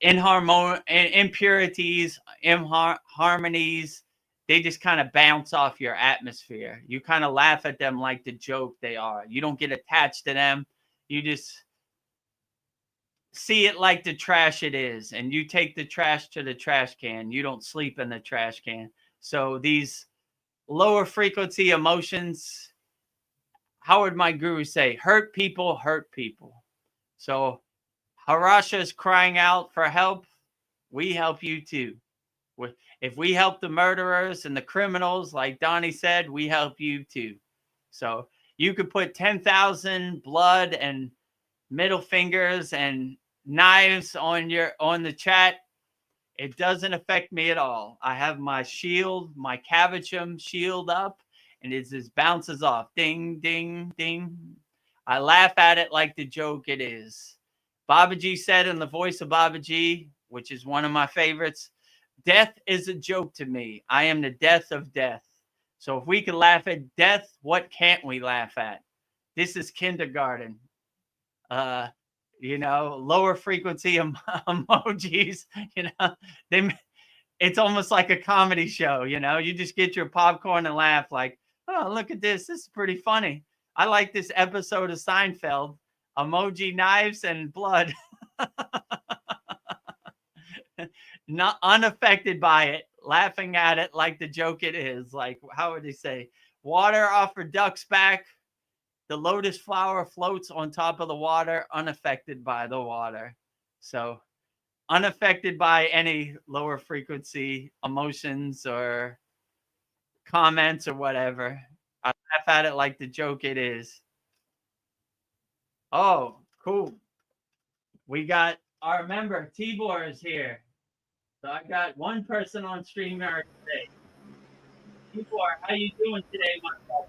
Speaker 2: impurities, harmonies, they just kind of bounce off your atmosphere. You kind of laugh at them like the joke they are. You don't get attached to them. You just see it like the trash it is, and you take the trash to the trash can. You don't sleep in the trash can. So these lower frequency emotions, how would my guru say? Hurt people, hurt people. So Harasha is crying out for help. We help you too. If we help the murderers and the criminals, like Donnie said, we help you too. So you could put 10,000 blood and middle fingers and knives on the chat. It doesn't affect me at all. I have my shield, my Cavachum shield up, and it just bounces off. Ding, ding, ding. I laugh at it like the joke it is. Babaji said in the voice of Babaji, which is one of my favorites, death is a joke to me. I am the death of death. So if we can laugh at death, what can't we laugh at? This is kindergarten. Lower frequency emojis, it's almost like a comedy show, you just get your popcorn and laugh like, oh, look at this. This is pretty funny. I like this episode of Seinfeld, emoji, knives, and blood. Not unaffected by it, laughing at it like the joke it is. Like, how would they say? Water off a duck's back. The lotus flower floats on top of the water, unaffected by the water. So unaffected by any lower frequency emotions or comments or whatever. I laugh at it like the joke it is. Oh, cool. We got our member, Tibor is here. So I got one person on StreamYard today. Tibor, how you doing today, my brother?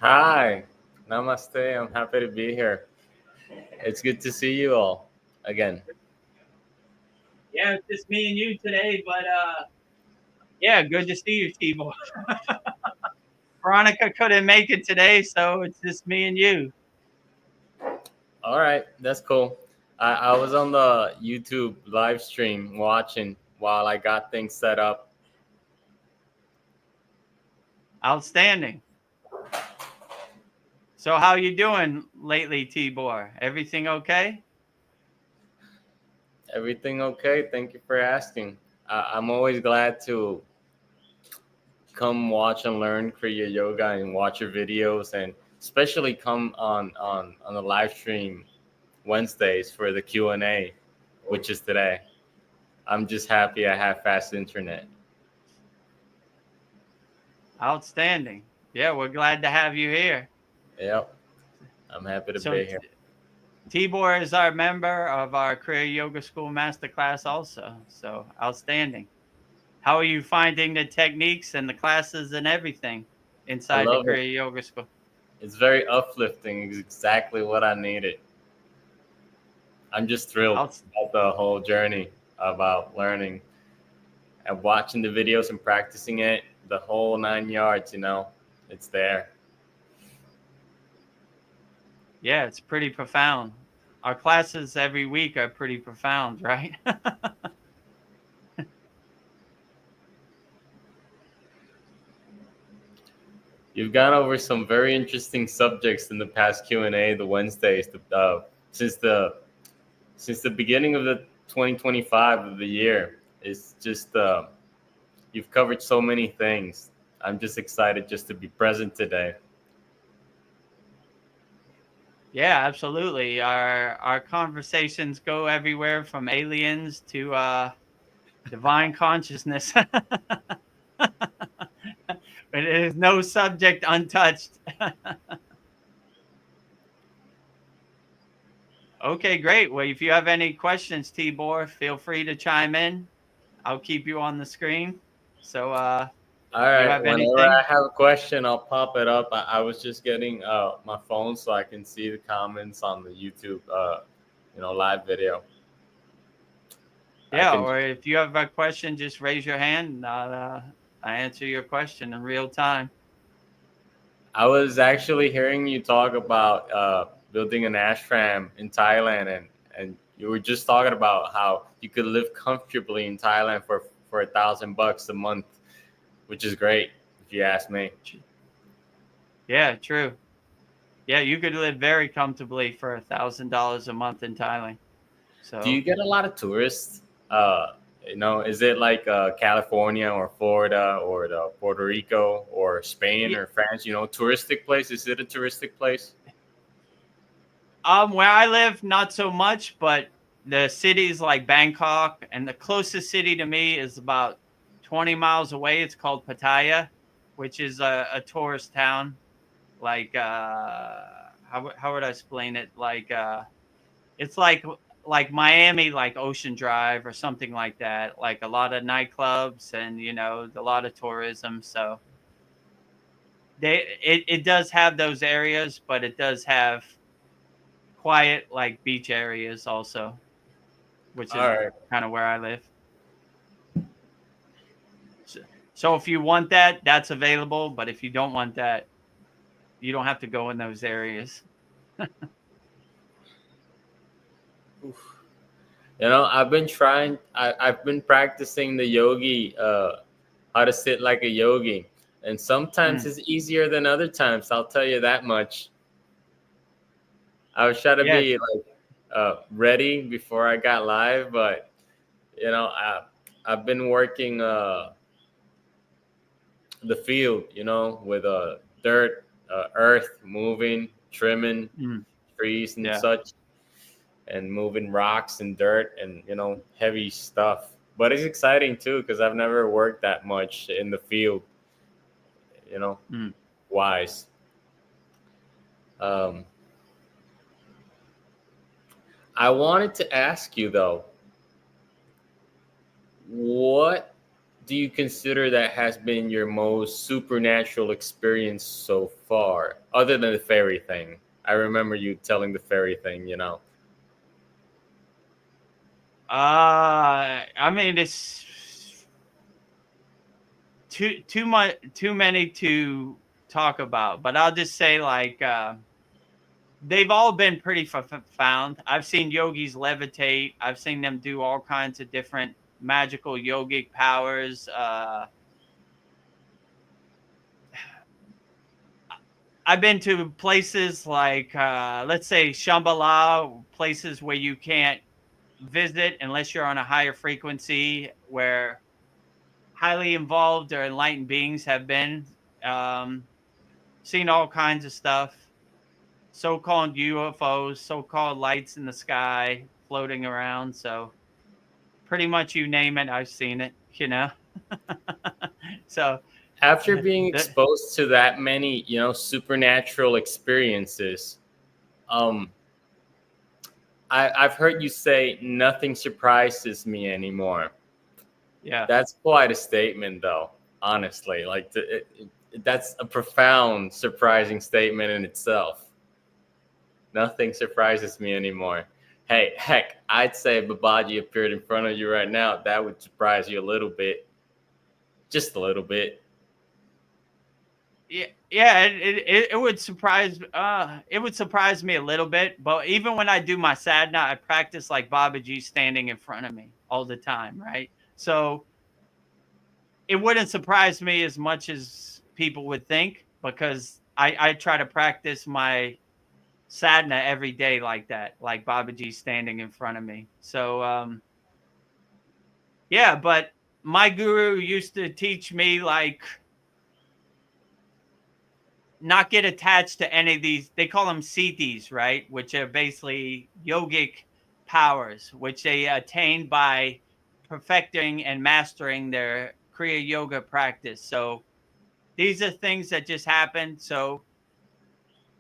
Speaker 3: Hi, namaste. I'm happy to be here. It's good to see you all again.
Speaker 2: Yeah, it's just me and you today, but yeah, good to see you, Tibor. Veronica couldn't make it today, so it's just me and you.
Speaker 3: All right, that's cool. I was on the YouTube live stream watching while I got things set up.
Speaker 2: Outstanding. So how you doing lately, Tibor? Everything okay?
Speaker 3: Everything okay? Thank you for asking. I'm always glad to come watch and learn Kriya Yoga and watch your videos, and especially come on the live stream Wednesdays for the Q&A, which is today. I'm just happy I have fast internet.
Speaker 2: Outstanding. Yeah, we're glad to have you here.
Speaker 3: Yep, I'm happy to
Speaker 2: So
Speaker 3: be here.
Speaker 2: Tibor is our member of our Kriya Yoga School Masterclass also. So outstanding. How are you finding the techniques and the classes and everything
Speaker 3: I
Speaker 2: inside the
Speaker 3: love it.
Speaker 2: Kriya Yoga School?
Speaker 3: It's very uplifting. It's exactly what I needed. I'm just thrilled
Speaker 2: Outs-
Speaker 3: about the whole journey about learning and watching the videos and practicing it, the whole 9 yards, it's there.
Speaker 2: Yeah, it's pretty profound. Our classes every week are pretty profound, right?
Speaker 3: You've gone over some very interesting subjects in the past Q&A, the Wednesdays, since the beginning of the 2025 of the year. It's just you've covered so many things. I'm just excited just to be present today.
Speaker 2: Yeah, absolutely. Our conversations go everywhere from aliens to divine consciousness. But it is no subject untouched. Okay, great. Well, if you have any questions, Tibor, feel free to chime in. I'll keep you on the screen. So
Speaker 3: All
Speaker 2: you
Speaker 3: right.
Speaker 2: have
Speaker 3: Whenever I
Speaker 2: anything?
Speaker 3: have a question, I'll pop it up. I was just getting my phone so I can see the comments on the YouTube, live video. I
Speaker 2: Yeah,
Speaker 3: can.
Speaker 2: or if you have a question, just raise your hand and I answer your question in real time.
Speaker 3: I was actually hearing you talk about building an ashram in Thailand, and you were just talking about how you could live comfortably in Thailand for $1,000 a month, which is great if you ask me.
Speaker 2: Yeah, true. Yeah, you could live very comfortably for $1,000 a month in Thailand.
Speaker 3: Do you
Speaker 2: So
Speaker 3: get a lot of tourists? Is it like California or Florida or Puerto Rico or Spain
Speaker 2: yeah,
Speaker 3: or France? Touristic place. Is it a touristic place?
Speaker 2: where I live, not so much, but the cities like Bangkok and the closest city to me is about 20 miles away. It's called Pattaya, which is a tourist town. Like how would I explain it? Like it's like Miami, like Ocean Drive or something like that. Like a lot of nightclubs and a lot of tourism. So it does have those areas, but it does have quiet like beach areas also, which
Speaker 3: All
Speaker 2: is
Speaker 3: right.
Speaker 2: kind of where I live. So if you want that, that's available. But if you don't want that, you don't have to go in those areas.
Speaker 3: Oof. I've been practicing the yogi, how to sit like a yogi. And sometimes
Speaker 2: Mm.
Speaker 3: it's easier than other times. I'll tell you that much. I was trying to
Speaker 2: Yeah,
Speaker 3: be like ready before I got live, but I've been working the field, with dirt, earth, moving, trimming
Speaker 2: mm.
Speaker 3: trees and
Speaker 2: Yeah.
Speaker 3: such, and moving rocks and dirt and heavy stuff. But it's exciting too because I've never worked that much in the field.
Speaker 2: Mm.
Speaker 3: wise. Um, I wanted to ask you though, what do you consider that has been your most supernatural experience so far, other than the fairy thing? I remember you telling the fairy thing, you know.
Speaker 2: I mean, it's too many to talk about, but I'll just say like they've all been pretty profound. I've seen yogis levitate. I've seen them do all kinds of different magical yogic powers. I've been to places like, let's say Shambhala, places where you can't visit unless you're on a higher frequency, where highly involved or enlightened beings have been. Um, Seen all kinds of stuff, so-called UFOs, so-called lights in the sky floating around. So pretty much you name it, I've seen it, you know. So
Speaker 3: After being
Speaker 2: the,
Speaker 3: exposed to that many, you know, supernatural experiences, um, I've heard you say nothing surprises me anymore.
Speaker 2: yeah.
Speaker 3: That's quite a statement, though. Honestly, like that's a profound, surprising statement in itself. Nothing surprises me anymore. Hey, heck, I'd say if Babaji appeared in front of you right now, that would surprise you a little bit, just a little bit.
Speaker 2: Yeah, it would surprise me a little bit, but even when I do my sadhana, I practice like Babaji standing in front of me all the time, right? So it wouldn't surprise me as much as people would think, because I try to practice my sadhana every day like that, like Babaji standing in front of me. So yeah, but my guru used to teach me like not get attached to any of these. They call them siddhis, right? Which are basically yogic powers, which they attain by perfecting and mastering their Kriya yoga practice. So these are things that just happen. So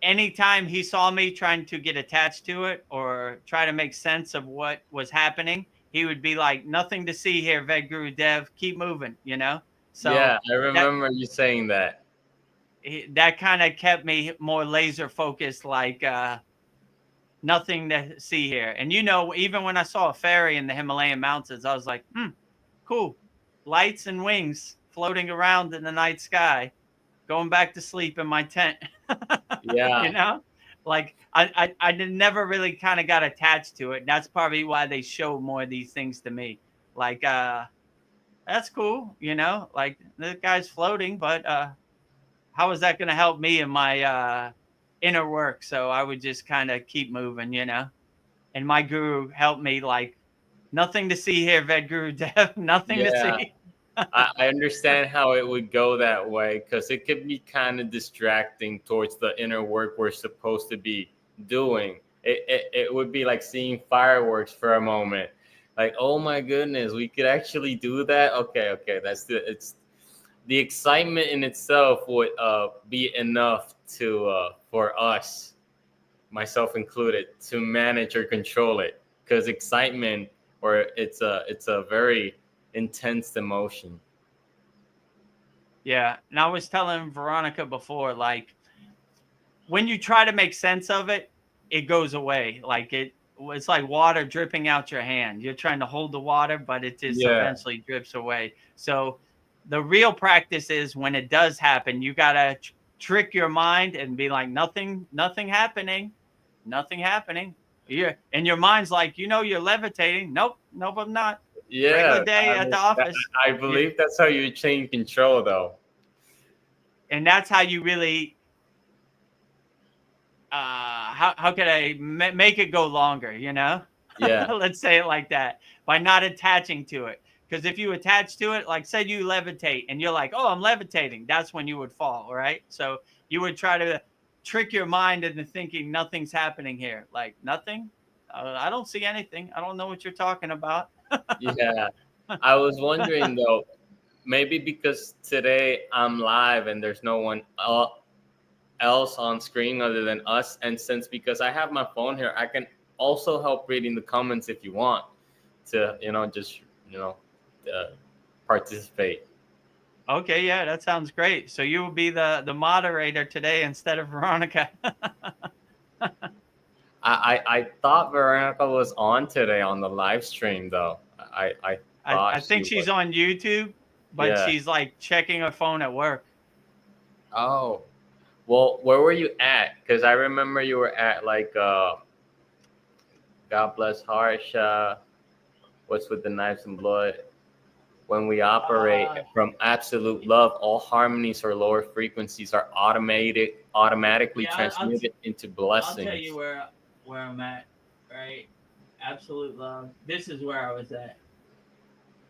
Speaker 2: anytime he saw me trying to get attached to it or try to make sense of what was happening, he would be like, "Nothing to see here, Vedagurudev. Keep moving," you know? So
Speaker 3: Yeah, I
Speaker 2: that
Speaker 3: remember you saying that.
Speaker 2: that kind of kept me more laser focused, like nothing to see here. And you know, even when I saw a fairy in the Himalayan mountains, I was like, cool. Lights and wings floating around in the night sky, going back to sleep in my tent. You
Speaker 3: Yeah,
Speaker 2: know? Like I never really kind of got attached to it. And that's probably why they show more of these things to me. Like that's cool, you know, like the guy's floating, but how is that going to help me in my inner work? So I would just kind of keep moving, you know. And my guru helped me like, nothing to see here, Vedagurudev, nothing to
Speaker 3: yeah.
Speaker 2: see.
Speaker 3: I understand how it would go that way because it could be kind of distracting towards the inner work we're supposed to be doing. It would be like seeing fireworks for a moment. Like, oh my goodness, we could actually do that. Okay, it's the excitement in itself would be enough to for us, myself included, to manage or control it. Because excitement, or it's a very intense emotion.
Speaker 2: Yeah. And I was telling Veronica before, like when you try to make sense of it, it goes away. Like it's like water dripping out your hand. You're trying to hold the water, but it just
Speaker 3: Yeah,
Speaker 2: eventually drips away. So the real practice is when it does happen, you got to trick your mind and be like, nothing happening, nothing happening. Yeah. And your mind's like, you know, you're levitating. Nope, I'm not. Regular
Speaker 3: yeah.
Speaker 2: day
Speaker 3: I
Speaker 2: at
Speaker 3: mean,
Speaker 2: the office.
Speaker 3: I
Speaker 2: Yeah.
Speaker 3: believe that's how you attain control, though.
Speaker 2: And that's how you really how could I make it go longer, you know?
Speaker 3: Yeah,
Speaker 2: Let's say it like that, by not attaching to it. Because if you attach to it, like say you levitate and you're like, oh, I'm levitating, that's when you would fall, right? So you would try to trick your mind into thinking nothing's happening here. Like, nothing? I don't see anything. I don't know what you're talking about.
Speaker 3: yeah. I was wondering though, maybe because today I'm live and there's no one else on screen other than us. And since because I have my phone here, I can also help reading the comments if you want to, just participate.
Speaker 2: Okay, yeah, that sounds great. So you will be the moderator today instead of Veronica.
Speaker 3: I thought Veronica was on today on the live stream though. I thought
Speaker 2: I
Speaker 3: she
Speaker 2: think she's
Speaker 3: was.
Speaker 2: on YouTube, but
Speaker 3: Yeah.
Speaker 2: she's like checking her phone at work.
Speaker 3: Oh. Well, where were you at? Because I remember you were at like God bless Harsha. What's with the knives and blood? When we operate
Speaker 2: Uh,
Speaker 3: from absolute love, all harmonies or lower frequencies are automatically
Speaker 2: yeah,
Speaker 3: transmuted into
Speaker 2: I'll tell
Speaker 3: blessings.
Speaker 2: you where I'm at, right? Absolute love. This is where I was at.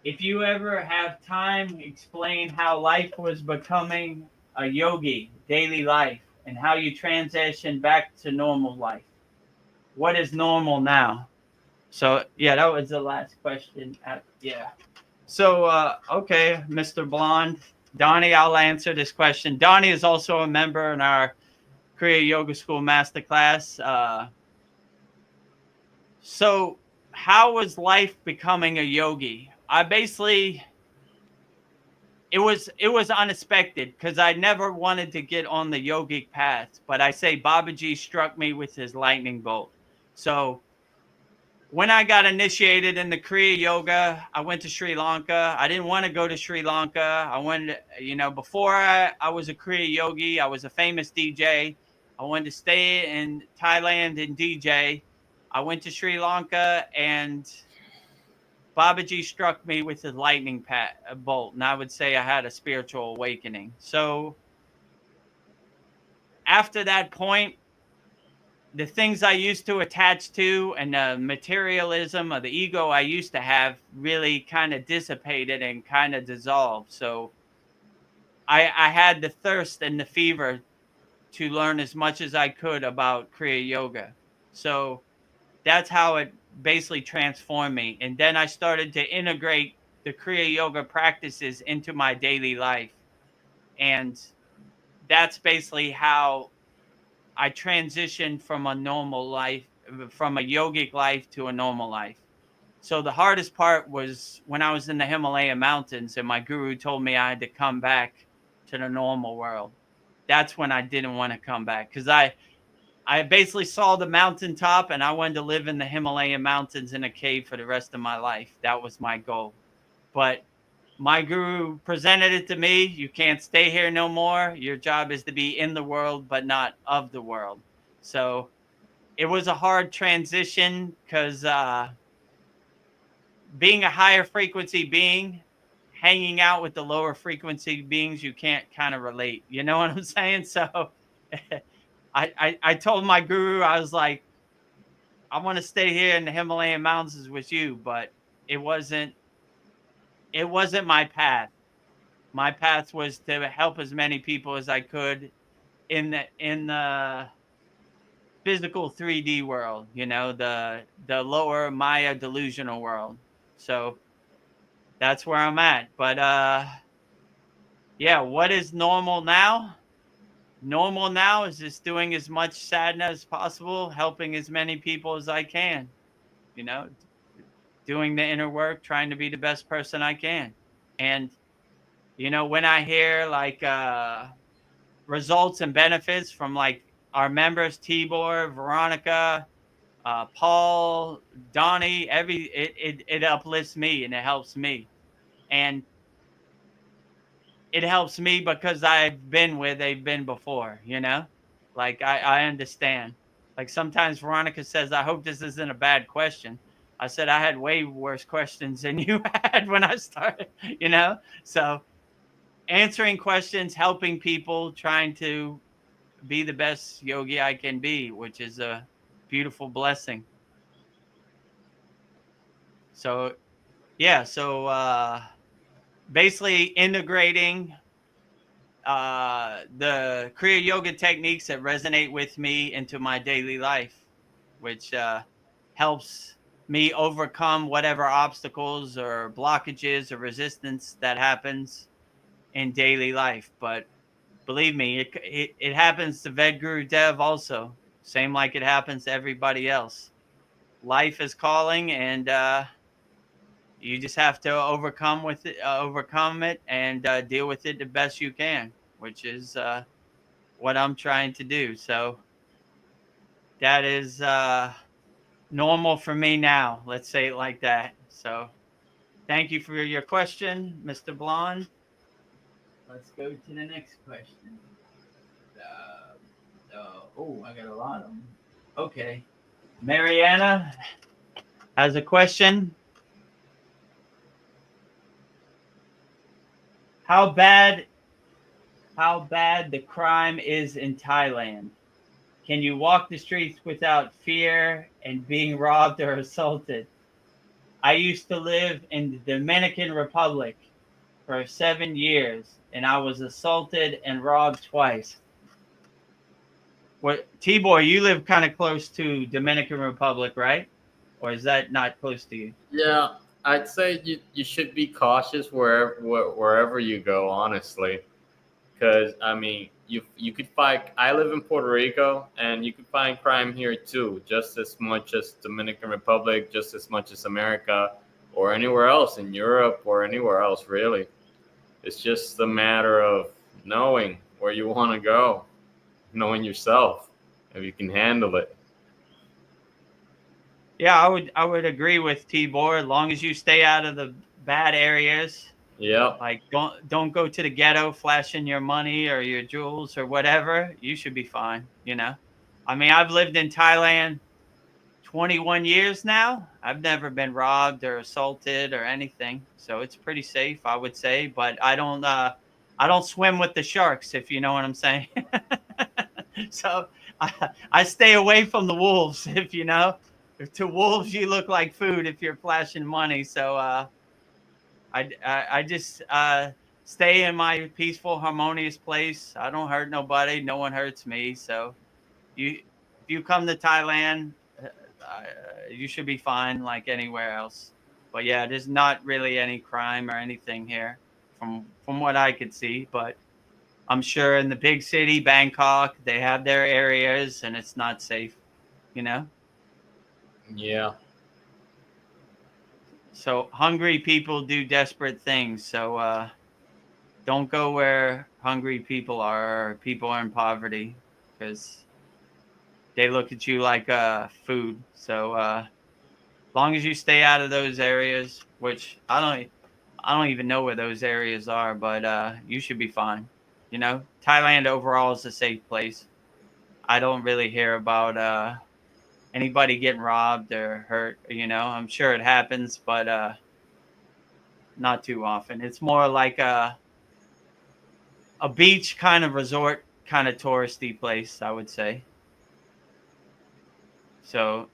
Speaker 2: If you ever have time, explain how life was becoming a yogi, daily life, and how you transition back to normal life. What is normal now? So yeah, that was the last question. Yeah. So okay, Mr. Blonde, Donnie, I'll answer this question. Donnie is also a member in our Kriya Yoga School Masterclass. So how was life becoming a yogi? I basically it was unexpected because I never wanted to get on the yogic path, but I say Babaji struck me with his lightning bolt. So when I got initiated in the Kriya yoga, I went to Sri Lanka. I didn't want to go to Sri Lanka. I went, before I was a Kriya yogi, I was a famous DJ. I wanted to stay in Thailand and DJ. I went to Sri Lanka and Babaji struck me with his lightning bolt. And I would say I had a spiritual awakening. So after that point, the things I used to attach to and the materialism of the ego I used to have really kind of dissipated and kind of dissolved. So I had the thirst and the fever to learn as much as I could about Kriya Yoga. So that's how it basically transformed me. And then I started to integrate the Kriya Yoga practices into my daily life. And that's basically how I transitioned from a normal life, from a yogic life to a normal life. So the hardest part was when I was in the Himalayan mountains and my guru told me I had to come back to the normal world. That's when I didn't want to come back because I basically saw the mountaintop and I wanted to live in the Himalayan mountains in a cave for the rest of my life. That was my goal. But my guru presented it to me. You can't stay here no more. Your job is to be in the world, but not of the world. So it was a hard transition because being a higher frequency being, hanging out with the lower frequency beings, you can't kind of relate. You know what I'm saying? So I told my guru, I was like, I want to stay here in the Himalayan mountains with you, but it wasn't my path. My path was to help as many people as I could in the physical 3D world, the lower Maya delusional world. So that's where I'm at. But yeah, what is normal now? Normal now is just doing as much sadhana as possible, helping as many people as I can, you know, doing the inner work, trying to be the best person I can. And when I hear like results and benefits from like our members, Tibor, Veronica, Paul, Donnie, it uplifts me and it helps me. And it helps me because I've been where they've been before, like I understand. Like sometimes Veronica says, I hope this isn't a bad question. I said, I had way worse questions than you had when I started, So answering questions, helping people, trying to be the best yogi I can be, which is a beautiful blessing. So, yeah. So, basically integrating the Kriya Yoga techniques that resonate with me into my daily life, which helps me overcome whatever obstacles or blockages or resistance that happens in daily life. But Believe me, it happens to Vedagurudev also. Same like it happens to everybody else. Life is calling, and you just have to overcome it, and deal with it the best you can, which is what I'm trying to do. So that is normal for me now. Let's say it like that. So thank you for your question, Mr. Blonde. Let's go to the next question. I got a lot of them. Okay. Mariana has a question. How bad the crime is in Thailand? Can you walk the streets without fear and being robbed or assaulted? I used to live in the Dominican Republic for 7 years, and I was assaulted and robbed twice. What, T-Boy, you live kind of close to Dominican Republic, right? Or is that not close to you?
Speaker 3: Yeah, I'd say you should be cautious wherever you go, honestly. Because I mean, you could find. I live in Puerto Rico, and you could find crime here too, just as much as Dominican Republic, just as much as America, or anywhere else in Europe, or anywhere else really. It's just a matter of knowing where you want to go, knowing yourself, if you can handle it.
Speaker 2: Yeah, I would agree with T-Boy, as long as you stay out of the bad areas.
Speaker 3: Yeah.
Speaker 2: Like don't go to the ghetto flashing your money or your jewels or whatever. You should be fine, you know. I mean, I've lived in Thailand 21 years now. I've never been robbed or assaulted or anything. So it's pretty safe, I would say, but I don't swim with the sharks, if you know what I'm saying. So I stay away from the wolves, if you know. To wolves you look like food if you're flashing money. So I just stay in my peaceful, harmonious place. I don't hurt nobody. No one hurts me. So if you come to Thailand, you should be fine like anywhere else. But yeah, there's not really any crime or anything here from what I could see. But I'm sure in the big city, Bangkok, they have their areas and it's not safe, you know?
Speaker 3: Yeah.
Speaker 2: So hungry people do desperate things. So don't go where hungry people are or people are in poverty, because they look at you like food. So as long as you stay out of those areas, which I don't even know where those areas are, but you should be fine. You know, Thailand overall is a safe place. I don't really hear about anybody getting robbed or hurt. You know, I'm sure it happens, but not too often. It's more like a beach kind of resort, kind of touristy place, I would say. So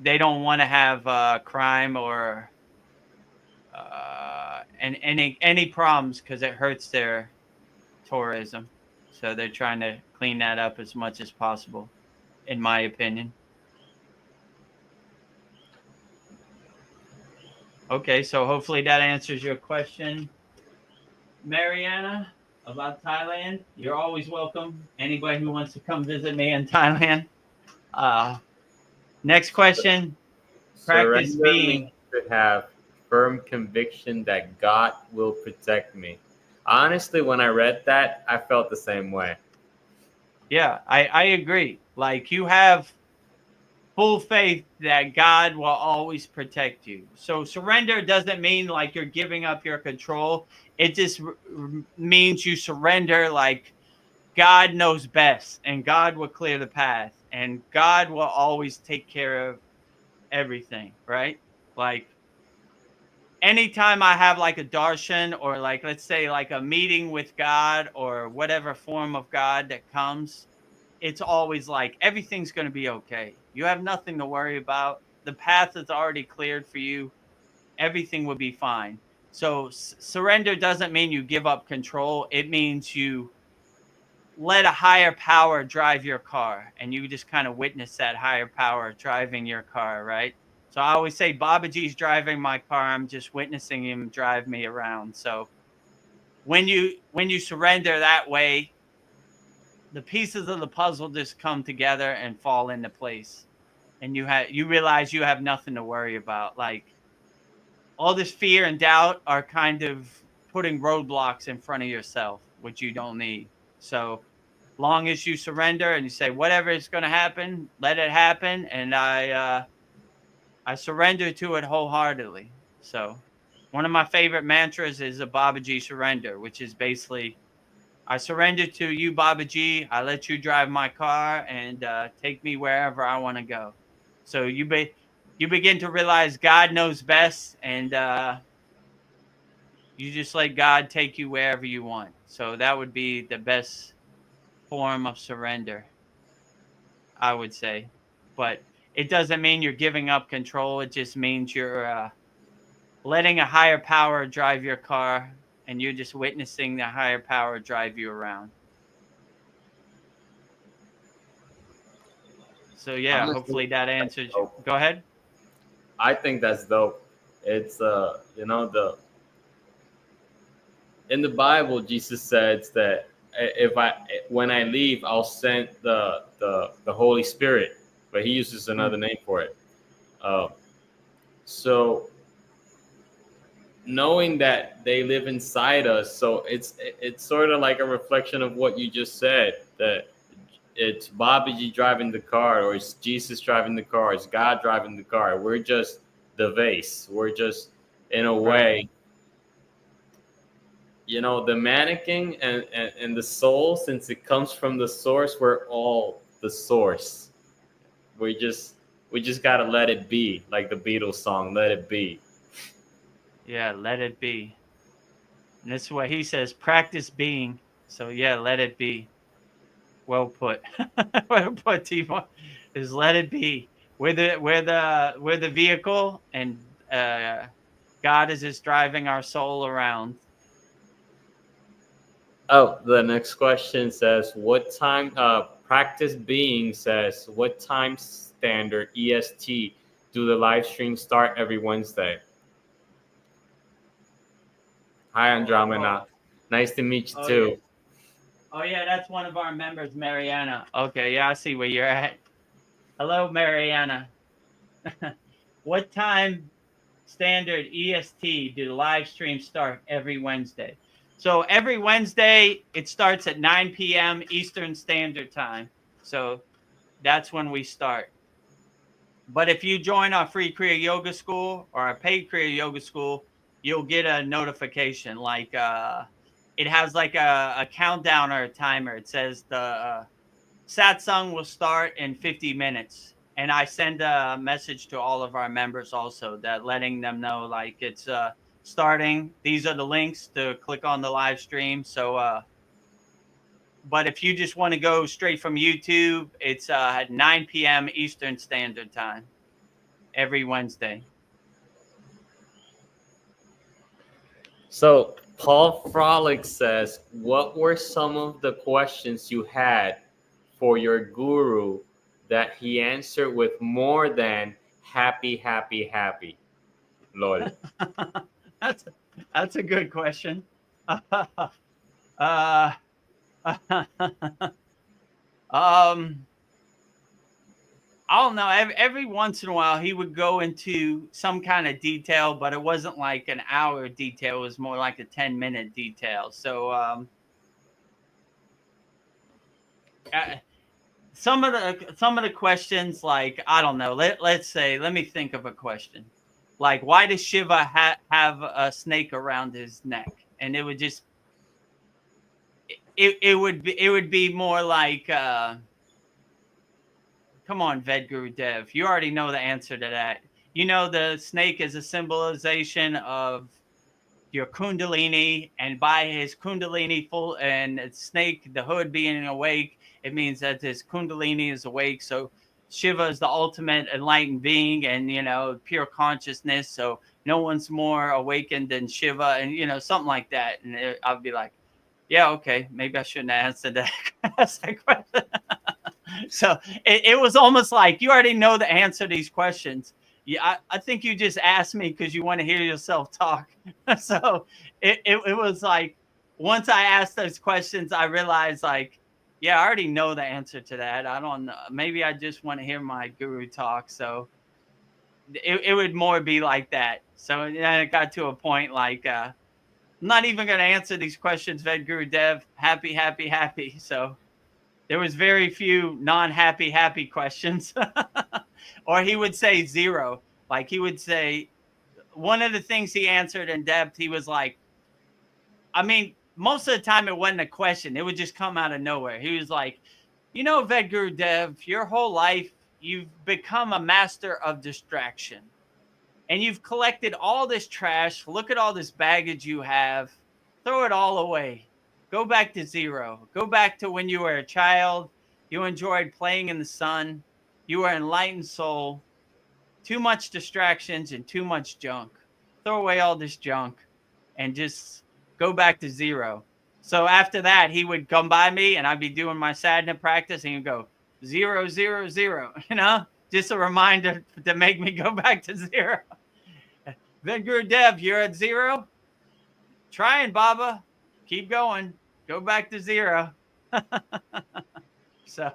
Speaker 2: they don't want to have crime or and any problems, because it hurts their tourism. So they're trying to clean that up as much as possible, in my opinion. Okay, so hopefully that answers your question, Mariana, about Thailand. You're always welcome. Anybody who wants to come visit me in Thailand. Uh, Next question. Practice
Speaker 3: Surrender means
Speaker 2: being.
Speaker 3: to have firm conviction that God will protect me. Honestly, when I read that, I felt the same way.
Speaker 2: Yeah, I agree. Like, you have full faith that God will always protect you. So surrender doesn't mean like you're giving up your control. It just means you surrender, like God knows best and God will clear the path and God will always take care of everything, right? Like, anytime I have like a darshan, or like, let's say like a meeting with God or whatever form of God that comes, it's always like everything's going to be okay. You have nothing to worry about. The path is already cleared for you. Everything will be fine. So surrender doesn't mean you give up control. It means you let a higher power drive your car, and you just kind of witness that higher power driving your car, right? So I always say Babaji's driving my car. I'm just witnessing him drive me around. So when you surrender that way, the pieces of the puzzle just come together and fall into place, and you realize you have nothing to worry about. Like all this fear and doubt are kind of putting roadblocks in front of yourself, which you don't need. So long as you surrender and you say whatever is going to happen, let it happen, and I surrender to it wholeheartedly. So one of my favorite mantras is a Babaji surrender, which is basically I surrender to you, Babaji. I let you drive my car and take me wherever I want to go. So you begin to realize God knows best, and you just let God take you wherever you want. So that would be the best form of surrender, I would say. But it doesn't mean you're giving up control. It just means you're letting a higher power drive your car, and you're just witnessing the higher power drive you around. So yeah,
Speaker 3: Honestly,
Speaker 2: hopefully that
Speaker 3: that's
Speaker 2: answers you.
Speaker 3: dope.
Speaker 2: Go ahead.
Speaker 3: I think that's dope. It's the in the Bible, Jesus says that if I when I leave, I'll send the Holy Spirit, but he uses another name for it. Uh, so knowing that they live inside us, so it's sort of like a reflection of what you just said, that it's Babaji driving the car, or it's Jesus driving the car, it's God driving the car. We're just the vase. We're just, in a way, the mannequin and the soul, since it comes from the source, we're all the source. We just gotta let it be, like the Beatles song, "Let It Be."
Speaker 2: Yeah, let it be. And this is what he says: practice being. So yeah, let it be. Well put. Well put, Timo. Is let it be. We're the vehicle, and God is just driving our soul around.
Speaker 3: Oh, the next question says, what time, practice being says, what time standard EST do the live streams start every Wednesday? Hi, Andromeda. Nice to meet you
Speaker 2: Oh
Speaker 3: too.
Speaker 2: yeah. Oh yeah, that's one of our members, Mariana. Okay, yeah, I see where you're at. Hello, Mariana. What time standard EST do the live streams start every Wednesday? So every Wednesday it starts at 9 p.m. Eastern Standard Time. So that's when we start. But if you join our free Kriya Yoga School or our paid Kriya Yoga School, you'll get a notification. Like it has like a countdown or a timer. It says the Satsang will start in 50 minutes. And I send a message to all of our members also, that letting them know like it's starting. These are the links to click on the live stream. So but if you just want to go straight from YouTube, it's at 9 p.m. Eastern Standard Time every Wednesday.
Speaker 3: So Paul Frolic says, what were some of the questions you had for your guru that he answered with more than happy, happy, happy? Lol.
Speaker 2: that's that's a good question. um I don't know. Every once in a while, he would go into some kind of detail, but it wasn't like an hour detail. It was more like a 10-minute detail. So uh, some of the questions, like I don't know. Let me think of a question. Like, why does Shiva have a snake around his neck? And it would just it would be more like. Come on, Vedagurudev. You already know the answer to that. You know the snake is a symbolization of your kundalini, and by his kundalini full and snake, the hood being awake, it means that his kundalini is awake. So Shiva is the ultimate enlightened being, and pure consciousness. So no one's more awakened than Shiva, and something like that. And I'll be like, yeah, okay, maybe I shouldn't have answered that, that question. So it was almost like you already know the answer to these questions. Yeah, I think you just asked me because you want to hear yourself talk. So it was like, once I asked those questions, I realized like, yeah, I already know the answer to that. I don't know. Maybe I just want to hear my guru talk. So it would more be like that. So then it got to a point like, I'm not even going to answer these questions, Vedagurudev. Happy, happy, happy. So there was very few non-happy, happy questions. Or he would say zero. Like he would say, one of the things he answered in depth, he was like, I mean, most of the time it wasn't a question. It would just come out of nowhere. He was like, you know, Vedagurudev, your whole life, you've become a master of distraction. And you've collected all this trash. Look at all this baggage you have. Throw it all away. Go back to zero. Go back to when you were a child. You enjoyed playing in the sun. You were an enlightened soul. Too much distractions and too much junk. Throw away all this junk and just go back to zero. So after that, he would come by me and I'd be doing my sadhana practice and he'd go 0, 0, 0, you know, just a reminder to make me go back to zero. Then Gurudev, you're at zero. Trying, Baba. Keep going. Go back to zero. So,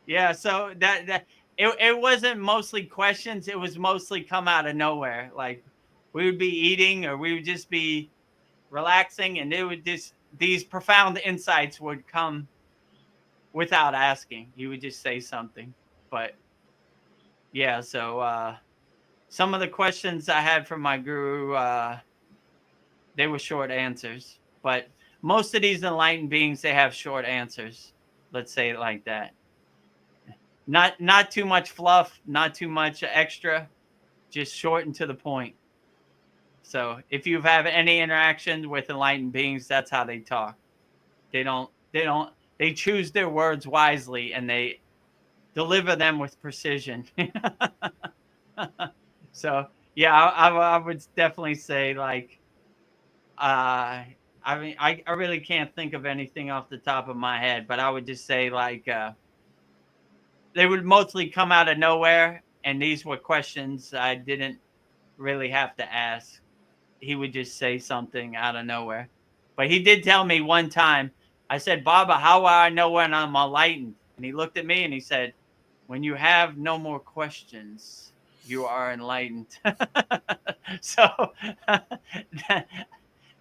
Speaker 2: yeah. So that it wasn't mostly questions. It was mostly come out of nowhere. Like we would be eating or we would just be relaxing, and it would just these profound insights would come without asking. He would just say something. But yeah. So some of the questions I had from my guru, they were short answers, but most of these enlightened beings, they have short answers. Let's say it like that. Not too much fluff, not too much extra, just short and to the point. So if you've had any interaction with enlightened beings, that's how they talk. They choose their words wisely and they deliver them with precision. So yeah, I would definitely say like, I mean, I really can't think of anything off the top of my head, but I would just say like, they would mostly come out of nowhere. And these were questions I didn't really have to ask. He would just say something out of nowhere. But he did tell me one time, I said, Baba, how will I know when I'm enlightened? And he looked at me and he said, when you have no more questions, you are enlightened. So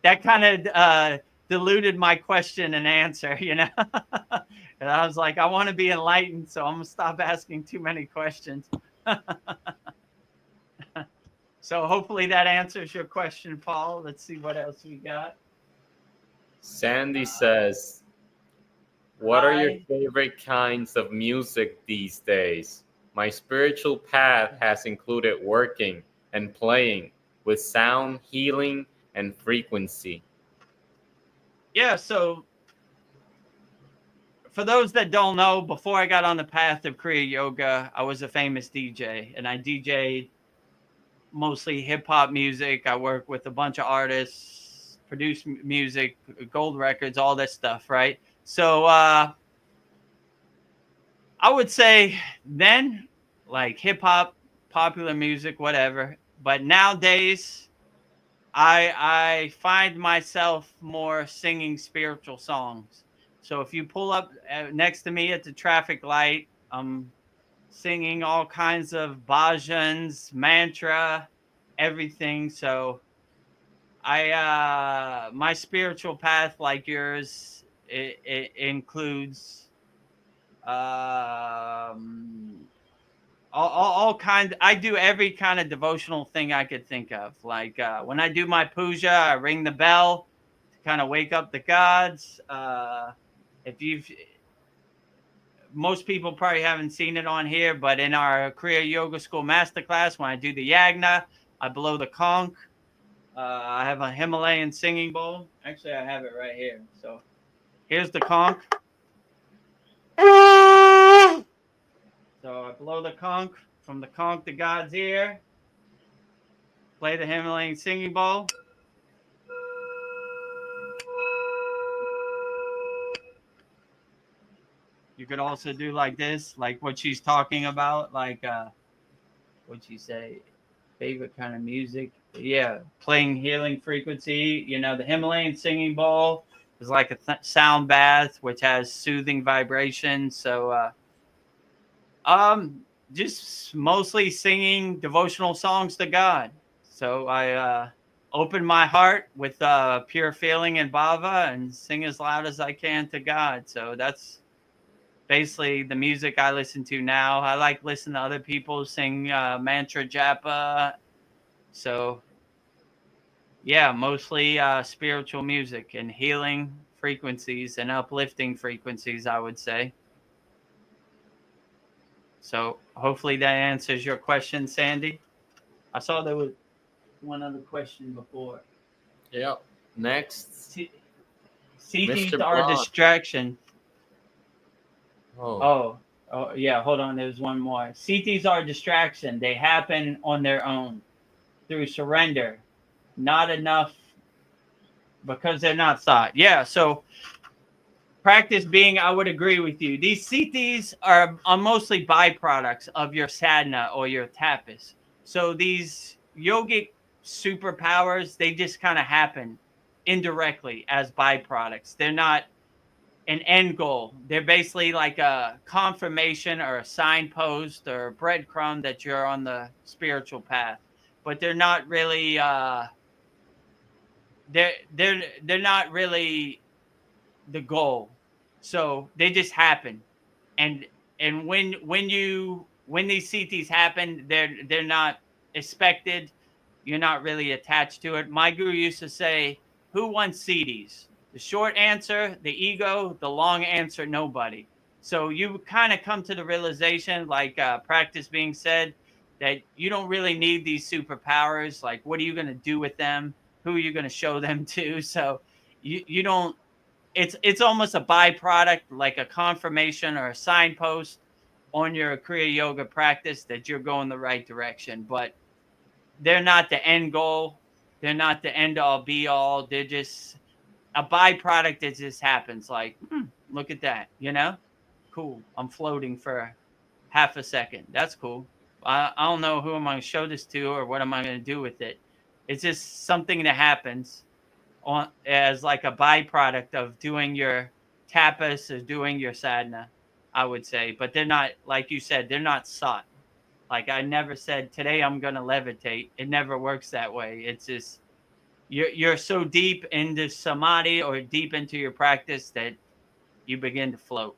Speaker 2: that kind of diluted my question and answer, you know. And I was like, I want to be enlightened, so I'm going to stop asking too many questions. So hopefully that answers your question, Paul. Let's see what else we got.
Speaker 3: Sandy says, what are your favorite kinds of music these days? My spiritual path has included working and playing with sound, healing, and frequency.
Speaker 2: Yeah, so for those that don't know, before I got on the path of Kriya Yoga, I was a famous DJ, and I DJ'd mostly hip-hop music. I work with a bunch of artists, produce music, gold records, all that stuff, right? So I would say then, like hip-hop, popular music, whatever. But nowadays, I find myself more singing spiritual songs. So if you pull up next to me at the traffic light, I'm singing all kinds of bhajans, mantra, everything. So my spiritual path, like yours, it includes all kind. I do every kind of devotional thing I could think of. Like when I do my puja, I ring the bell to kind of wake up the gods. Most people probably haven't seen it on here, but in our Kriya Yoga School Masterclass, when I do the yagna, I blow the conch. I have a Himalayan singing bowl. Actually, I have it right here. So here's the conch. So I blow the conch from the conch to God's ear. Play the Himalayan singing bowl. You could also do like this, like what she's talking about, like what'd she say? Favorite kind of music? Yeah, playing healing frequency, you know, the Himalayan singing bowl, It's like a sound bath, which has soothing vibrations. So, just mostly singing devotional songs to God. So I open my heart with pure feeling and bhava and sing as loud as I can to God. So that's basically the music I listen to now. I like listening to other people sing mantra japa. So yeah, mostly spiritual music and healing frequencies and uplifting frequencies, I would say. So hopefully that answers your question, Sandy. I saw there was one other question before.
Speaker 3: Yep. Next,
Speaker 2: CTs
Speaker 3: Mr.
Speaker 2: are a
Speaker 3: Blonde.
Speaker 2: distraction.
Speaker 3: Oh,
Speaker 2: Oh, oh yeah. Hold on. There's one more. CTs are a distraction. They happen on their own through surrender. Not enough because they're not thought. Yeah. So practice being, I would agree with you. These CTs are mostly byproducts of your sadhana or your tapas. So these yogic superpowers, they just kind of happen indirectly as byproducts. They're not an end goal. They're basically like a confirmation or a signpost or a breadcrumb that you're on the spiritual path. But they're not really they're not really the goal. So they just happen. And when these CTs happen, they're not expected. You're not really attached to it. My guru used to say, "Who wants CDs?" The short answer, the ego. The long answer, nobody. So you kind of come to the realization, like practice being said, that you don't really need these superpowers. Like, what are you going to do with them? Who are you going to show them to? So you don't. It's almost a byproduct, like a confirmation or a signpost on your Kriya yoga practice that you're going the right direction. But they're not the end goal. They're not the end all be all. They're just a byproduct that just happens. Like, look at that, cool. I'm floating for half a second. That's cool. I don't know who am I going to show this to or what am I going to do with it. It's just something that happens on as like a byproduct of doing your tapas or doing your sadhana, I would say. But they're not, like you said, they're not sought. Like I never said today I'm gonna levitate. It never works that way. It's just you're so deep into samadhi or deep into your practice that you begin to float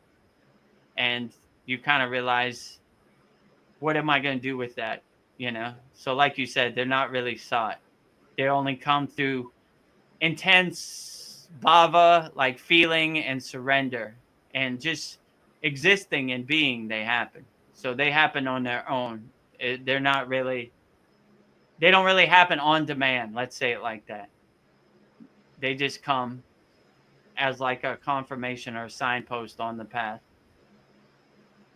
Speaker 2: and you kind of realize, what am I gonna do with that? So like you said, they're not really sought. They only come through intense bhava, like feeling and surrender and just existing and being. They happen. So they happen on their own. They're not really, they don't really happen on demand. Let's say it like that. They just come as like a confirmation or a signpost on the path.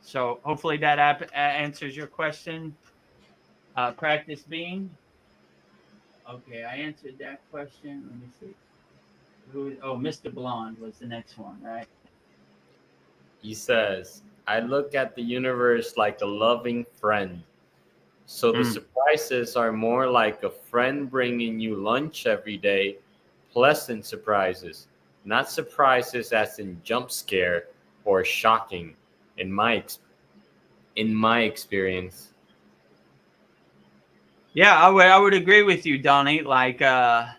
Speaker 2: So hopefully that answers your question. Practice being. Okay, I answered that question. Let me see. Mr. Blonde was the next one, right?
Speaker 3: he says, I look at the universe like a loving friend. So the surprises are more like a friend bringing you lunch every day, pleasant surprises, not surprises as in jump scare or shocking in my experience.
Speaker 2: Yeah, I would agree with you, Donnie. Like I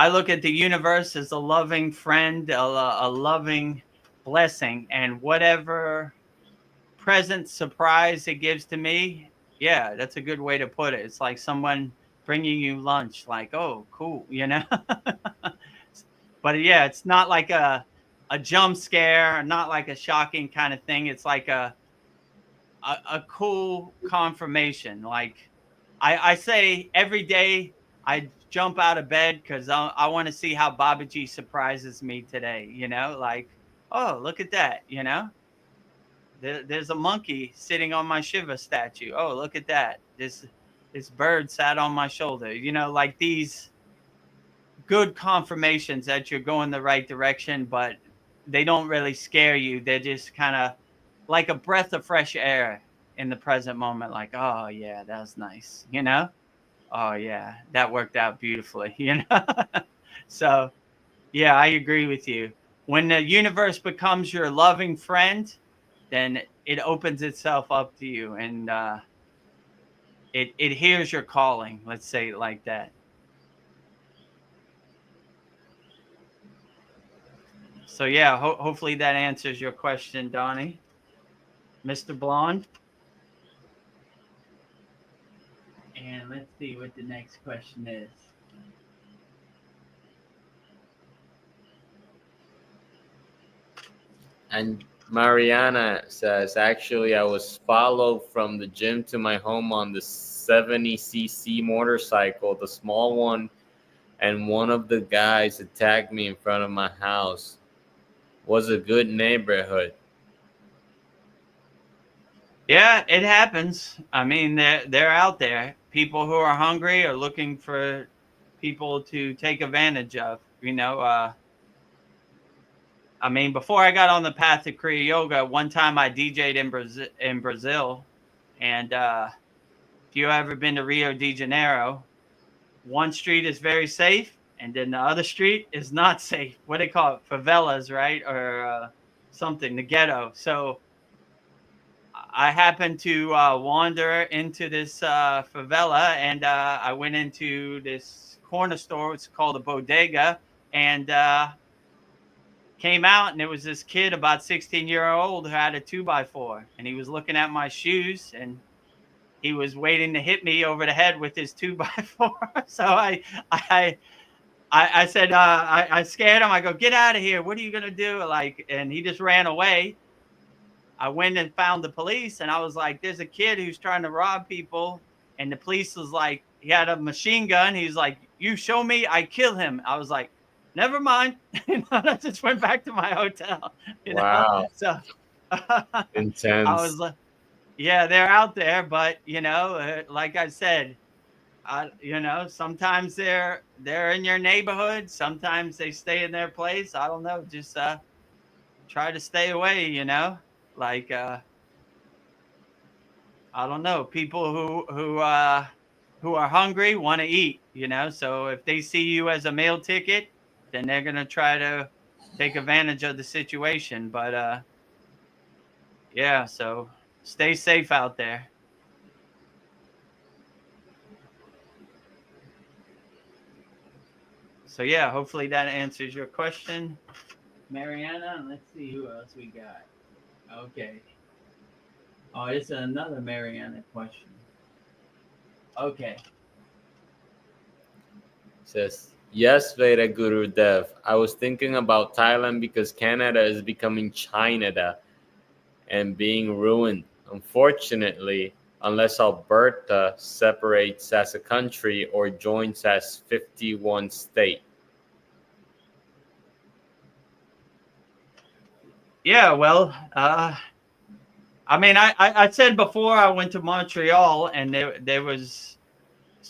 Speaker 2: look at the universe as a loving friend, a loving blessing, and whatever present surprise it gives to me, yeah, that's a good way to put it. It's like someone bringing you lunch, like, oh, cool, But yeah, it's not like a jump scare, not like a shocking kind of thing. It's like a cool confirmation. Like I say every day I jump out of bed because I want to see how Babaji surprises me today. Like, oh, look at that. There's a monkey sitting on my Shiva statue. Oh, look at that. This bird sat on my shoulder. Like these good confirmations that you're going the right direction, but they don't really scare you. They're just kind of like a breath of fresh air in the present moment. Like, oh yeah, that was nice. Oh yeah, that worked out beautifully. So Yeah, I agree with you. When the universe becomes your loving friend, then it opens itself up to you, and it hears your calling. Let's say it like that. So yeah, hopefully that answers your question, Donnie. Mr. Blonde. And let's see what the next question is.
Speaker 3: And Mariana says, actually, I was followed from the gym to my home on the 70cc motorcycle, the small one, and one of the guys attacked me in front of my house. Was a good neighborhood.
Speaker 2: Yeah, it happens. I mean, they're out there. People who are hungry are looking for people to take advantage of. I mean, before I got on the path to Kriya Yoga, one time I DJ'd in Brazil, and if you ever been to Rio de Janeiro, one street is very safe, and then the other street is not safe. What do they call it? Favelas, right? Or something, the ghetto. So I happened to wander into this favela, and I went into this corner store. It's called a bodega, and came out, and there was this kid, about 16-year-old, who had a 2x4, and he was looking at my shoes, and he was waiting to hit me over the head with his 2x4. So I said, I scared him. I go, get out of here. What are you going to do? And he just ran away. I went and found the police, and I was like, there's a kid who's trying to rob people. And the police was like, he had a machine gun. He's like, you show me, I kill him. I was like, never mind. I just went back to my hotel.
Speaker 3: Wow.
Speaker 2: So
Speaker 3: Intense.
Speaker 2: I was like, yeah, they're out there, but like I said, sometimes they're in your neighborhood. Sometimes they stay in their place. I don't know. Just try to stay away. Like I don't know. People who are hungry want to eat. So if they see you as a meal ticket, then they're gonna try to take advantage of the situation. But yeah. So stay safe out there. So yeah, hopefully that answers your question, Mariana. Let's see who else we got. Okay. Oh, it's another Mariana question. Okay.
Speaker 3: Says, yes, Vedagurudev. I was thinking about Thailand because Canada is becoming China and being ruined. Unfortunately, unless Alberta separates as a country or joins as 51 state.
Speaker 2: Yeah, well, I mean, I said before I went to Montreal, and there was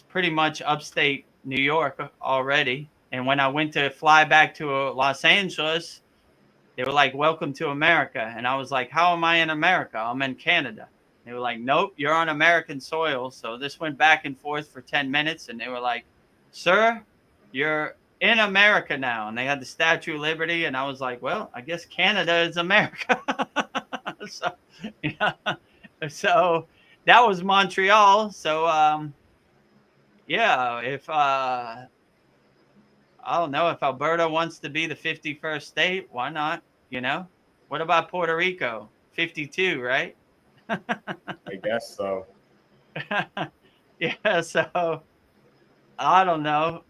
Speaker 2: pretty much upstate New York already. And when I went to fly back to Los Angeles, they were like, welcome to America. And I was like, how am I in America? I'm in Canada. They were like, nope, you're on American soil. So this went back and forth for 10 minutes. And they were like, sir, you're in America now. And they had the Statue of Liberty. And I was like, well, I guess Canada is America. So that was Montreal. So, yeah, if I don't know, if Alberta wants to be the 51st state, why not? What about Puerto Rico? 52, right?
Speaker 3: I guess so.
Speaker 2: Yeah, so I don't know.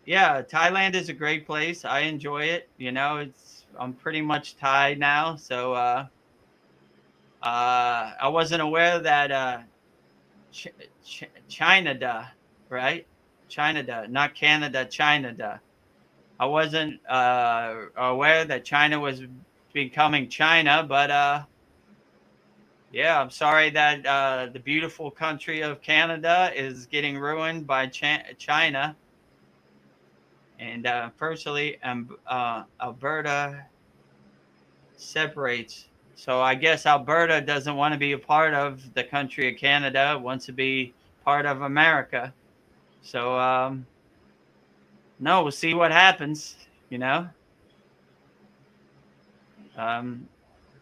Speaker 2: Yeah, Thailand is a great place. I enjoy it. I'm pretty much Thai now, so I wasn't aware that China, right? China, not Canada, China. I wasn't aware that China was becoming China, but yeah, I'm sorry that the beautiful country of Canada is getting ruined by China. And personally, Alberta separates. So I guess Alberta doesn't want to be a part of the country of Canada, wants to be part of America. So No, we'll see what happens. You know.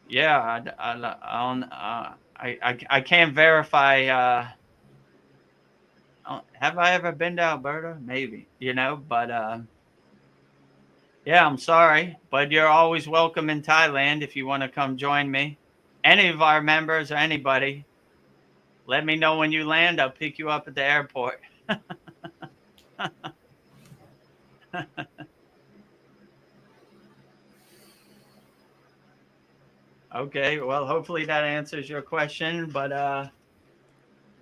Speaker 2: Yeah, I can't verify. Have I ever been to Alberta? Maybe, but yeah, I'm sorry, but you're always welcome in Thailand if you want to come join me. Any of our members or anybody, let me know when you land. I'll pick you up at the airport. Okay, well, hopefully that answers your question, but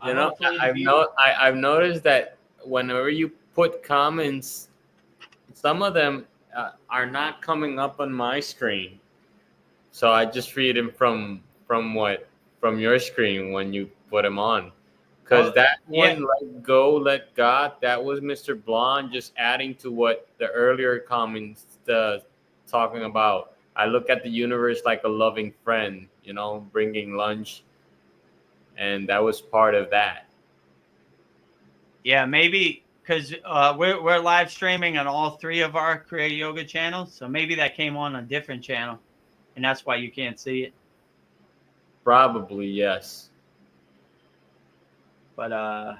Speaker 3: You know,
Speaker 2: hopefully the
Speaker 3: I've
Speaker 2: view.
Speaker 3: no, I've noticed that whenever you put comments, some of them are not coming up on my screen. So I just read them from your screen when you put them on.
Speaker 2: Oh,
Speaker 3: Because that
Speaker 2: yeah,
Speaker 3: one, let go, let God, that was Mr. Blonde just adding to what the earlier comments talking about. I look at the universe like a loving friend, bringing lunch, and that was part of that.
Speaker 2: yeah, maybe because we're live streaming on all three of our Kriya Yoga channels, so maybe that came on a different channel, and that's why you can't see it.
Speaker 3: Probably yes.
Speaker 2: But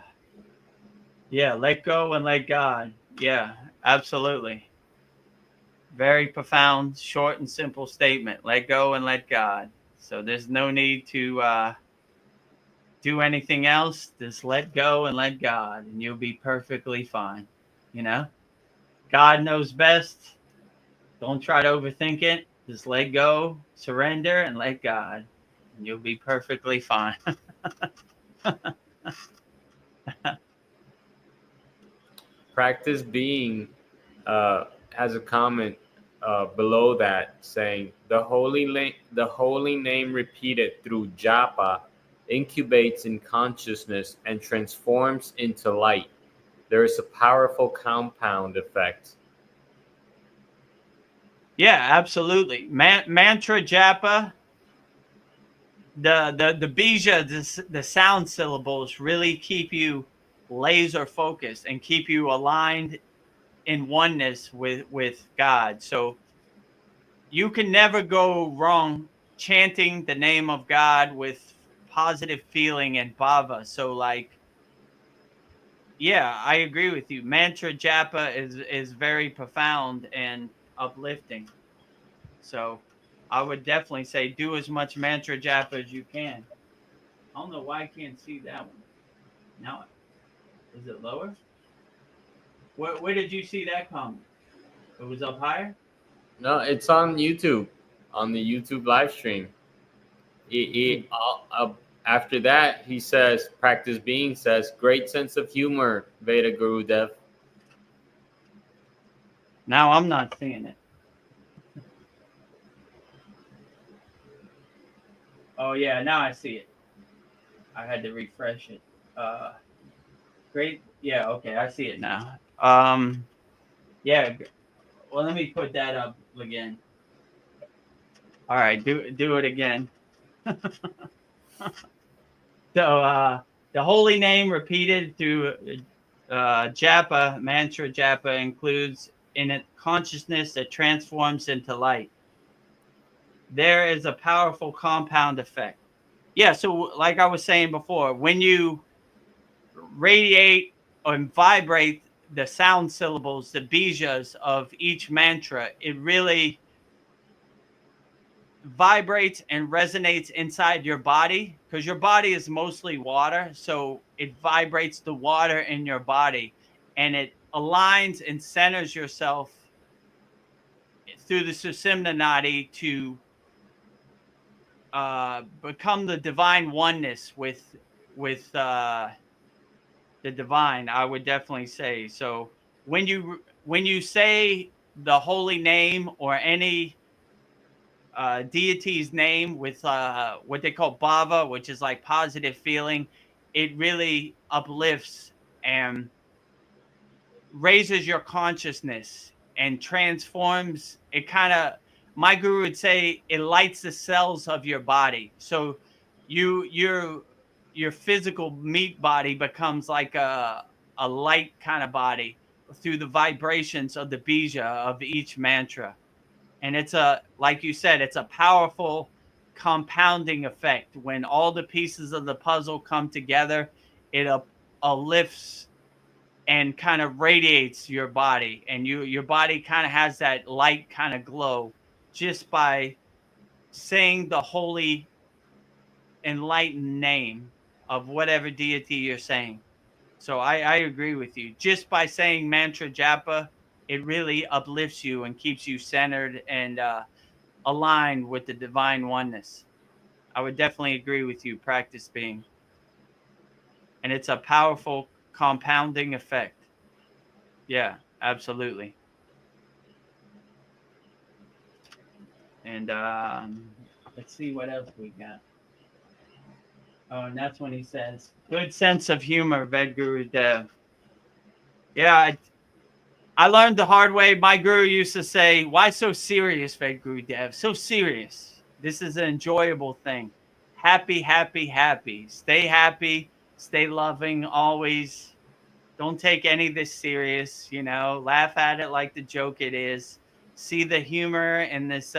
Speaker 2: yeah, let go and let God. Yeah, absolutely. Very profound, short and simple statement. Let go and let God. So there's no need to do anything else. Just let go and let God, and you'll be perfectly fine. You know, God knows best. Don't try to overthink it. Just let go, surrender, and let God, and you'll be perfectly fine.
Speaker 3: Practice being has a comment below that saying the holy name repeated through japa incubates in consciousness and transforms into light. There is a powerful compound effect.
Speaker 2: Yeah, absolutely. Mantra japa, the bija, the sound syllables really keep you laser focused and keep you aligned in oneness with God. So you can never go wrong chanting the name of God with positive feeling and bhava. So like, yeah, I agree with you. Mantra japa is very profound and uplifting. So I would definitely say do as much mantra japa as you can. I don't know why I can't see that one. Now, is it lower? Where did you see that comment? It was up higher?
Speaker 3: No, it's on YouTube, on the YouTube live stream.
Speaker 2: Hmm.
Speaker 3: After that, he says, practice being says, great sense of humor, Vedagurudev.
Speaker 2: Now I'm not seeing it. Oh yeah, now I see it. I had to refresh it. Uh, Great. Yeah. Okay. I see it now. Yeah. Well, let me put that up again. All right. Do it again. So, the holy name repeated through japa, mantra japa, includes in it consciousness that transforms into light. There is a powerful compound effect. Yeah. So, like I was saying before, when you radiate or vibrate the sound syllables, the bijas of each mantra, it really vibrates and resonates inside your body because your body is mostly water. So it vibrates the water in your body and it aligns and centers yourself through the Susimna Nadi to become the divine oneness with the divine. I would definitely say so. When you say the holy name or any deity's name with what they call bhava, which is like positive feeling, it really uplifts and raises your consciousness and transforms it. Kind of, my guru would say, it lights the cells of your body. So your physical meat body becomes like a light kind of body, through the vibrations of the bija of each mantra. And it's like you said, it's a powerful compounding effect. When all the pieces of the puzzle come together, it uplifts and kind of radiates your body, and your body kind of has that light kind of glow just by saying the holy enlightened name of whatever deity you're saying. So I agree with you. Just by saying mantra japa, it really uplifts you and keeps you centered and aligned with the divine oneness. I would definitely agree with you. Practice being, and it's a powerful compounding effect. Yeah, absolutely. And let's see what else we got. Oh, and that's when he says, "Good sense of humor, Vedagurudev." Yeah, I learned the hard way. My guru used to say, "Why so serious, Vedagurudev? So serious. This is an enjoyable thing. Happy, happy, happy. Stay happy. Stay loving always. Don't take any of this serious. You know, laugh at it like the joke it is. See the humor in this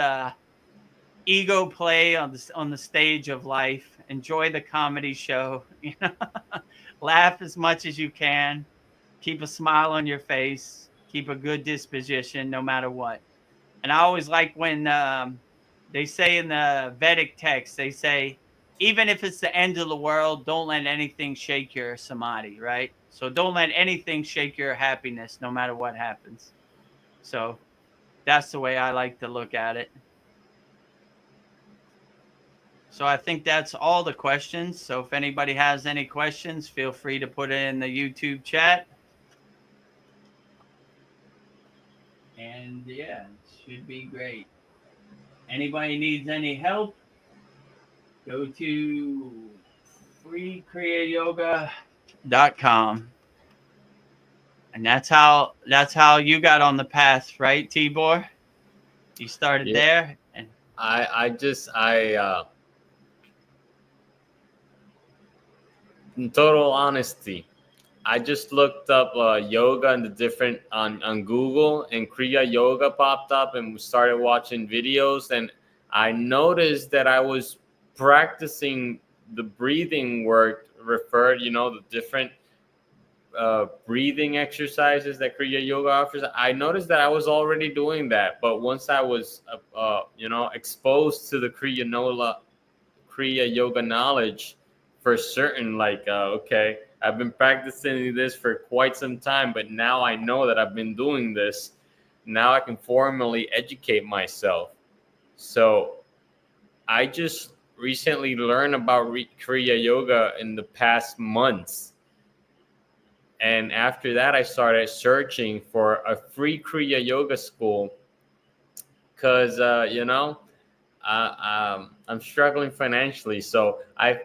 Speaker 2: ego play on the stage of life. Enjoy the comedy show. You know, laugh as much as you can. Keep a smile on your face. Keep a good disposition, no matter what." And I always like when they say in the Vedic text, they say, even if it's the end of the world, don't let anything shake your samadhi, right? So don't let anything shake your happiness, no matter what happens. So that's the way I like to look at it. So I think that's all the questions. So if anybody has any questions, feel free to put it in the YouTube chat. And yeah, it should be great. Anybody needs any help, go to kriyayogashop.com. And that's how you got on the path, right, Tibor? You started there, and
Speaker 3: in total honesty, I just looked up yoga and the different on Google, and Kriya Yoga popped up, and started watching videos, and I noticed that I was practicing the breathing work referred, the different breathing exercises that Kriya Yoga offers. I noticed that I was already doing that, but once I was exposed to the Kriya Yoga knowledge for certain, okay, I've been practicing this for quite some time, but now I know that I've been doing this. Now I can formally educate myself. So I just recently learned about Kriya Yoga in the past months. And after that, I started searching for a free Kriya Yoga school because, I'm struggling financially. So I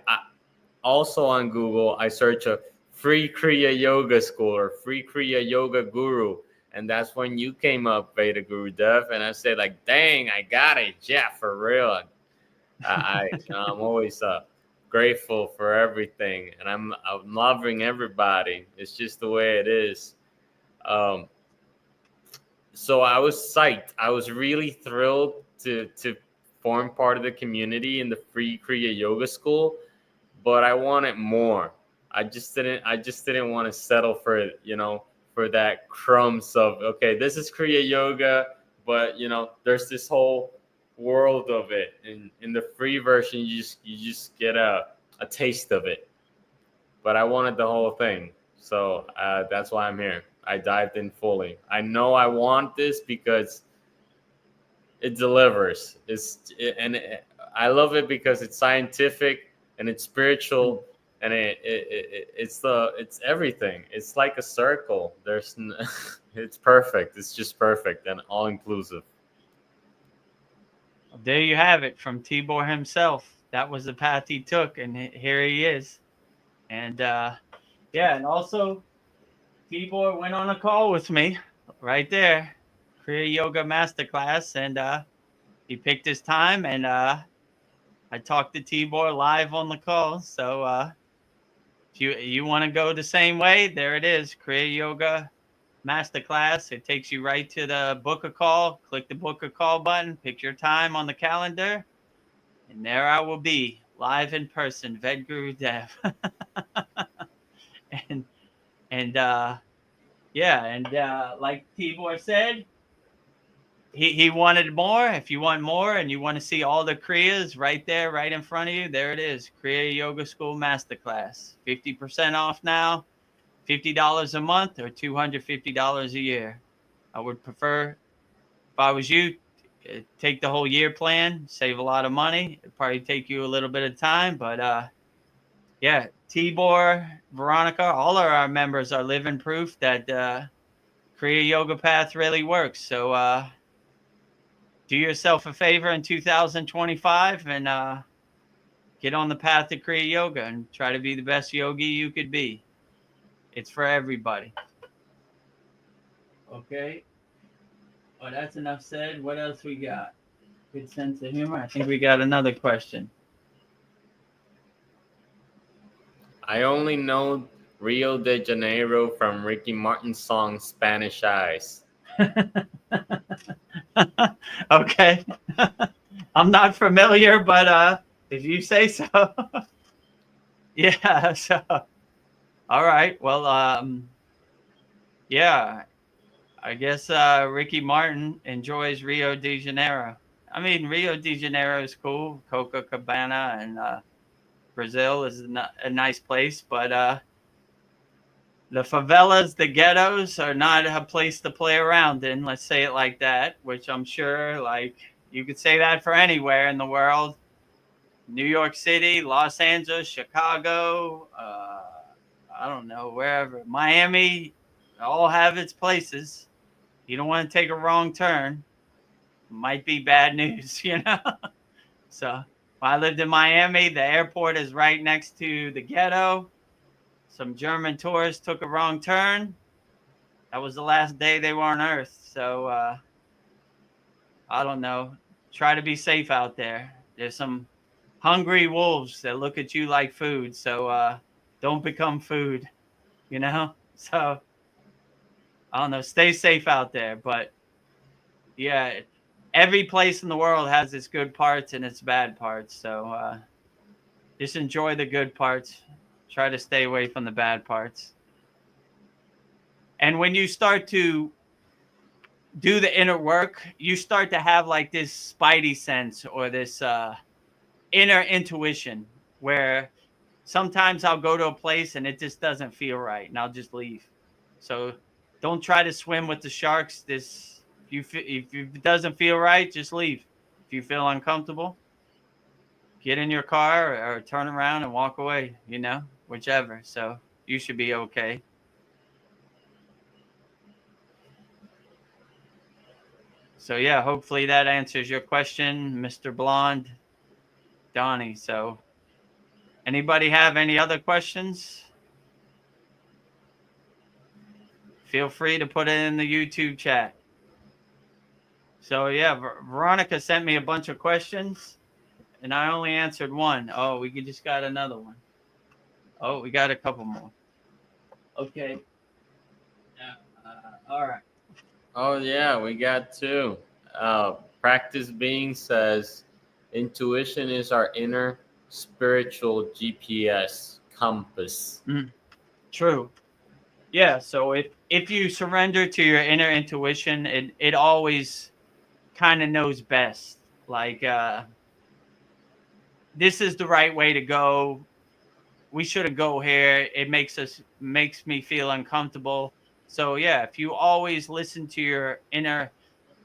Speaker 3: also on Google, I search a free Kriya Yoga school or free Kriya Yoga guru. And that's when you came up, Vedagurudev. And I said, dang, I got it. Yeah, for real. I'm always grateful for everything. And I'm loving everybody. It's just the way it is. So I was psyched. I was really thrilled to form part of the community in the free Kriya Yoga school. But I wanted more. I just didn't want to settle for that crumbs of, okay, this is Kriya Yoga, but there's this whole world of it. And in the free version, you just get a taste of it. But I wanted the whole thing, so that's why I'm here. I dived in fully. I know I want this because it delivers. I love it because it's scientific. And it's spiritual, and it's everything. It's like a circle. It's perfect. It's just perfect and all inclusive.
Speaker 2: There you have it from Tibor himself. That was the path he took, and here he is. And and also Tibor went on a call with me right there, Kriya Yoga Masterclass, and he picked his time, and I talked to Tibor live on the call. So if you want to go the same way, there it is, kriyayogashop.com. Masterclass. It takes you right to the book a call. Click the book a call button, pick your time on the calendar, and there I will be, live in person, Vedagurudev. and and yeah, and like Tibor said, he wanted more. If you want more and you want to see all the Kriyas right there, right in front of you, there it is. Kriya Yoga School Masterclass. 50% off now, $50 a month or $250 a year. I would prefer, if I was you, take the whole year plan, save a lot of money. It'd probably take you a little bit of time, but yeah, Tibor, Veronica, all of our members are living proof that Kriya Yoga Path really works. So do yourself a favor in 2025 and get on the path to Kriya Yoga and try to be the best yogi you could be. It's for everybody. Okay. Oh, that's enough said. What else we got? Good sense of humor. I think we got another question.
Speaker 3: I only know Rio de Janeiro from Ricky Martin's song Spanish Eyes.
Speaker 2: Okay. I'm not familiar, but if you say so. Yeah, so all right. Well, yeah. I guess Ricky Martin enjoys Rio de Janeiro. I mean, Rio de Janeiro is cool. Copacabana and Brazil is a nice place, but the favelas, the ghettos are not a place to play around in. Let's say it like that, which I'm sure, like, you could say that for anywhere in the world. New York City, Los Angeles, Chicago, I don't know, wherever. Miami, all have its places. You don't want to take a wrong turn. Might be bad news, you know? So when I lived in Miami, the airport is right next to the ghetto. Some German tourists took a wrong turn. That was the last day they were on Earth. So I don't know. Try to be safe out there. There's some hungry wolves that look at you like food. So don't become food, you know? So I don't know. Stay safe out there. But yeah, every place in the world has its good parts and its bad parts. So just enjoy the good parts. Try to stay away from the bad parts. And when you start to do the inner work, you start to have like this spidey sense or this inner intuition where sometimes I'll go to a place and it just doesn't feel right and I'll just leave. So don't try to swim with the sharks. If it doesn't feel right, just leave. If you feel uncomfortable, get in your car or turn around and walk away, you know, whichever. So you should be okay. So yeah, hopefully that answers your question, Mr. Blonde, Donnie. So anybody have any other questions? Feel free to put it in the YouTube chat. So yeah, Veronica sent me a bunch of questions and I only answered one. Oh, we just got another one. Oh, we got a couple more. Okay. All right.
Speaker 3: Oh yeah, we got two. Practice Being says, intuition is our inner spiritual GPS compass.
Speaker 2: True. Yeah. So if you surrender to your inner intuition, it always kind of knows best. Like this is the right way to go. We shouldn't go here. It makes me feel uncomfortable. So yeah, if you always listen to your inner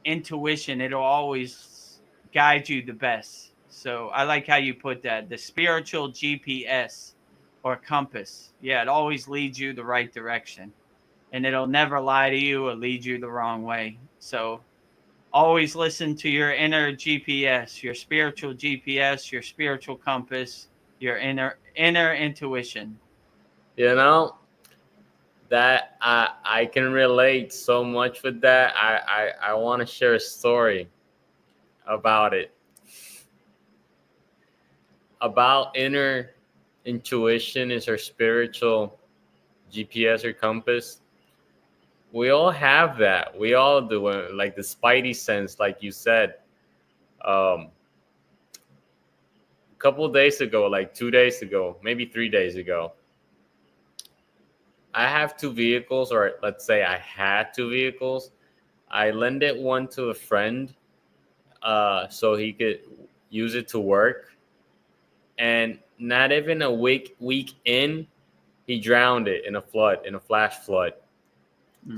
Speaker 2: intuition, it'll always guide you the best. So I like how you put that, the spiritual GPS or compass. Yeah, it always leads you the right direction and it'll never lie to you or lead you the wrong way. So always listen to your inner GPS, your spiritual GPS, your spiritual compass, your inner intuition.
Speaker 3: You know, that I can relate so much with that. I want to share a story about it. About inner intuition is our spiritual GPS or compass. we all have that. We all do it, like the spidey sense, like you said. A couple of days ago, like 2 days ago, maybe 3 days ago, I have two vehicles, or let's say I had two vehicles. I lended one to a friend so he could use it to work. And not even a week in, he drowned it in a flood, in a flash flood.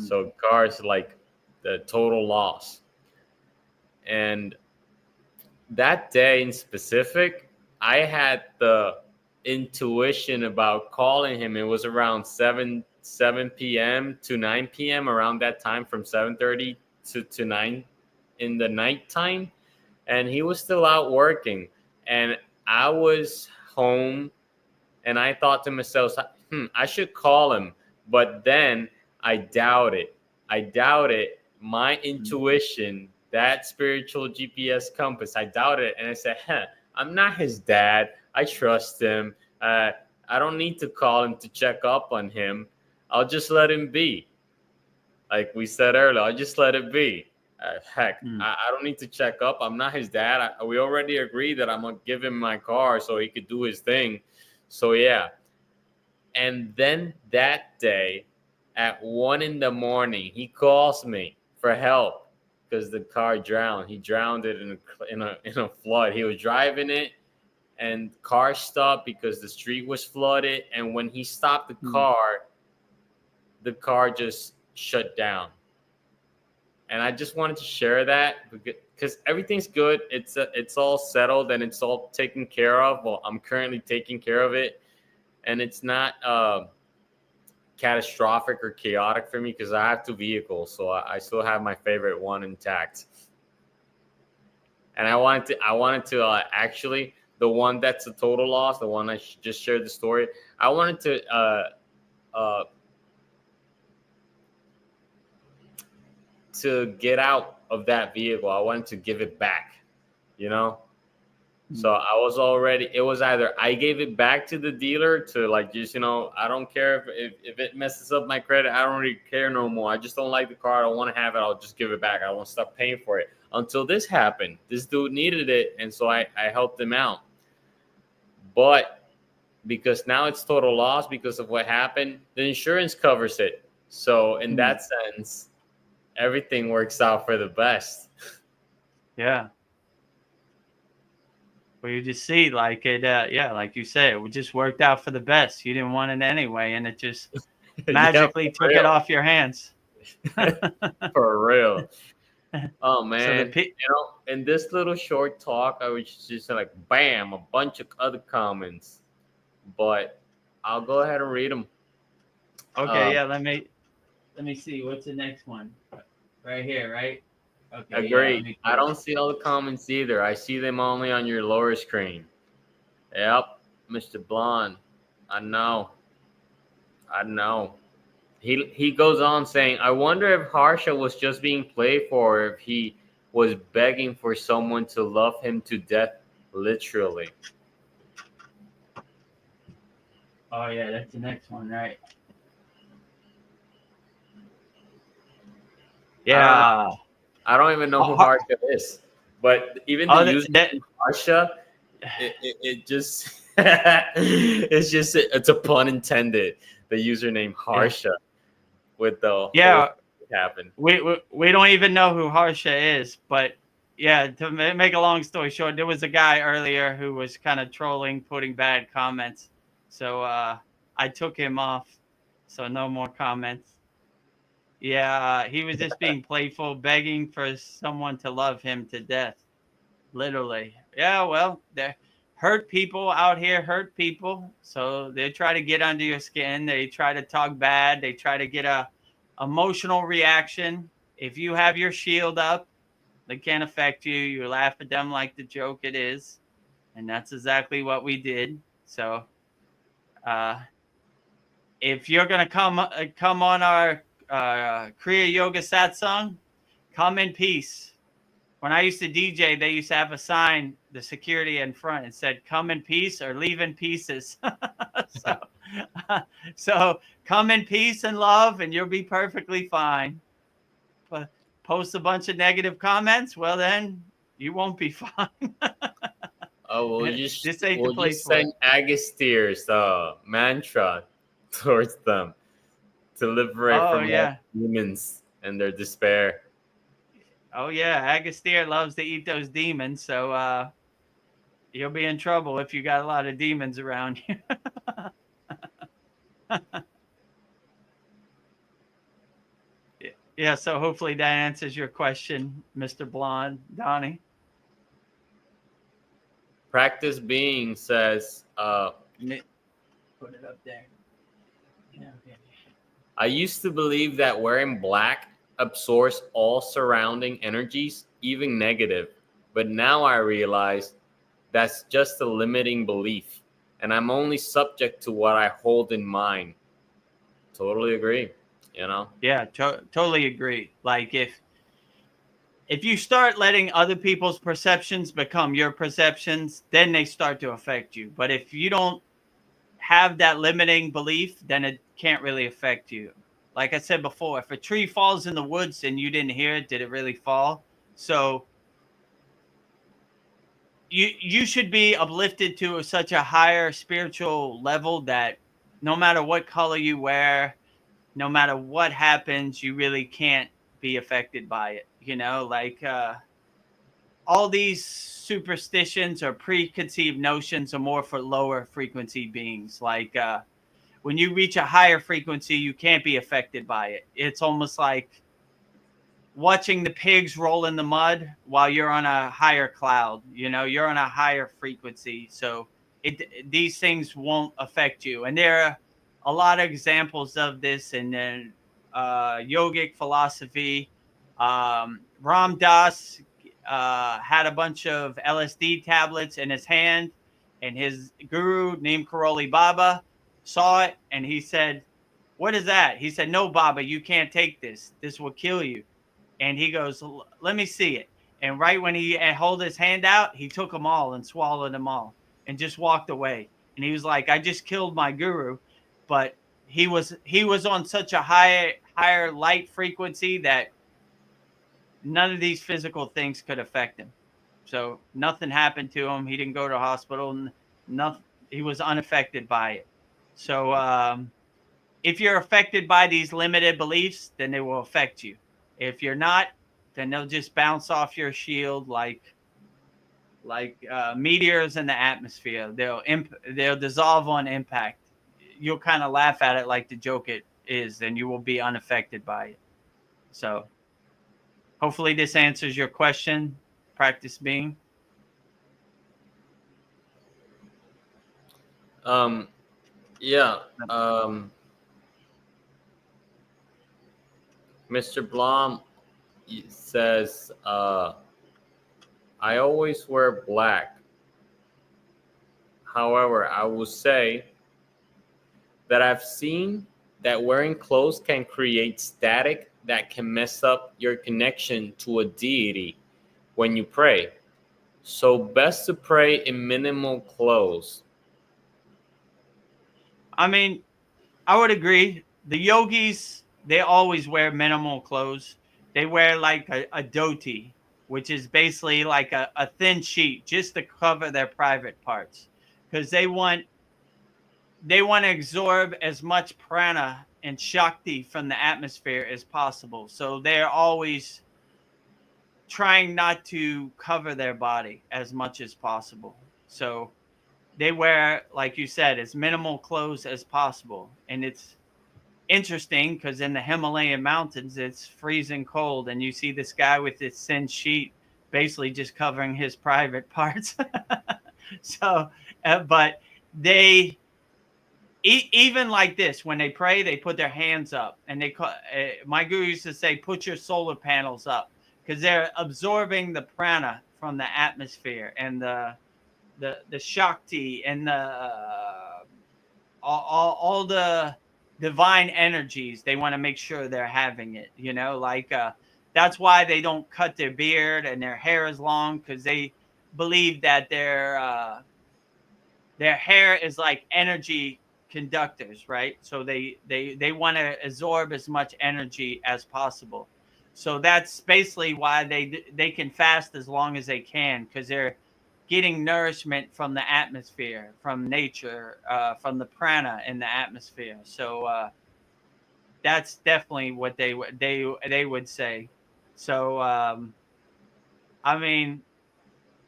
Speaker 3: So car's like the total loss. And that day in specific, I had the intuition about calling him. It was around 7 p.m. to 9 p.m. around that time, from 7:30 to 9 in the nighttime. And he was still out working. And I was home, and I thought to myself, I should call him. But then I doubt it. My intuition, that spiritual GPS compass, I doubted it. And I said, I'm not his dad. I trust him. I don't need to call him to check up on him. I'll just let him be. Like we said earlier, I'll just let it be. I don't need to check up. I'm not his dad. We already agreed that I'm going to give him my car so he could do his thing. So, yeah. And then that day at 1 a.m, he calls me for help because the car drowned. He drowned it in a flood. He was driving it, and car stopped because the street was flooded. And when he stopped the car just shut down. And I just wanted to share that because everything's good. It's all settled and it's all taken care of. Well, I'm currently taking care of it, and it's not catastrophic or chaotic for me because I have two vehicles, so I still have my favorite one intact. And I wanted to actually, the one that's a total loss, the one I just shared the story, I wanted to get out of that vehicle. I wanted to give it back, So I was already, it was either I gave it back to the dealer to I don't care if it messes up my credit. I don't really care no more. I just don't like the car. I don't want to have it. I'll just give it back. I won't stop paying for it until this happened. This dude needed it. And so I helped him out. But because now it's total loss because of what happened, the insurance covers it. So in that sense, everything works out for the best.
Speaker 2: Yeah. Well, you just see, like you said, it just worked out for the best. You didn't want it anyway, and it just magically took it off your hands.
Speaker 3: For real. Oh man, in this little short talk, I was just like, bam, a bunch of other comments, but I'll go ahead and read them.
Speaker 2: Okay, let me see. What's the next one? Right here, right? Okay.
Speaker 3: Agreed. I don't see all the comments either. I see them only on your lower screen. Yep, Mr. Blonde. I know. He goes on saying, I wonder if Harsha was just being playful or if he was begging for someone to love him to death, literally.
Speaker 2: Oh, yeah, that's the next one, right? Yeah.
Speaker 3: I don't even know who Harsha is. But even the username Harsha, it just it's a pun intended. The username Harsha with the happened.
Speaker 2: We don't even know who Harsha is, but yeah, to make a long story short, there was a guy earlier who was kind of trolling, putting bad comments. So I took him off. So no more comments. Yeah, he was just being playful, begging for someone to love him to death. Literally. Yeah, well, they're hurt people out here, hurt people. So they try to get under your skin. They try to talk bad. They try to get a emotional reaction. If you have your shield up, they can't affect you. You laugh at them like the joke it is. And that's exactly what we did. So if you're going to come on our Kriya Yoga Satsang, come in peace. When I used to DJ, they used to have a sign, the security in front, and said, come in peace or leave in pieces. So So come in peace and love, and you'll be perfectly fine. But post a bunch of negative comments, well, then you won't be fine.
Speaker 3: Oh,
Speaker 2: This ain't the
Speaker 3: we'll
Speaker 2: place
Speaker 3: just
Speaker 2: for it.
Speaker 3: send Agastyr's mantra towards them to liberate
Speaker 2: Oh,
Speaker 3: from all
Speaker 2: yeah.
Speaker 3: demons and their despair.
Speaker 2: Oh, yeah. Agastier loves to eat those demons. So you'll be in trouble if you got a lot of demons around you. Yeah. So hopefully that answers your question, Mr. Blonde, Donnie.
Speaker 3: Practice Being says,
Speaker 2: Put it up there. Yeah. Okay.
Speaker 3: I used to believe that wearing black absorbs all surrounding energies, even negative. But now I realize that's just a limiting belief, and I'm only subject to what I hold in mind. Totally agree, you know?
Speaker 2: Yeah, totally agree. Like if you start letting other people's perceptions become your perceptions, then they start to affect you. But if you don't have that limiting belief, then it can't really affect you. Like I said before, if a tree falls in the woods and you didn't hear it, did it really fall? So you should be uplifted to such a higher spiritual level that no matter what color you wear, no matter what happens, you really can't be affected by it. Like all these superstitions or preconceived notions are more for lower frequency beings. Like when you reach a higher frequency, you can't be affected by it. It's almost like watching the pigs roll in the mud while you're on a higher cloud. You're on a higher frequency, so these things won't affect you. And there are a lot of examples of this in yogic philosophy. Ram Dass had a bunch of LSD tablets in his hand, and his guru named Karoli Baba saw it, and he said, "What is that?" He said, "No, Baba, you can't take this. This will kill you." And he goes, "Let me see it." And right when he held his hand out, he took them all and swallowed them all and just walked away. And he was like, "I just killed my guru," but he was on such a higher light frequency that none of these physical things could affect him. So nothing happened to him. He didn't go to the hospital. Nothing. He was unaffected by it. So if you're affected by these limited beliefs, then they will affect you. If you're not, then they'll just bounce off your shield like meteors in the atmosphere. They'll dissolve on impact. You'll kind of laugh at it like the joke it is, and you will be unaffected by it. So hopefully this answers your question, Practice Being.
Speaker 3: Yeah. Mr. Blom says, I always wear black. However, I will say that I've seen that wearing clothes can create static that can mess up your connection to a deity when you pray. So best to pray in minimal clothes.
Speaker 2: I mean, I would agree. The yogis, they always wear minimal clothes. They wear like a dhoti, which is basically like a thin sheet just to cover their private parts, because they want to absorb as much prana and shakti from the atmosphere as possible. So they're always trying not to cover their body as much as possible. So they wear, like you said, as minimal clothes as possible. And it's interesting because in the Himalayan mountains, it's freezing cold. And you see this guy with this thin sheet basically just covering his private parts. So, but they, even like this, when they pray, they put their hands up, and my guru used to say, "Put your solar panels up," because they're absorbing the prana from the atmosphere and the shakti and all the divine energies. They want to make sure they're having it. Like that's why they don't cut their beard and their hair is long, because they believe that their hair is like energy conductors, right? So they want to absorb as much energy as possible. So that's basically why they can fast as long as they can, because they're getting nourishment from the atmosphere, from nature, from the prana in the atmosphere. So that's definitely what they would say. So I mean,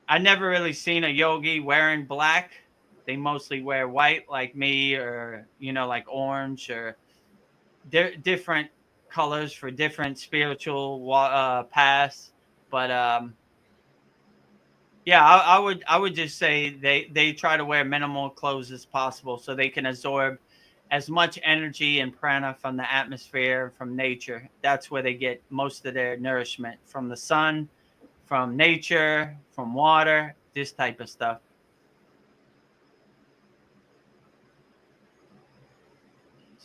Speaker 2: I never really seen a yogi wearing black. They mostly wear white, like me, or like orange, or different colors for different spiritual paths. But yeah, I would just say they try to wear minimal clothes as possible so they can absorb as much energy and prana from the atmosphere, from nature. That's where they get most of their nourishment, from the sun, from nature, from water, this type of stuff.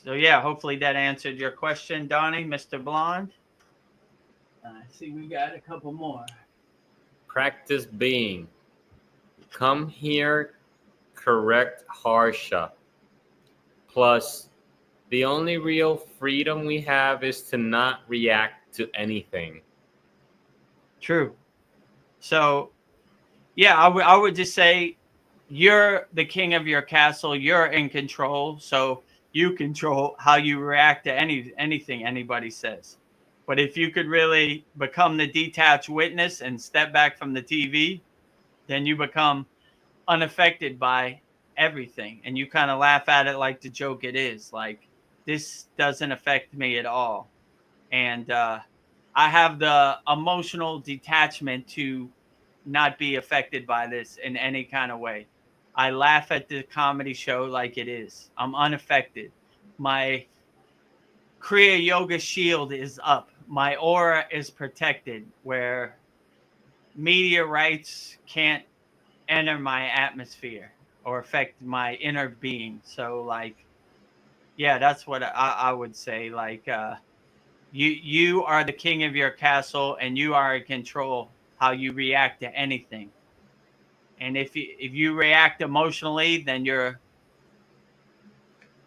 Speaker 2: So yeah, hopefully that answered your question, Donnie, Mr. Blonde. I see we got a couple more.
Speaker 3: Practice being. Come here, correct Harsha. Plus, the only real freedom we have is to not react to anything.
Speaker 2: True. So yeah, I would just say you're the king of your castle. You're in control. So you control how you react to anything anybody says. But if you could really become the detached witness and step back from the TV, then you become unaffected by everything, and you kind of laugh at it like the joke it is. Like, this doesn't affect me at all. And I have the emotional detachment to not be affected by this in any kind of way. I laugh at the comedy show like it is. I'm unaffected. My Kriya Yoga shield is up. My aura is protected, where meteorites can't enter my atmosphere or affect my inner being. So like, yeah, that's what I would say. Like, you are the king of your castle, and you are in control how you react to anything. And if you react emotionally, then you're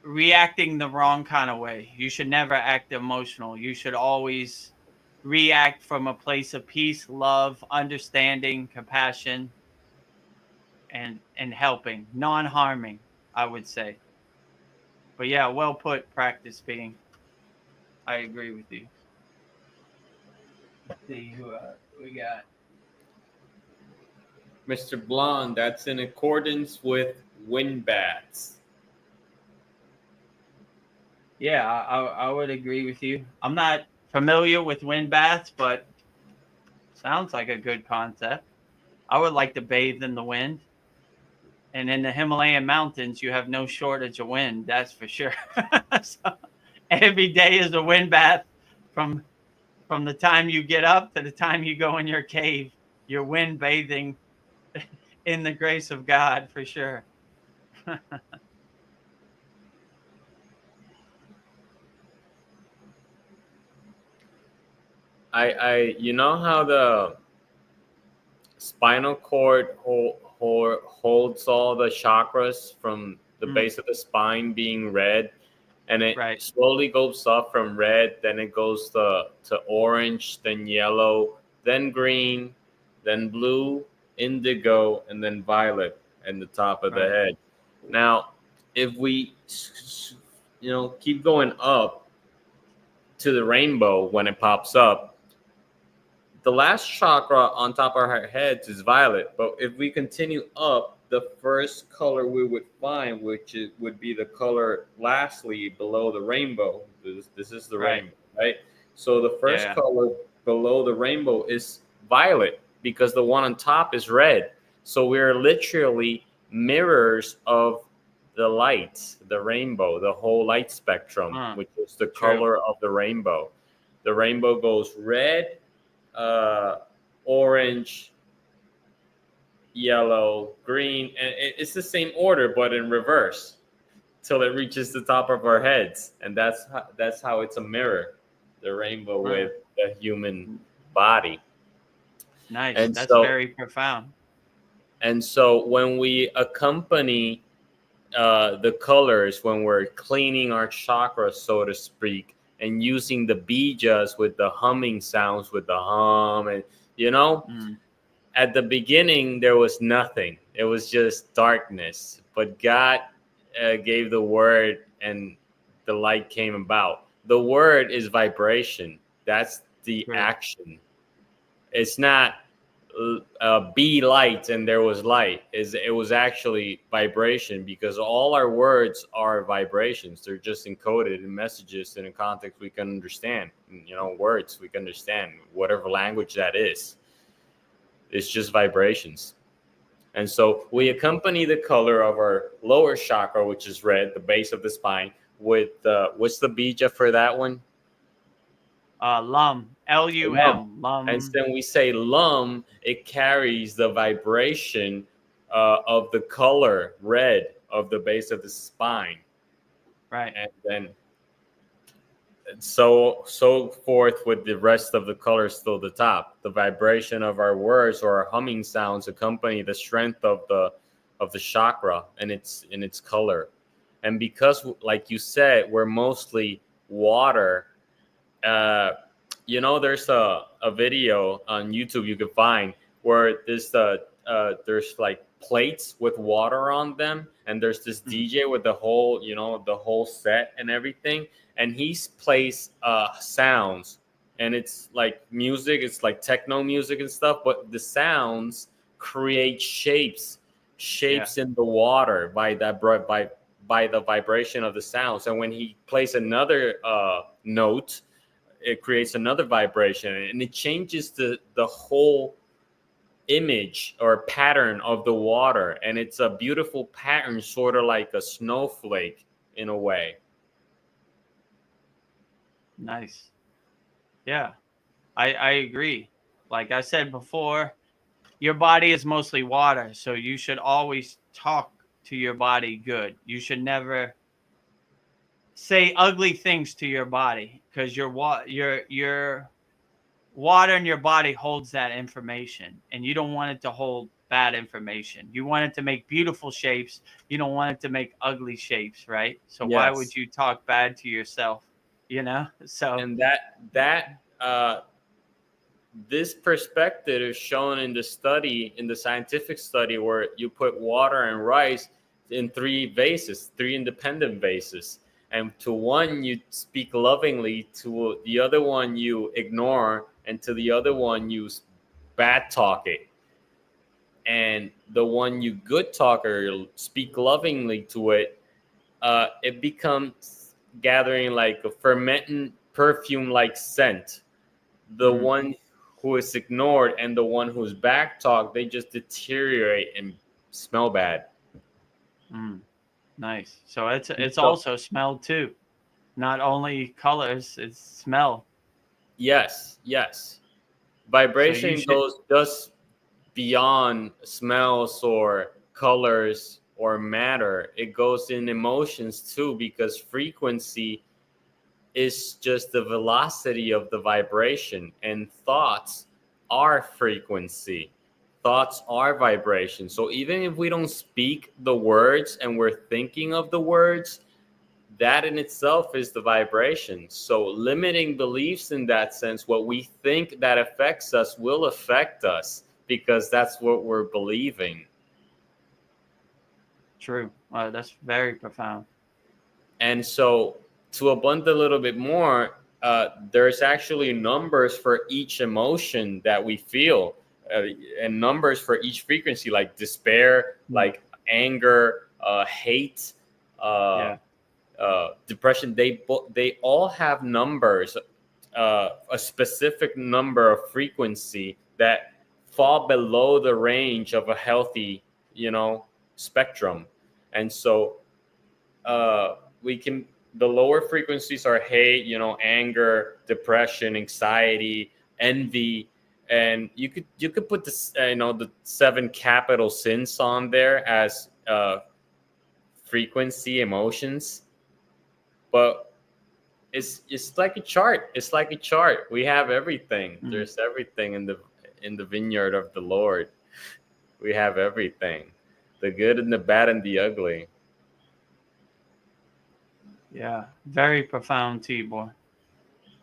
Speaker 2: reacting the wrong kind of way. You should never act emotional. You should always react from a place of peace, love, understanding, compassion, and helping, non-harming, I would say. But yeah, well put, practice being. I agree with you. Let's see who we got.
Speaker 3: Mr. Blonde, that's in accordance with wind bats.
Speaker 2: Yeah, I would agree with you. I'm not familiar with wind baths, but sounds like a good concept. I would like to bathe in the wind. And in the Himalayan mountains, you have no shortage of wind, that's for sure. So every day is a wind bath from the time you get up to the time you go in your cave. You're wind bathing in the grace of God, for sure.
Speaker 3: You know how the spinal cord holds all the chakras from the base of the spine being red, and it
Speaker 2: Right.
Speaker 3: slowly goes up from red, then it goes to orange, then yellow, then green, then blue, indigo, and then violet in the top of the
Speaker 2: Right.
Speaker 3: head. Now, if we keep going up to the rainbow when it pops up, the last chakra on top of our heads is violet, but if we continue up, the first color we would find, would be the color lastly below the rainbow. This is the
Speaker 2: Right.
Speaker 3: rainbow, right? So the first
Speaker 2: Yeah.
Speaker 3: color below the rainbow is violet, because the one on top is red. So we're literally mirrors of the light, the rainbow, the whole light spectrum, which is the
Speaker 2: True.
Speaker 3: color of the rainbow. The rainbow goes red, orange, yellow, green, and it's the same order but in reverse till it reaches the top of our heads, and that's how it's a mirror, the rainbow with the human body.
Speaker 2: Nice.
Speaker 3: And
Speaker 2: That's
Speaker 3: so
Speaker 2: very profound.
Speaker 3: and so when we accompany the colors when we're cleaning our chakras, so to speak, and using the bijas with the humming sounds, with the hum, and at the beginning there was nothing. It was just darkness, but God gave the word, and the light came about. The word is vibration. That's the
Speaker 2: Right.
Speaker 3: action. It's not be light and there was light. It was actually vibration, because all our words are vibrations. They're just encoded in messages in a context we can understand. Words we can understand, whatever language that is. It's just vibrations. And so we accompany the color of our lower chakra, which is red, the base of the spine, with what's the bija for that one?
Speaker 2: Lum, Lum, lum.
Speaker 3: And then we say lum, it carries the vibration of the color red of the base of the spine.
Speaker 2: Right.
Speaker 3: And then so forth with the rest of the colors till the top. The vibration of our words or our humming sounds accompany the strength of the chakra and its color. And because, like you said, we're mostly water, there's a video on YouTube you can find where there's like plates with water on them, and there's this DJ with the whole set and everything, and he plays sounds, and it's like music, it's like techno music and stuff, but the sounds create shapes in the water by the vibration of the sounds. And when he plays another note, it creates another vibration, and it changes the whole image or pattern of the water. And it's a beautiful pattern, sort of like a snowflake in a way.
Speaker 2: Nice. Yeah, I agree. Like I said before, your body is mostly water, so you should always talk to your body good. You should never say ugly things to your body, because your water in your body holds that information, and you don't want it to hold bad information. You want it to make beautiful shapes. You don't want it to make ugly shapes, right? So why would you talk bad to yourself? So
Speaker 3: and this perspective is shown in the scientific study, where you put water and rice in three independent vases. And to one you speak lovingly, to the other one you ignore, and to the other one you bad talk it. And the one you good talk or speak lovingly to it, it becomes gathering like a fermenting perfume like scent. The one who is ignored and the one who's back talk, they just deteriorate and smell bad.
Speaker 2: Nice. So it's also smell too, not only colors, it's smell.
Speaker 3: Yes. Vibration goes just beyond smells or colors or matter. It goes in emotions too, because frequency is just the velocity of the vibration, and thoughts are frequency. Thoughts are vibration. So even if we don't speak the words and we're thinking of the words, that in itself is the vibration. So limiting beliefs in that sense, what we think that affects us will affect us, because that's what we're believing.
Speaker 2: True. That's very profound.
Speaker 3: And so to abund a little bit more, there's actually numbers for each emotion that we feel, and numbers for each frequency, like despair, like anger, hate, depression. They all have numbers, a specific number of frequency that fall below the range of a healthy, spectrum. And so the lower frequencies are hate, anger, depression, anxiety, envy. And you could put this, the 7 capital sins on there as frequency emotions, but it's like a chart. It's like a chart. We have everything. There's everything in the vineyard of the Lord. We have everything, the good and the bad and the ugly.
Speaker 2: Yeah, very profound, Tibor.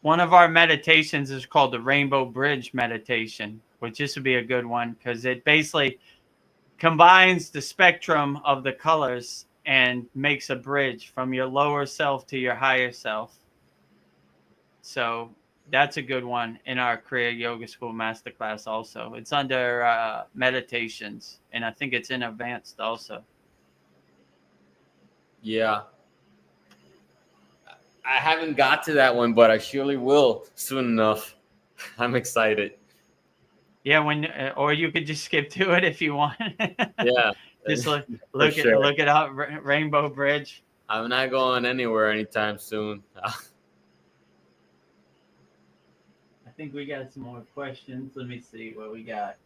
Speaker 2: One of our meditations is called the Rainbow Bridge meditation, which this would be a good one because it basically combines the spectrum of the colors and makes a bridge from your lower self to your higher self. So that's a good one in our Kriya Yoga School Masterclass also. It's under meditations, and I think it's in advanced also.
Speaker 3: Yeah. I haven't got to that one, but I surely will soon enough. I'm excited.
Speaker 2: Yeah, when or you could just skip to it if you want.
Speaker 3: Yeah,
Speaker 2: Just
Speaker 3: for sure.
Speaker 2: look it up. Rainbow Bridge.
Speaker 3: I'm not going anywhere anytime soon.
Speaker 2: I think we got some more questions. Let me see what we got.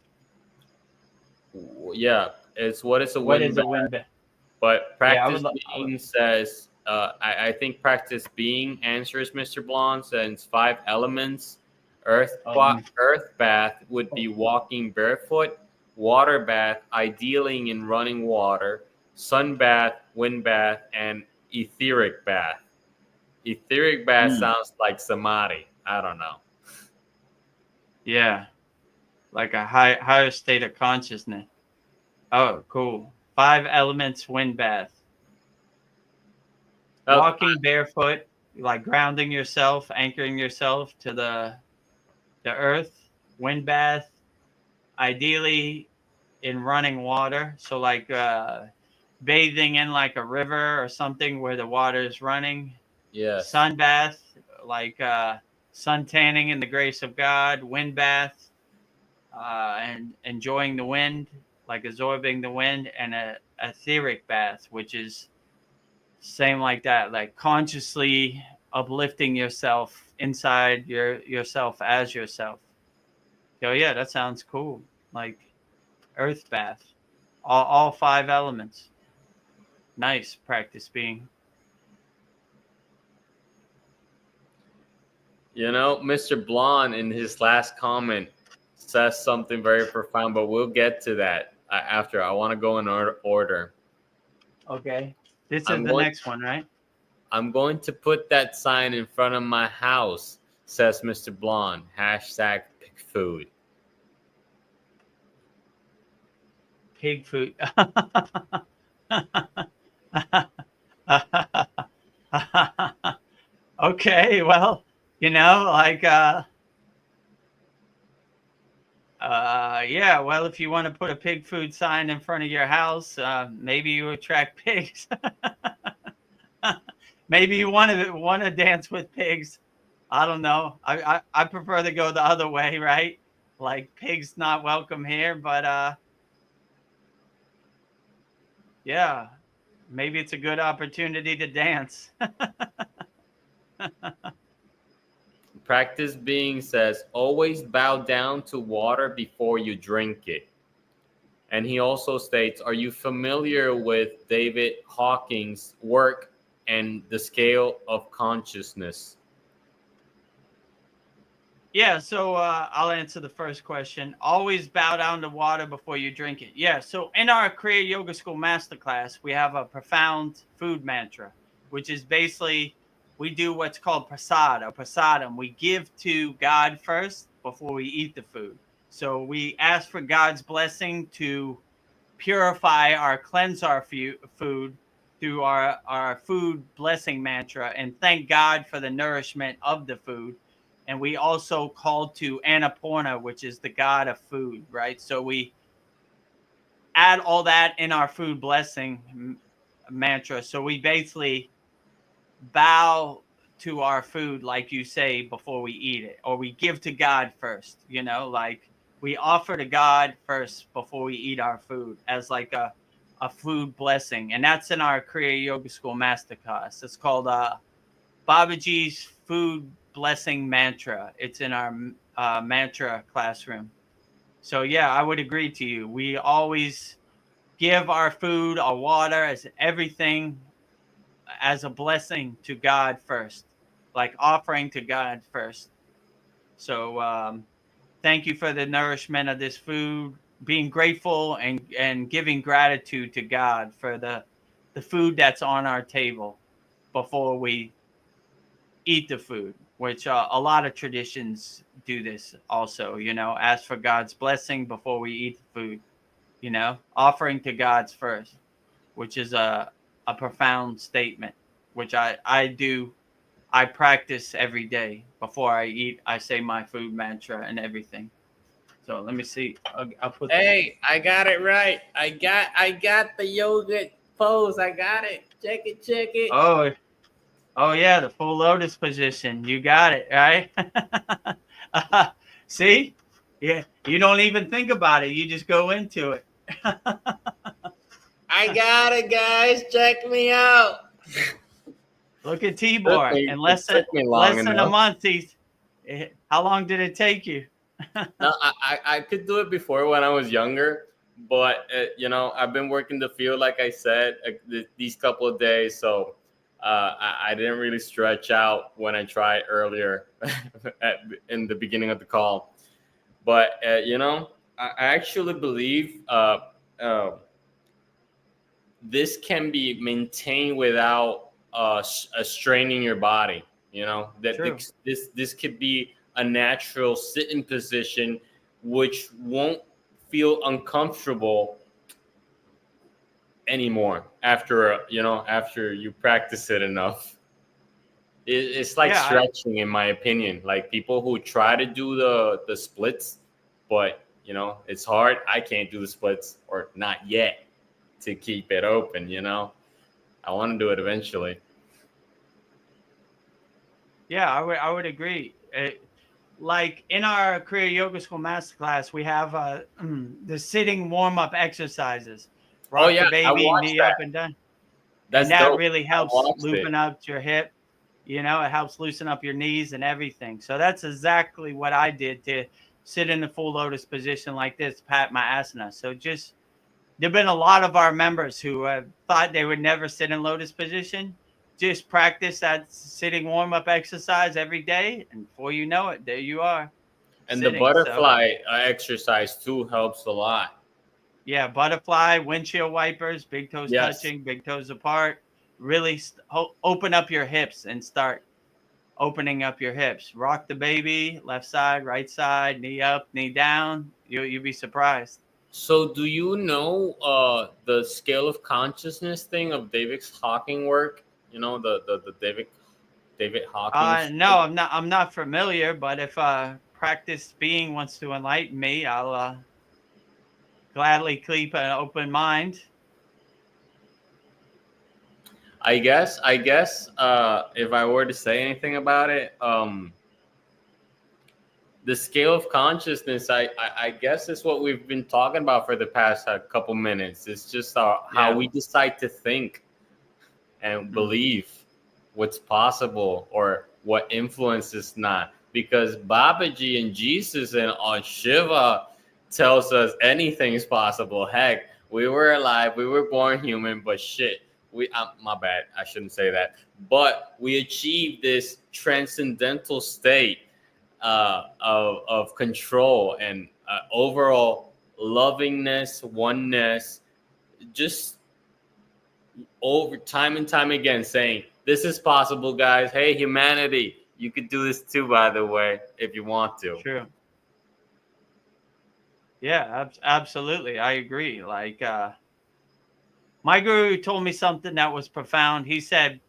Speaker 3: Yeah, it's what is a
Speaker 2: What
Speaker 3: win
Speaker 2: is a
Speaker 3: back?
Speaker 2: win back?
Speaker 3: But
Speaker 2: Yeah,
Speaker 3: practice being says, I think practice being answers Mr. Blonde says 5 elements. Earth bath would be walking barefoot. Water bath, ideally in running water. Sun bath, wind bath, and etheric bath. Etheric bath sounds like samadhi. I don't know.
Speaker 2: Yeah, like a higher state of consciousness. Oh, cool. 5 elements wind bath.
Speaker 3: Oh,
Speaker 2: Walking barefoot, like grounding yourself, anchoring yourself to the earth. Wind bath, ideally in running water. So like bathing in like a river or something where the water is running.
Speaker 3: yes.
Speaker 2: Sun bath, like sun tanning in the grace of God. Wind bath, and enjoying the wind, like absorbing the wind. And a etheric bath, which is same like that, like consciously uplifting yourself inside yourself as yourself. So yeah, that sounds cool. Like earth bath, all 5 elements. Nice practice being.
Speaker 3: You know, Mr. Blonde in his last comment says something very profound, but we'll get to that after. I want to go in order.
Speaker 2: Okay, this is
Speaker 3: I'm
Speaker 2: the
Speaker 3: going.
Speaker 2: next one, right?
Speaker 3: I'm going to put that sign in front of my house, says Mr. Blonde. Hashtag pick food.
Speaker 2: Pig food. Okay, well, like yeah, well, if you want to put a pig food sign in front of your house, maybe you attract pigs. Maybe you want to dance with pigs. I don't know. I prefer to go the other way, right? Like pigs not welcome here, but yeah, maybe it's a good opportunity to dance.
Speaker 3: Practice being says always bow down to water before you drink it. And he also states, are you familiar with David Hawking's work and the scale of consciousness?
Speaker 2: Yeah, so I'll answer the first question. Always bow down to water before you drink it. Yeah, so in our Kriya Yoga School Masterclass, we have a profound food mantra, which is basically we do what's called prasad or prasadam. We give to God first before we eat the food. So we ask for God's blessing to purify cleanse our food through our food blessing mantra and thank God for the nourishment of the food. And we also call to Annapurna, which is the god of food, right? So we add all that in our food blessing mantra. So we basically bow to our food, like you say, before we eat it, or we give to God first, like we offer to God first before we eat our food as like a food blessing. And that's in our Kriya Yoga School Masterclass. It's called Babaji's Food Blessing Mantra. It's in our mantra classroom. So yeah, I would agree to you. We always give our food, our water, as everything as a blessing to God first, like offering to God first. So thank you for the nourishment of this food, being grateful and giving gratitude to God for the food that's on our table. before we eat the food, which a lot of traditions do this also, ask for God's blessing before we eat the food, offering to God's first, which is a profound statement, which I do. I practice every day before I eat. I say my food mantra and everything. So let me see. I'll put.
Speaker 3: Hey, I got it right. I got the yoga pose. I got it. Check it. Check it.
Speaker 2: Oh yeah, the full lotus position. You got it, right? See? Yeah, you don't even think about it. You just go into it.
Speaker 3: I got it, guys. Check me out.
Speaker 2: Look at Tibor. In less than a month, how long did it take you?
Speaker 3: No, I could do it before when I was younger, but I've been working the field, like I said, these couple of days, so I didn't really stretch out when I tried earlier in the beginning of the call. But I actually believe this can be maintained without straining your body. That this could be a natural sitting position, which won't feel uncomfortable anymore after you practice it enough. It's like stretching, in my opinion. Like people who try to do the splits, but it's hard. I can't do the splits, or not yet, to keep it open. I want to do it eventually.
Speaker 2: Yeah, I would agree. Like in our Kriya Yoga School Masterclass, we have the sitting warm-up exercises. Rock the baby, knee up and down. And that really helps loosen up your hip. It helps loosen up your knees and everything. So that's exactly what I did to sit in the full lotus position like this, pat my asana. So there've been a lot of our members who thought they would never sit in lotus position. Just practice that sitting warm-up exercise every day, and before you know it, there you are.
Speaker 3: And the butterfly exercise too helps a lot.
Speaker 2: Yeah, butterfly, windshield wipers, big toes touching, big toes apart. Really open up your hips and start opening up your hips. Rock the baby, left side, right side, knee up, knee down. You'll be surprised.
Speaker 3: So do you know the scale of consciousness thing of David Hawking work? The David Hawking.
Speaker 2: No, I'm not familiar, but if a practiced being wants to enlighten me, I'll gladly keep an open mind.
Speaker 3: I guess if I were to say anything about it, the scale of consciousness, I guess, is what we've been talking about for the past couple minutes. It's just how we decide to think and believe what's possible or what influences not. Because Babaji and Jesus and Shiva tells us anything is possible. Heck, we were alive, we were born human, but shit, my bad, I shouldn't say that. But we achieved this transcendental state of control and overall lovingness, oneness, just over time and time again saying, this is possible, guys. Hey, humanity, you could do this too, by the way, if you want to.
Speaker 2: True. Yeah, absolutely. I agree. Like, my guru told me something that was profound. He said,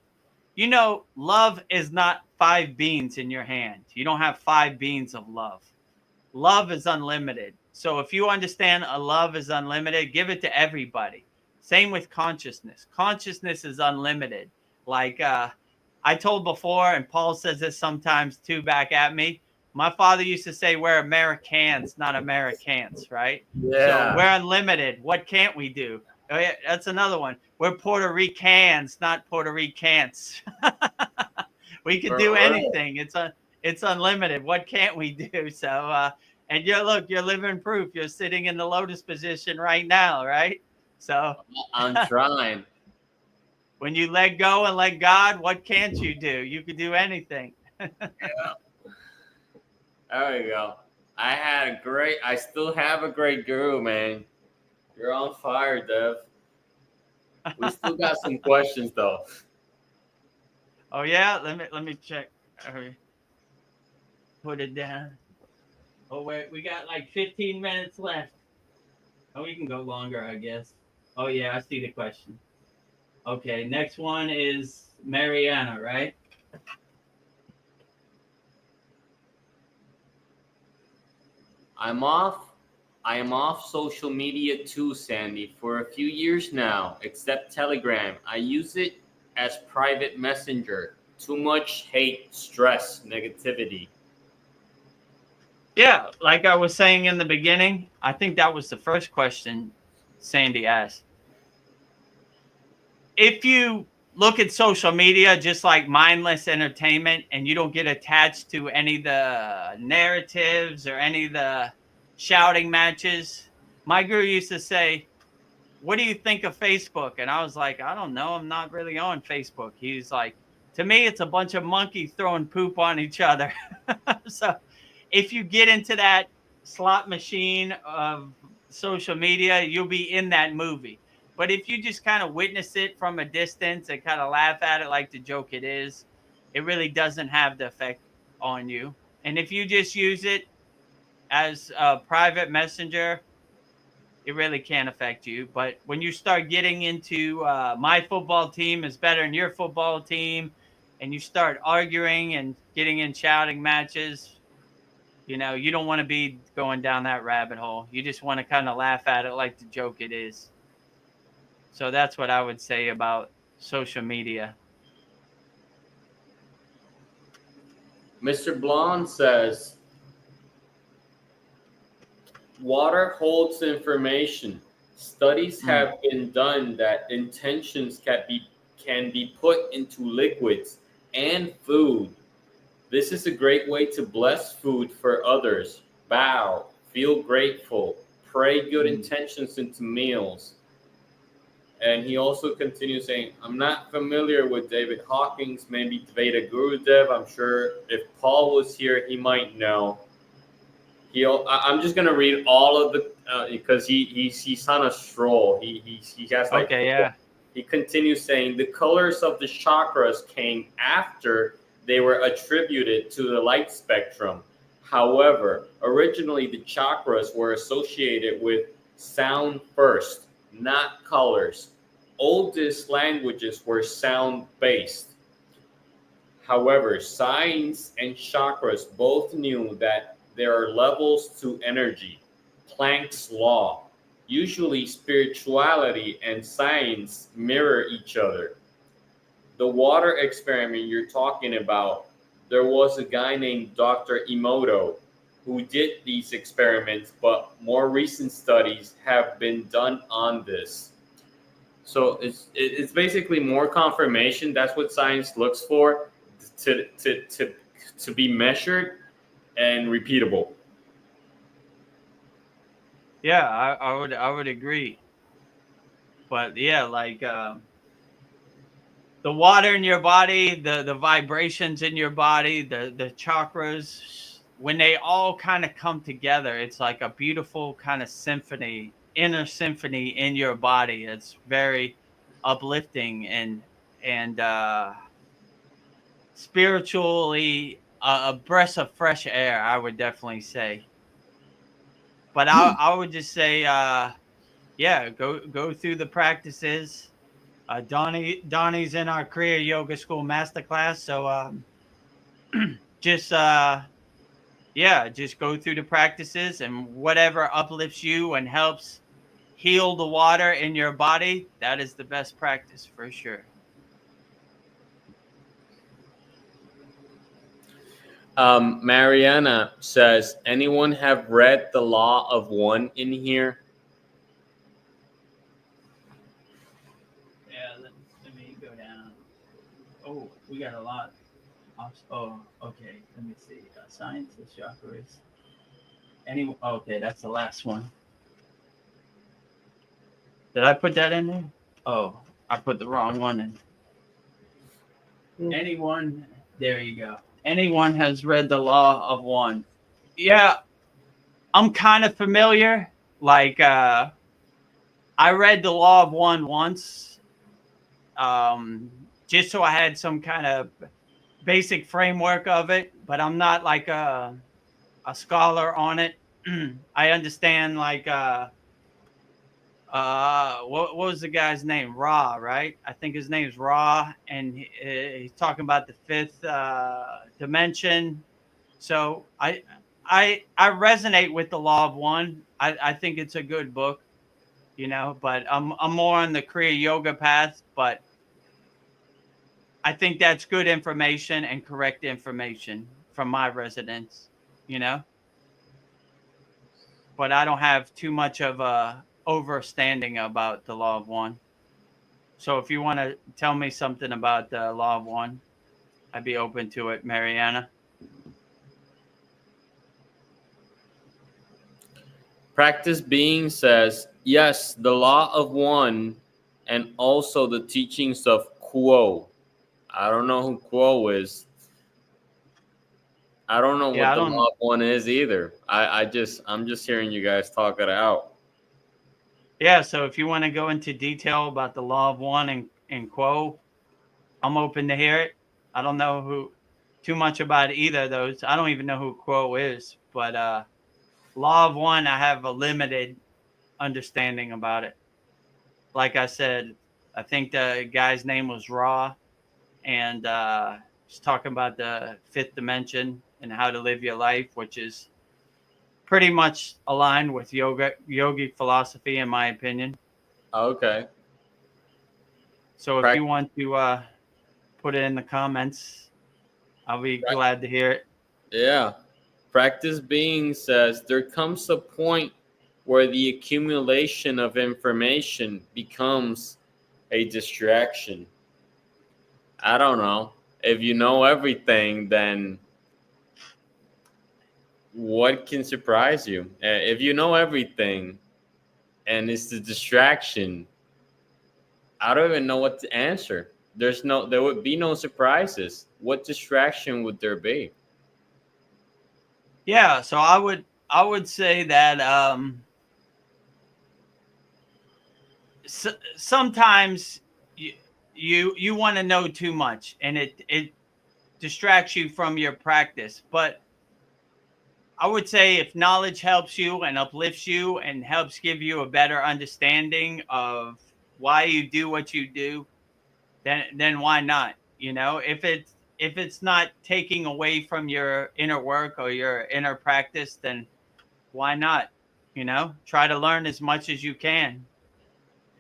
Speaker 2: love is not 5 beans in your hand. You don't have 5 beans of love. Love is unlimited. So if you understand a love is unlimited, give it to everybody. Same with consciousness. Consciousness is unlimited. Like I told before, and Paul says this sometimes too back at me, my father used to say, we're Americans, not Americans, right?
Speaker 3: Yeah.
Speaker 2: So we're unlimited. What can't we do? Oh, yeah, that's another one. We're Puerto Ricans, not Puerto Ricans. We can do anything. It's unlimited. What can't we do? So, and you're living proof. You're sitting in the lotus position right now, right? So
Speaker 3: I'm trying.
Speaker 2: When you let go and let God, what can't you do? You can do anything.
Speaker 3: Yeah. There we go. I still have a great guru, man. You're on fire, Dev. We still got some questions, though.
Speaker 2: Oh yeah, let me check. All right, put it down. Oh wait, we got like 15 minutes left. Oh, we can go longer, I guess. Oh yeah, I see the question. Okay, next one is Mariana, right?
Speaker 3: I'm off. I am off social media too, Sandy, for a few years now, except Telegram. I use it as private messenger. Too much hate, stress, negativity.
Speaker 2: Yeah, like I was saying in the beginning, I think that was the first question Sandy asked. If you look at social media just like mindless entertainment and you don't get attached to any of the narratives or any of the shouting matches, my guru used to say, what do you think of Facebook? And I was like, I don't know. I'm not really on Facebook. He's like, to me, it's a bunch of monkeys throwing poop on each other. So if you get into that slot machine of social media, you'll be in that movie. But if you just kind of witness it from a distance and kind of laugh at it like the joke it is, it really doesn't have the effect on you. And if you just use it as a private messenger, it really can't affect you. But when you start getting into my football team is better than your football team, and you start arguing and getting in shouting matches, you know, you don't want to be going down that rabbit hole. You just want to kind of laugh at it like the joke it is. So that's what I would say about social media.
Speaker 3: Mr. Blonde says, water holds information. Studies have been done that intentions can be put into liquids and food. This is a great way to bless food for others. Bow, feel grateful, pray good intentions into meals. And he also continues saying, I'm not familiar with David Hawkins, maybe Vedagurudev. I'm sure if Paul was here, he might know. I'm just gonna read all of the because he's on a stroll. He has like
Speaker 2: Okay, yeah.
Speaker 3: He continues saying the colors of the chakras came after they were attributed to the light spectrum. However, originally the chakras were associated with sound first, not colors. Oldest languages were sound based. However, science and chakras both knew that there are levels to energy, Planck's law. Usually, spirituality and science mirror each other. The water experiment you're talking about, there was a guy named Dr. Emoto who did these experiments, but more recent studies have been done on this. So it's basically more confirmation. That's what science looks for, to be measured and repeatable.
Speaker 2: Yeah, I would agree. But yeah, like the water in your body, the vibrations in your body, the chakras, when they all kind of come together, it's like a beautiful kind of symphony, inner symphony in your body. It's very uplifting and spiritually a breath of fresh air, I would definitely say. But I would just say yeah, go through the practices. Donnie's in our Kriya Yoga School Masterclass, so just yeah, just go through the practices and whatever uplifts you and helps heal the water in your body. That is the best practice for sure.
Speaker 3: Mariana says, anyone have read The Law of One in here?
Speaker 2: Yeah, let me go down. Oh, we got a lot. Oh, okay. Let me see. Science of chakras. Okay, that's the last one. Did I put that in there? Oh, I put the wrong one in. Anyone? There you go. Anyone has read The Law of One? Yeah, I'm kind of familiar. Like, I read The Law of One once. just so I had some kind of basic framework of it, but I'm not like a scholar on it. I understand like what was the guy's name? Ra, right? I think his name's Ra, and he's talking about the fifth dimension. So I resonate with the Law of One. I think it's a good book, you know, but I'm more on the Kriya Yoga path, but I think that's good information and correct information from my residents, you know. But I don't have too much of a overstanding about the Law of One. So if you want to tell me something about the Law of One, I'd be open to it, Mariana.
Speaker 3: Practice Being says, yes, the law of one and also the teachings of Quo. I don't know who Quo is. I don't know
Speaker 2: Yeah,
Speaker 3: what
Speaker 2: I
Speaker 3: the
Speaker 2: don't.
Speaker 3: law of one is either. I'm just hearing you guys talk it out.
Speaker 2: Yeah, so if you want to go into detail about the Law of One and Quo, I'm open to hear it. I don't know who too much about either of those. I don't even know who Quo is, but Law of One, I have a limited understanding about it. Like I said, I think the guy's name was Ra, and he's talking about the fifth dimension and how to live your life, which is pretty much aligned with yogic philosophy, in my opinion.
Speaker 3: Okay.
Speaker 2: So if
Speaker 3: Prac-
Speaker 2: you want to put it in the comments, I'll be glad to hear it.
Speaker 3: yeah. Practice Being says there comes a point where the accumulation of information becomes a distraction. I don't know. If you know everything, then what can surprise you? If you know everything and it's the distraction, I don't even know what to answer. There would be no surprises. What distraction would there be?
Speaker 2: Yeah, so I would say that sometimes you want to know too much, and it distracts you from your practice. But I would say if knowledge helps you and uplifts you and helps give you a better understanding of why you do what you do, then why not? You know, if it's not taking away from your inner work or your inner practice, then why not? You know, try to learn as much as you can,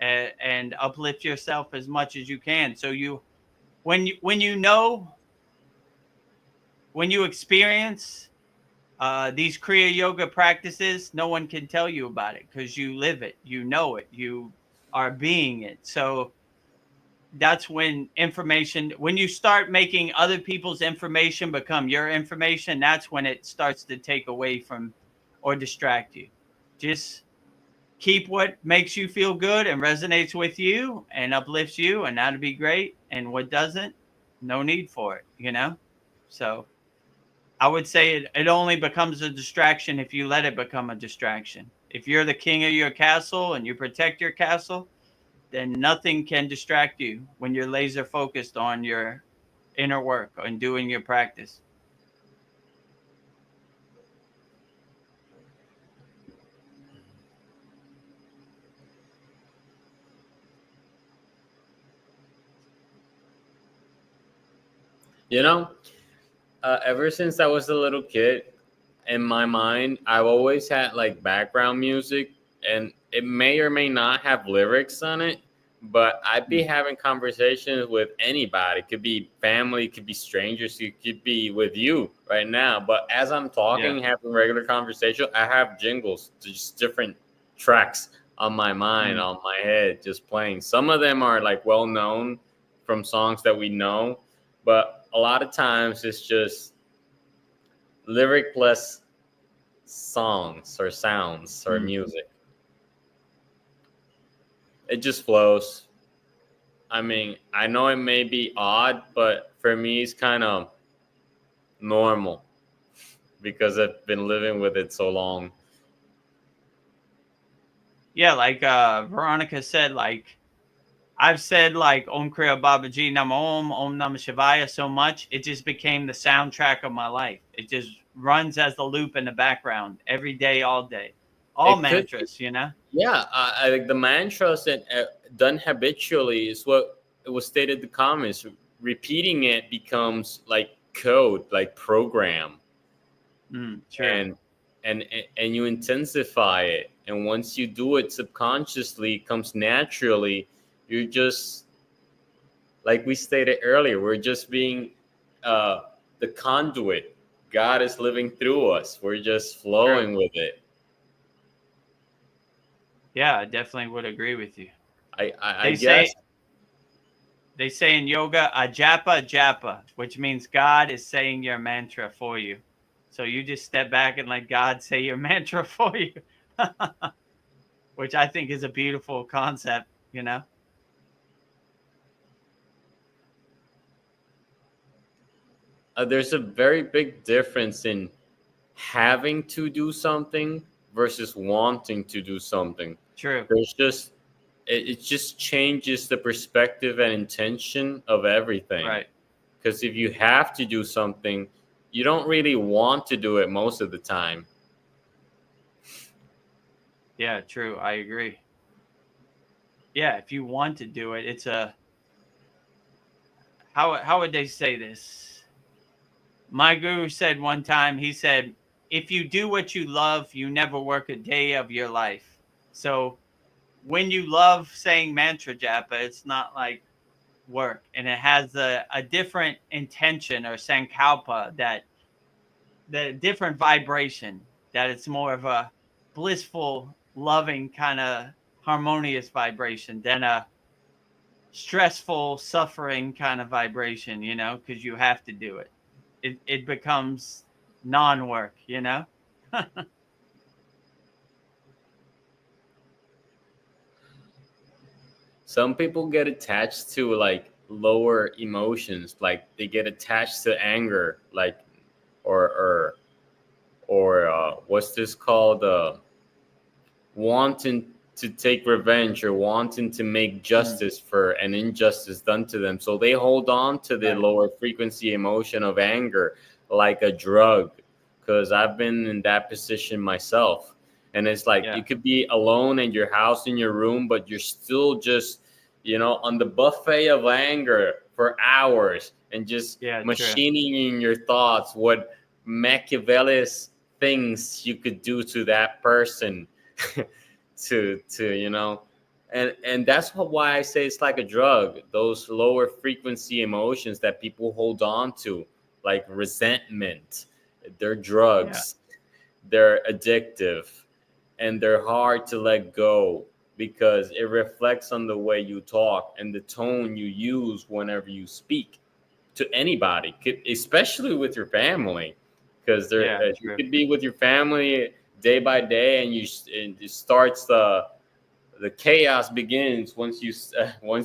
Speaker 2: and uplift yourself as much as you can. So when you experience these Kriya Yoga practices, no one can tell you about it because you live it, you know it, you are being it. So that's when you start making other people's information become your information, that's when it starts to take away from or distract you. Just keep what makes you feel good and resonates with you and uplifts you, and that'd be great. And what doesn't, no need for it, you know? So I would say it only becomes a distraction if you let it become a distraction. If you're the king of your castle and you protect your castle, then nothing can distract you when you're laser focused on your inner work and doing your practice.
Speaker 3: You know, ever since I was a little kid, in my mind, I've always had like background music, and it may or may not have lyrics on it, but I'd be having conversations with anybody. It could be family, it could be strangers, it could be with you right now. But as I'm
Speaker 2: Yeah.
Speaker 3: talking, having regular conversation, I have jingles, just different tracks on my mind,
Speaker 2: Mm.
Speaker 3: on my head, just playing. Some of them are like well known from songs that we know, but a lot of times it's just lyricless songs or sounds or
Speaker 2: Mm.
Speaker 3: music. It just flows. I mean, I know it may be odd, but for me, it's kind of normal because I've been living with it so long.
Speaker 2: Yeah, like Veronica said, like I've said like Om Kriya Babaji Nam Om Namah Shivaya so much, it just became the soundtrack of my life. It just runs as the loop in the background every day, all day. All
Speaker 3: It could be,
Speaker 2: mantras, you know?
Speaker 3: yeah. I like the mantras and done habitually is what it was stated in the comments. Repeating it becomes like code, like program,
Speaker 2: True.
Speaker 3: and and you intensify it. And once you do it subconsciously, it comes naturally. You're just like we stated earlier. We're just being uh, the conduit. God is living through us. We're just
Speaker 2: True.
Speaker 3: flowing with it.
Speaker 2: Yeah, I definitely would agree with you.
Speaker 3: I
Speaker 2: They
Speaker 3: guess.
Speaker 2: say they say in yoga, ajapa japa, which means God is saying your mantra for you. So you just step back and let God say your mantra for you, which I think is a beautiful concept, you know?
Speaker 3: There's a very big difference in having to do something versus wanting to do something.
Speaker 2: True.
Speaker 3: There's just it just changes the perspective and intention of everything.
Speaker 2: Right.
Speaker 3: Because if you have to do something, you don't really want to do it most of the time.
Speaker 2: Yeah, true. I agree. Yeah, if you want to do it, it's a how would they say this? My guru said one time, he said, if you do what you love, you never work a day of your life. So when you love saying mantra japa, it's not like work, and it has a different intention or sankalpa, that the different vibration, that it's more of a blissful, loving kind of harmonious vibration than a stressful, suffering kind of vibration, you know, because you have to do it. It becomes non-work, you know?
Speaker 3: Some people get attached to like lower emotions, like they get attached to anger, like or what's this called? Wanting to take revenge or wanting to make justice for an injustice done to them. So they hold on to the
Speaker 2: Right.
Speaker 3: lower frequency emotion of anger like a drug. Because I've been in that position myself. And it's like
Speaker 2: Yeah.
Speaker 3: you could be alone in your house, in your room, but you're still just, on the buffet of anger for hours and just
Speaker 2: Yeah, true.
Speaker 3: machining in your thoughts what Machiavelli's things you could do to that person to and that's why I say it's like a drug. Those lower frequency emotions that people hold on to, like resentment, they're
Speaker 2: Yeah.
Speaker 3: drugs. They're addictive, and they're hard to let go because it reflects on the way you talk and the tone you use whenever you speak to anybody, especially with your family, because
Speaker 2: Yeah,
Speaker 3: you
Speaker 2: true.
Speaker 3: could be with your family day by day, and it starts the chaos begins once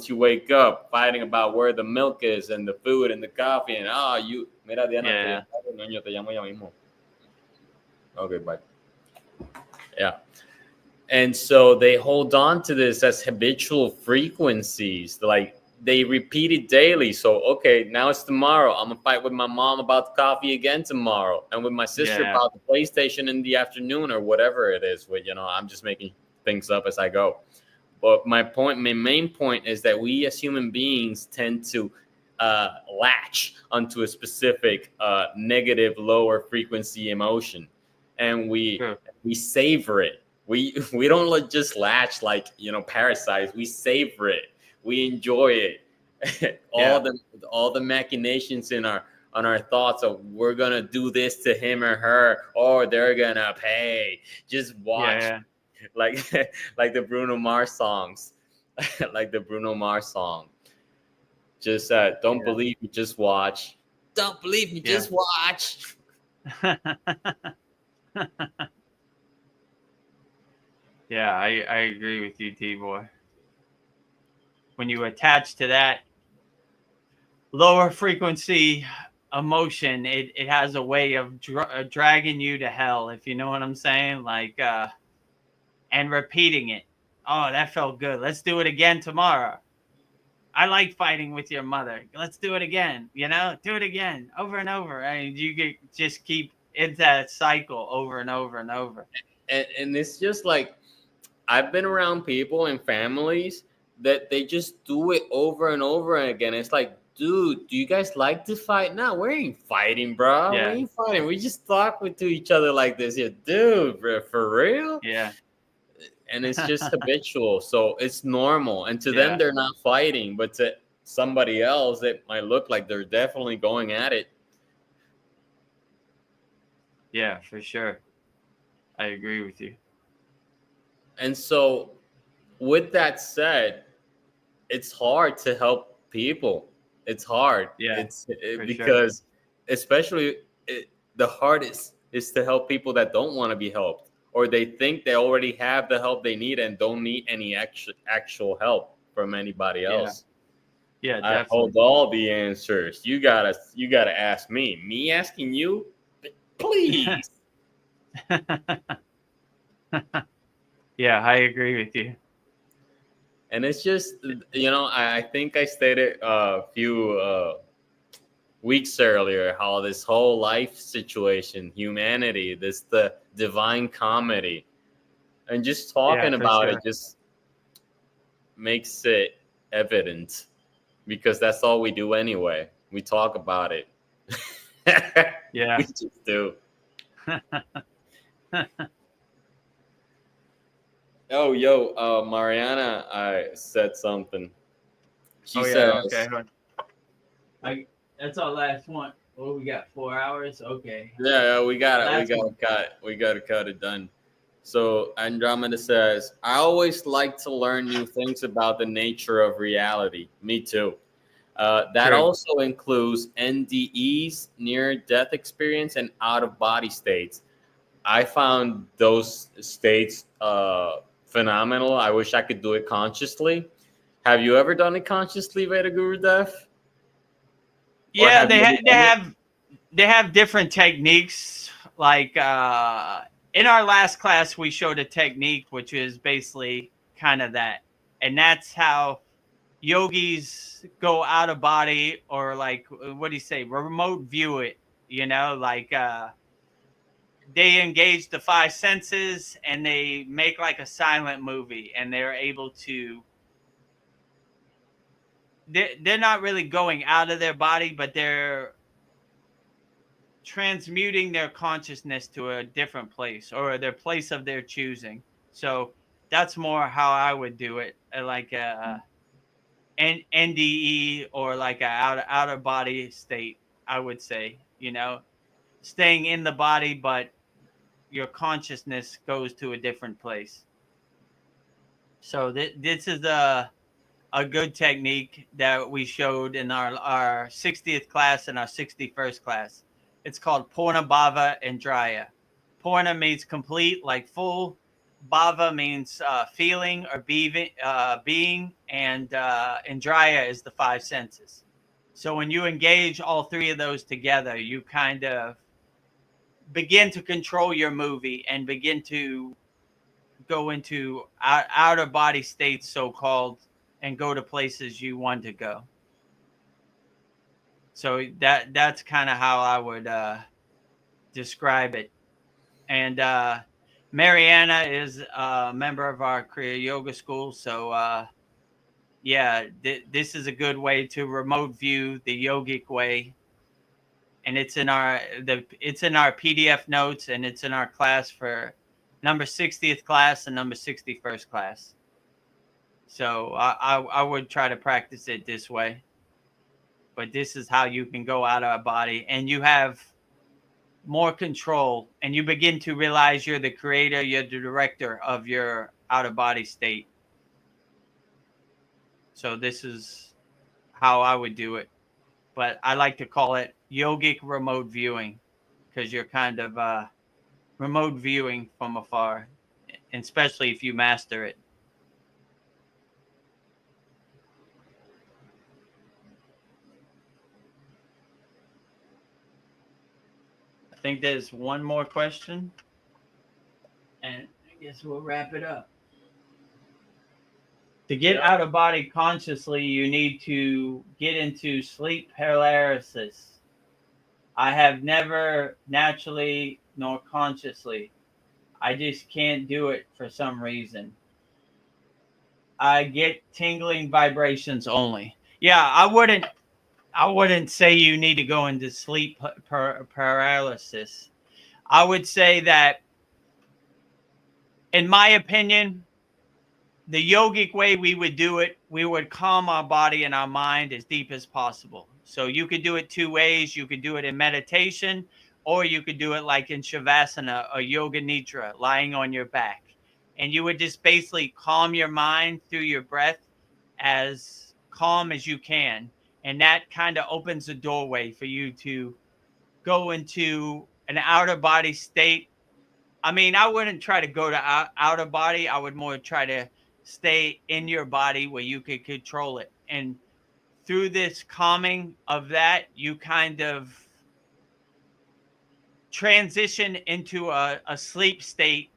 Speaker 3: you wake up fighting about where the milk is and the food and the coffee and you mira Diana te
Speaker 2: Yeah.
Speaker 3: llamo, niño, te llamo ya mismo. Okay, bye. Yeah. And so they hold on to this as habitual frequencies. Like they repeat it daily. So, okay, now it's tomorrow. I'm going to fight with my mom about the coffee again tomorrow. And with my sister
Speaker 2: Yeah.
Speaker 3: about the PlayStation in the afternoon or whatever it is. I'm just making things up as I go. But my main point is that we as human beings tend to latch onto a specific negative, lower frequency emotion. And
Speaker 2: True.
Speaker 3: we savor it. We don't just latch like parasites. We savor it. We enjoy it.
Speaker 2: Yeah.
Speaker 3: all the machinations in our on our thoughts of we're gonna do this to him or her, or they're gonna pay. Just watch,
Speaker 2: Yeah.
Speaker 3: like like the Bruno Mars songs, like the Bruno Mars song. Just don't
Speaker 2: Yeah.
Speaker 3: believe me, just watch. Don't believe me,
Speaker 2: Yeah.
Speaker 3: just watch.
Speaker 2: Yeah, I agree with you, T-Boy. When you attach to that lower frequency emotion, it has a way of dragging you to hell, if you know what I'm saying, like and repeating it. Oh, that felt good, let's do it again tomorrow. I like fighting with your mother. Let's do it again. You know, do it again over and over. And you get, just keep in that cycle over and over and over.
Speaker 3: And it's just like, I've been around people and families that they just do it over and over again. It's like, dude, do you guys like to fight? No, we ain't fighting, bro. We
Speaker 2: Yeah.
Speaker 3: ain't fighting. We just talk to each other like this. Yeah, dude, bro, for real?
Speaker 2: Yeah.
Speaker 3: And it's just habitual. So it's normal. And to them,
Speaker 2: Yeah.
Speaker 3: they're not fighting. But to somebody else, it might look like they're definitely going at it.
Speaker 2: Yeah, for sure. I agree with you.
Speaker 3: And so, with that said, it's hard to help people. It's hard.
Speaker 2: Yeah, for sure.
Speaker 3: Because, especially, the hardest is to help people that don't want to be helped, or they think they already have the help they need and don't need any actual help from anybody else.
Speaker 2: Yeah,
Speaker 3: I
Speaker 2: definitely.
Speaker 3: hold all the answers. You gotta ask me. Me asking you, please.
Speaker 2: Yeah, I agree with you.
Speaker 3: And it's just, I think I stated a few weeks earlier how this whole life situation, humanity, the divine comedy, and just talking
Speaker 2: Yeah, for
Speaker 3: about
Speaker 2: sure.
Speaker 3: it just makes it evident, because that's all we do anyway. We talk about it.
Speaker 2: Yeah.
Speaker 3: We just do. Oh, yo, Mariana, I said something. She
Speaker 2: Oh,
Speaker 3: says,
Speaker 2: yeah, okay. Hold on. That's our last one. Oh, we got 4 hours? Okay.
Speaker 3: yeah, we gotta
Speaker 2: Last one.
Speaker 3: cut it done. So Andromeda says, I always like to learn new things about the nature of reality. Me too. That
Speaker 2: True.
Speaker 3: also includes NDEs, near death experience, and out of body states. I found those states phenomenal. I wish I could do it consciously. Have you ever done it consciously, Vedagurudev? Or
Speaker 2: Yeah,
Speaker 3: have you ever done it?
Speaker 2: they have different techniques. Like in our last class, we showed a technique which is basically kind of that, and that's how yogis go out of body, or like what do you say, remote view it. You know, like they engage the five senses and they make like a silent movie, and they're able to. They're not really going out of their body, but they're transmuting their consciousness to a different place, or their place of their choosing. So that's more how I would do it, like an NDE, or like a out of body state. I would say, staying in the body, but your consciousness goes to a different place. So this is a good technique that we showed in our 60th class and our 61st class. It's called Purna Bhava and Draya. Purna means complete, like full. Bhava means feeling or being, and Draya is the five senses. So when you engage all three of those together, you kind of begin to control your movie and begin to go into out of body states, so called, and go to places you want to go. So that's kind of how I would describe it. And Mariana is a member of our Kriya Yoga School, so yeah, this is a good way to remote view the yogic way, and it's in our PDF notes, and it's in our class for number 60th class and number 61st class. So I would try to practice it this way. But this is how you can go out of a body, and you have more control, and you begin to realize you're the creator, you're the director of your out of body state. So this is how I would do it. But I like to call it yogic remote viewing, because you're kind of remote viewing from afar, and especially if you master it. I think there's one more question, and I guess we'll wrap it up. To get
Speaker 3: Yeah.
Speaker 2: out of body consciously, you need to get into sleep paralysis. I have never naturally nor consciously. I just can't do it for some reason. I get tingling vibrations only. Yeah, I wouldn't say you need to go into sleep paralysis. I would say that, in my opinion, the yogic way we would do it, we would calm our body and our mind as deep as possible. So you could do it two ways. You could do it in meditation, or you could do it like in Shavasana or Yoga Nidra, lying on your back. And you would just basically calm your mind through your breath as calm as you can. And that kind of opens the doorway for you to go into an outer body state. I mean, I wouldn't try to go to outer body. I would more try to stay in your body where you could control it. And through this calming of that, you kind of transition into a sleep state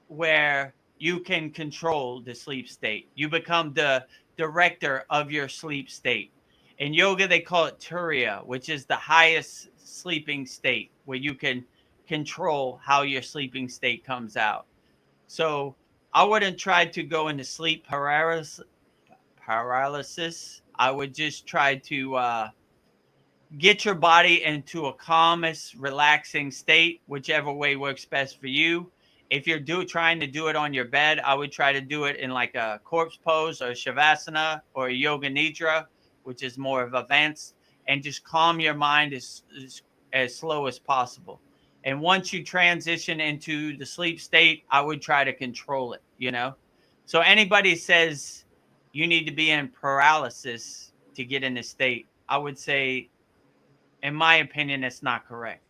Speaker 2: where you can control the sleep state. You become the director of your sleep state. In yoga, they call it turiya, which is the highest sleeping state where you can control how your sleeping state comes out. So I wouldn't try to go into sleep paralysis. I would just try to get your body into a calmest, relaxing state, whichever way works best for you. If you're trying to do it on your bed, I would try to do it in like a corpse pose or shavasana or a yoga nidra, which is more of advanced, and just calm your mind as slow as possible. And once you transition into the sleep state, I would try to control it, you know? So anybody says you need to be in paralysis to get in this state, I would say, in my opinion, it's not correct.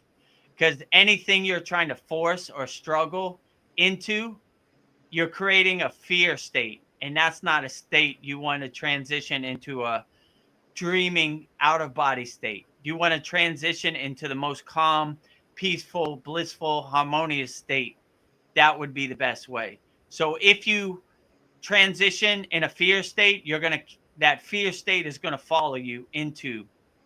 Speaker 2: Because anything you're trying to force or struggle into, you're creating a fear state. And that's not a state you want to transition into a dreaming out of body state. You want to transition into the most calm, peaceful, blissful, harmonious state. That would be the best way. So if you transition in a fear state, that fear state is going to follow you into,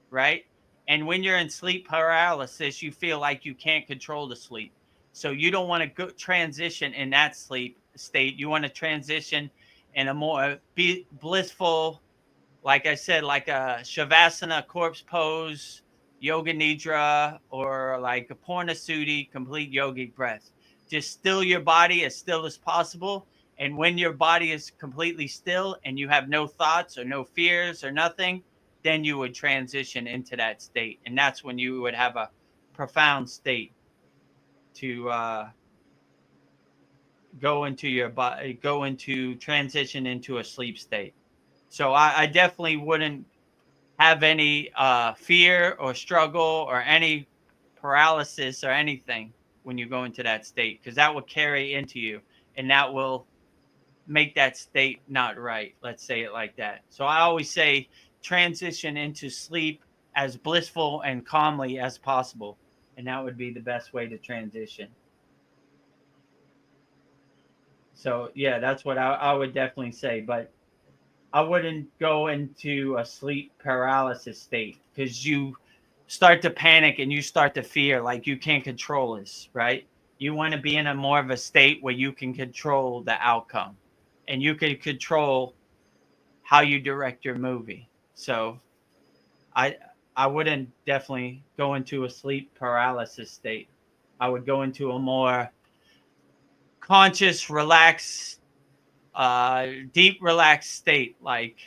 Speaker 2: right? And when you're in sleep paralysis, you feel like you can't control the sleep. So you don't want to go transition in that sleep state. You want to transition in a more blissful, like I said, like a shavasana, corpse pose, yoga nidra, or like a purnasudi, complete yogic breath. Just still your body as still as possible. And when your body is completely still and you have no thoughts or no fears or nothing, then you would transition into that state. And that's when you would have a profound state to go into your body, go into transition into a sleep state. So I definitely wouldn't have any fear or struggle or any paralysis or anything when you go into that state, because that will carry into you and that will make that state not right. Let's say it like that. So I always say transition into sleep as blissful and calmly as possible. And that would be the best way to transition. So yeah, that's what I would definitely say. But I wouldn't go into a sleep paralysis state because you start to panic and you start to fear like you can't control this, right? You want to be in a more of a state where you can control the outcome and you can control how you direct your movie. So I I wouldn't definitely go into a sleep paralysis state. I would go into a more conscious, relaxed, deep relaxed state. Like,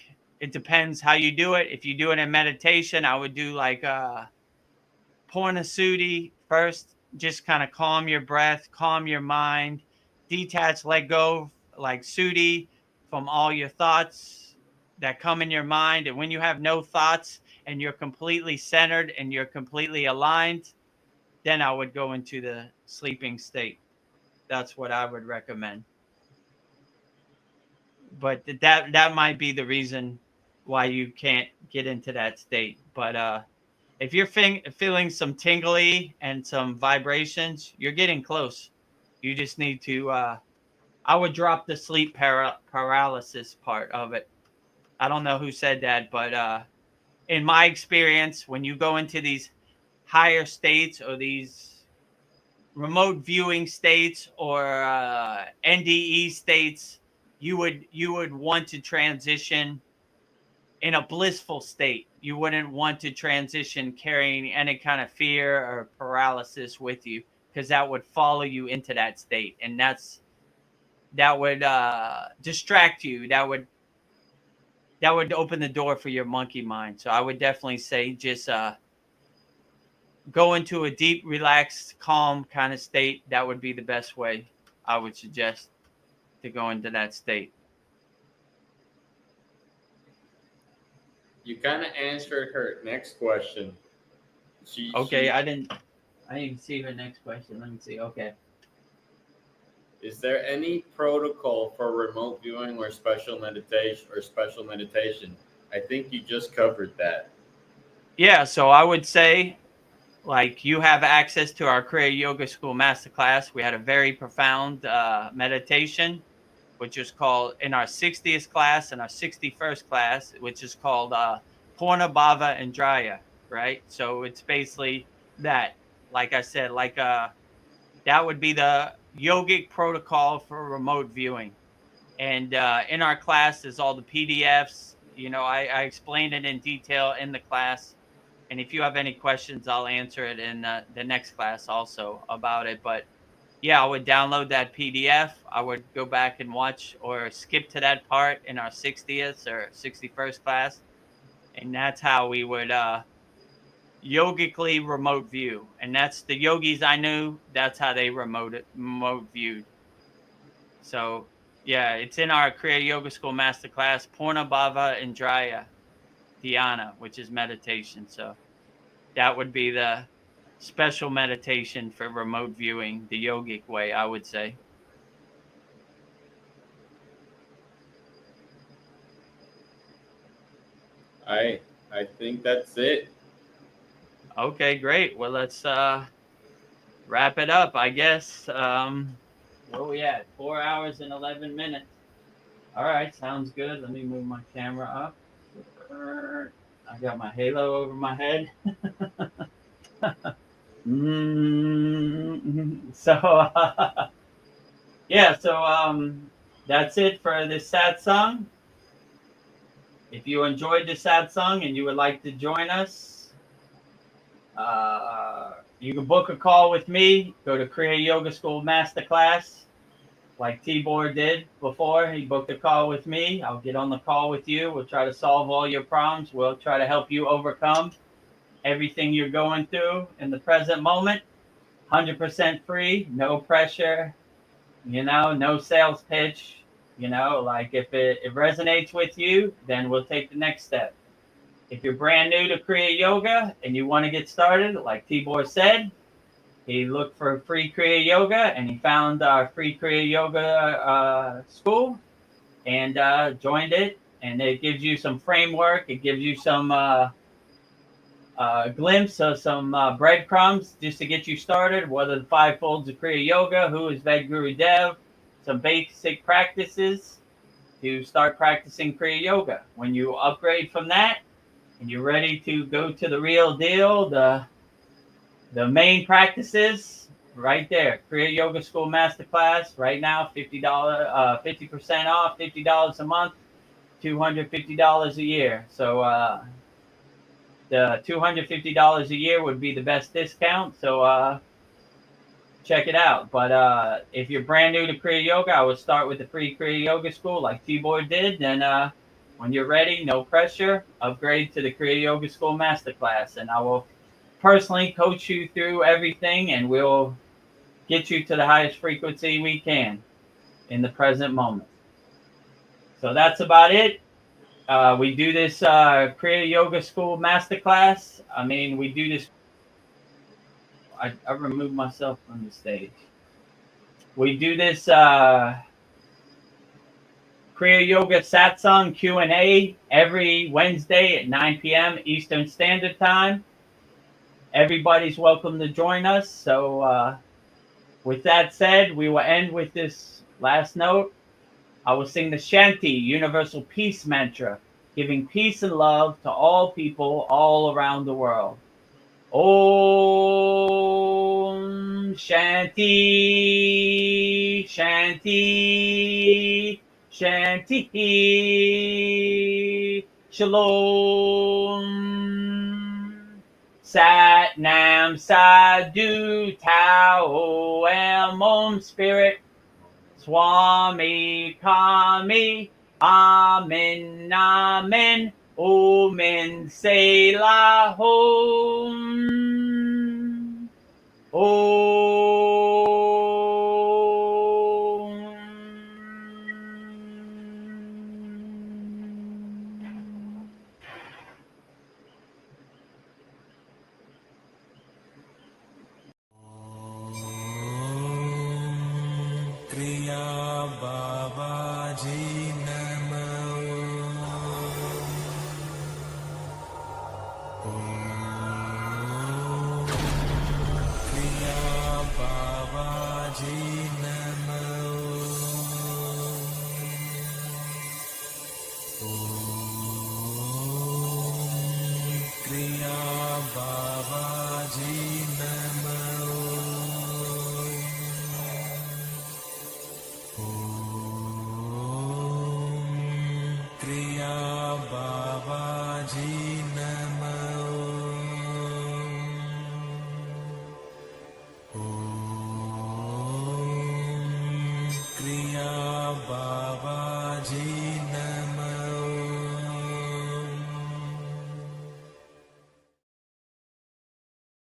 Speaker 2: it depends how you do it. If you do it in meditation, I would do like purnasudi first. Just kind of calm your breath, calm your mind, detach, let go, like sudi, from all your thoughts that come in your mind. And when you have no thoughts and you're completely centered and you're completely aligned, then I would go into the sleeping state. That's what I would recommend. But that might be the reason why you can't get into that state. But if you're feeling some tingly and some vibrations, you're getting close. You just need to I would drop the sleep paralysis part of it. I don't know who said that, but in my experience, when you go into these higher states or these remote viewing states or NDE states, you would want to transition in a blissful state. You wouldn't want to transition carrying any kind of fear or paralysis with you, because that would follow you into that state, and that would distract you. That would open the door for your monkey mind. So I would definitely say just go into a deep, relaxed, calm kind of state. That would be the best way I would suggest to go into that state.
Speaker 3: You kind of answered her next question.
Speaker 2: Okay, I didn't even see her next question. Let me see. Okay.
Speaker 3: Is there any protocol for remote viewing or special meditation? I think you just covered that.
Speaker 2: Yeah, so I would say, like, you have access to our Kriya Yoga School Masterclass. We had a very profound meditation, which is called, in our 60th class and our 61st class, which is called Purna Bhava Indraya, right? So it's basically that, like I said, that would be the yogic protocol for remote viewing. And in our class is all the PDFs. You know, I explained it in detail in the class. And if you have any questions, I'll answer it in the next class also about it. But yeah, I would download that PDF. I would go back and watch or skip to that part in our 60th or 61st class. And that's how we would yogically remote view. And that's the yogis I knew. That's how they remote viewed. So yeah, it's in our Kriya Yoga School Masterclass, Purna Bhava Indraya Dhyana, which is meditation. So that would be the special meditation for remote viewing, the yogic way, I would say.
Speaker 3: I think that's it.
Speaker 2: Okay, great. Well, let's wrap it up, I guess. Where are we at? 4 hours and 11 minutes. All right, sounds good. Let me move my camera up. I got my halo over my head. So, yeah, so that's it for this Satsang. If you enjoyed the Satsang and you would like to join us, you can book a call with me. Go to Kriya Yoga School Masterclass, like Tibor did before. He booked a call with me. I'll get on the call with you. We'll try to solve all your problems. We'll try to help you overcome everything you're going through in the present moment. 100% free, no pressure, no sales pitch. Like if it resonates with you, then we'll take the next step. If you're brand new to Kriya Yoga and you want to get started, like Tibor said, he looked for free Kriya Yoga and he found our free Kriya Yoga school and joined it. And it gives you some framework. It gives you some glimpse of some breadcrumbs just to get you started. What are the 5 folds of Kriya Yoga? Who is Vedagurudev? Some basic practices to start practicing Kriya Yoga. When you upgrade from that and you're ready to go to the real deal, the main practices, right there. Kriya Yoga School Masterclass right now, $50, 50% off, $50 a month, $250 a year. So the $250 a year would be the best discount. So check it out. But if you're brand new to Kriya Yoga, I would start with the free Kriya Yoga School like Tibor did. Then when you're ready, no pressure, upgrade to the Kriya Yoga School Masterclass. And I will personally coach you through everything, and we'll get you to the highest frequency we can in the present moment. So that's about it. We do this Kriya Yoga School Masterclass. We do this. I removed myself from the stage. We do this Kriya Yoga Satsang Q&A every Wednesday at 9 p.m. Eastern Standard Time. Everybody's welcome to join us. So with that said, we will end with this Last note, I will sing the Shanti Universal Peace Mantra, giving peace and love to all people all around the world. Om Shanti, Shanti, Shanti, Shalom. Sat Nam Sadhu Tao Am Om Spirit Swami Kami Amen Amen Omen Selah Om Om.
Speaker 1: Kriya Babaji Kriya Babaji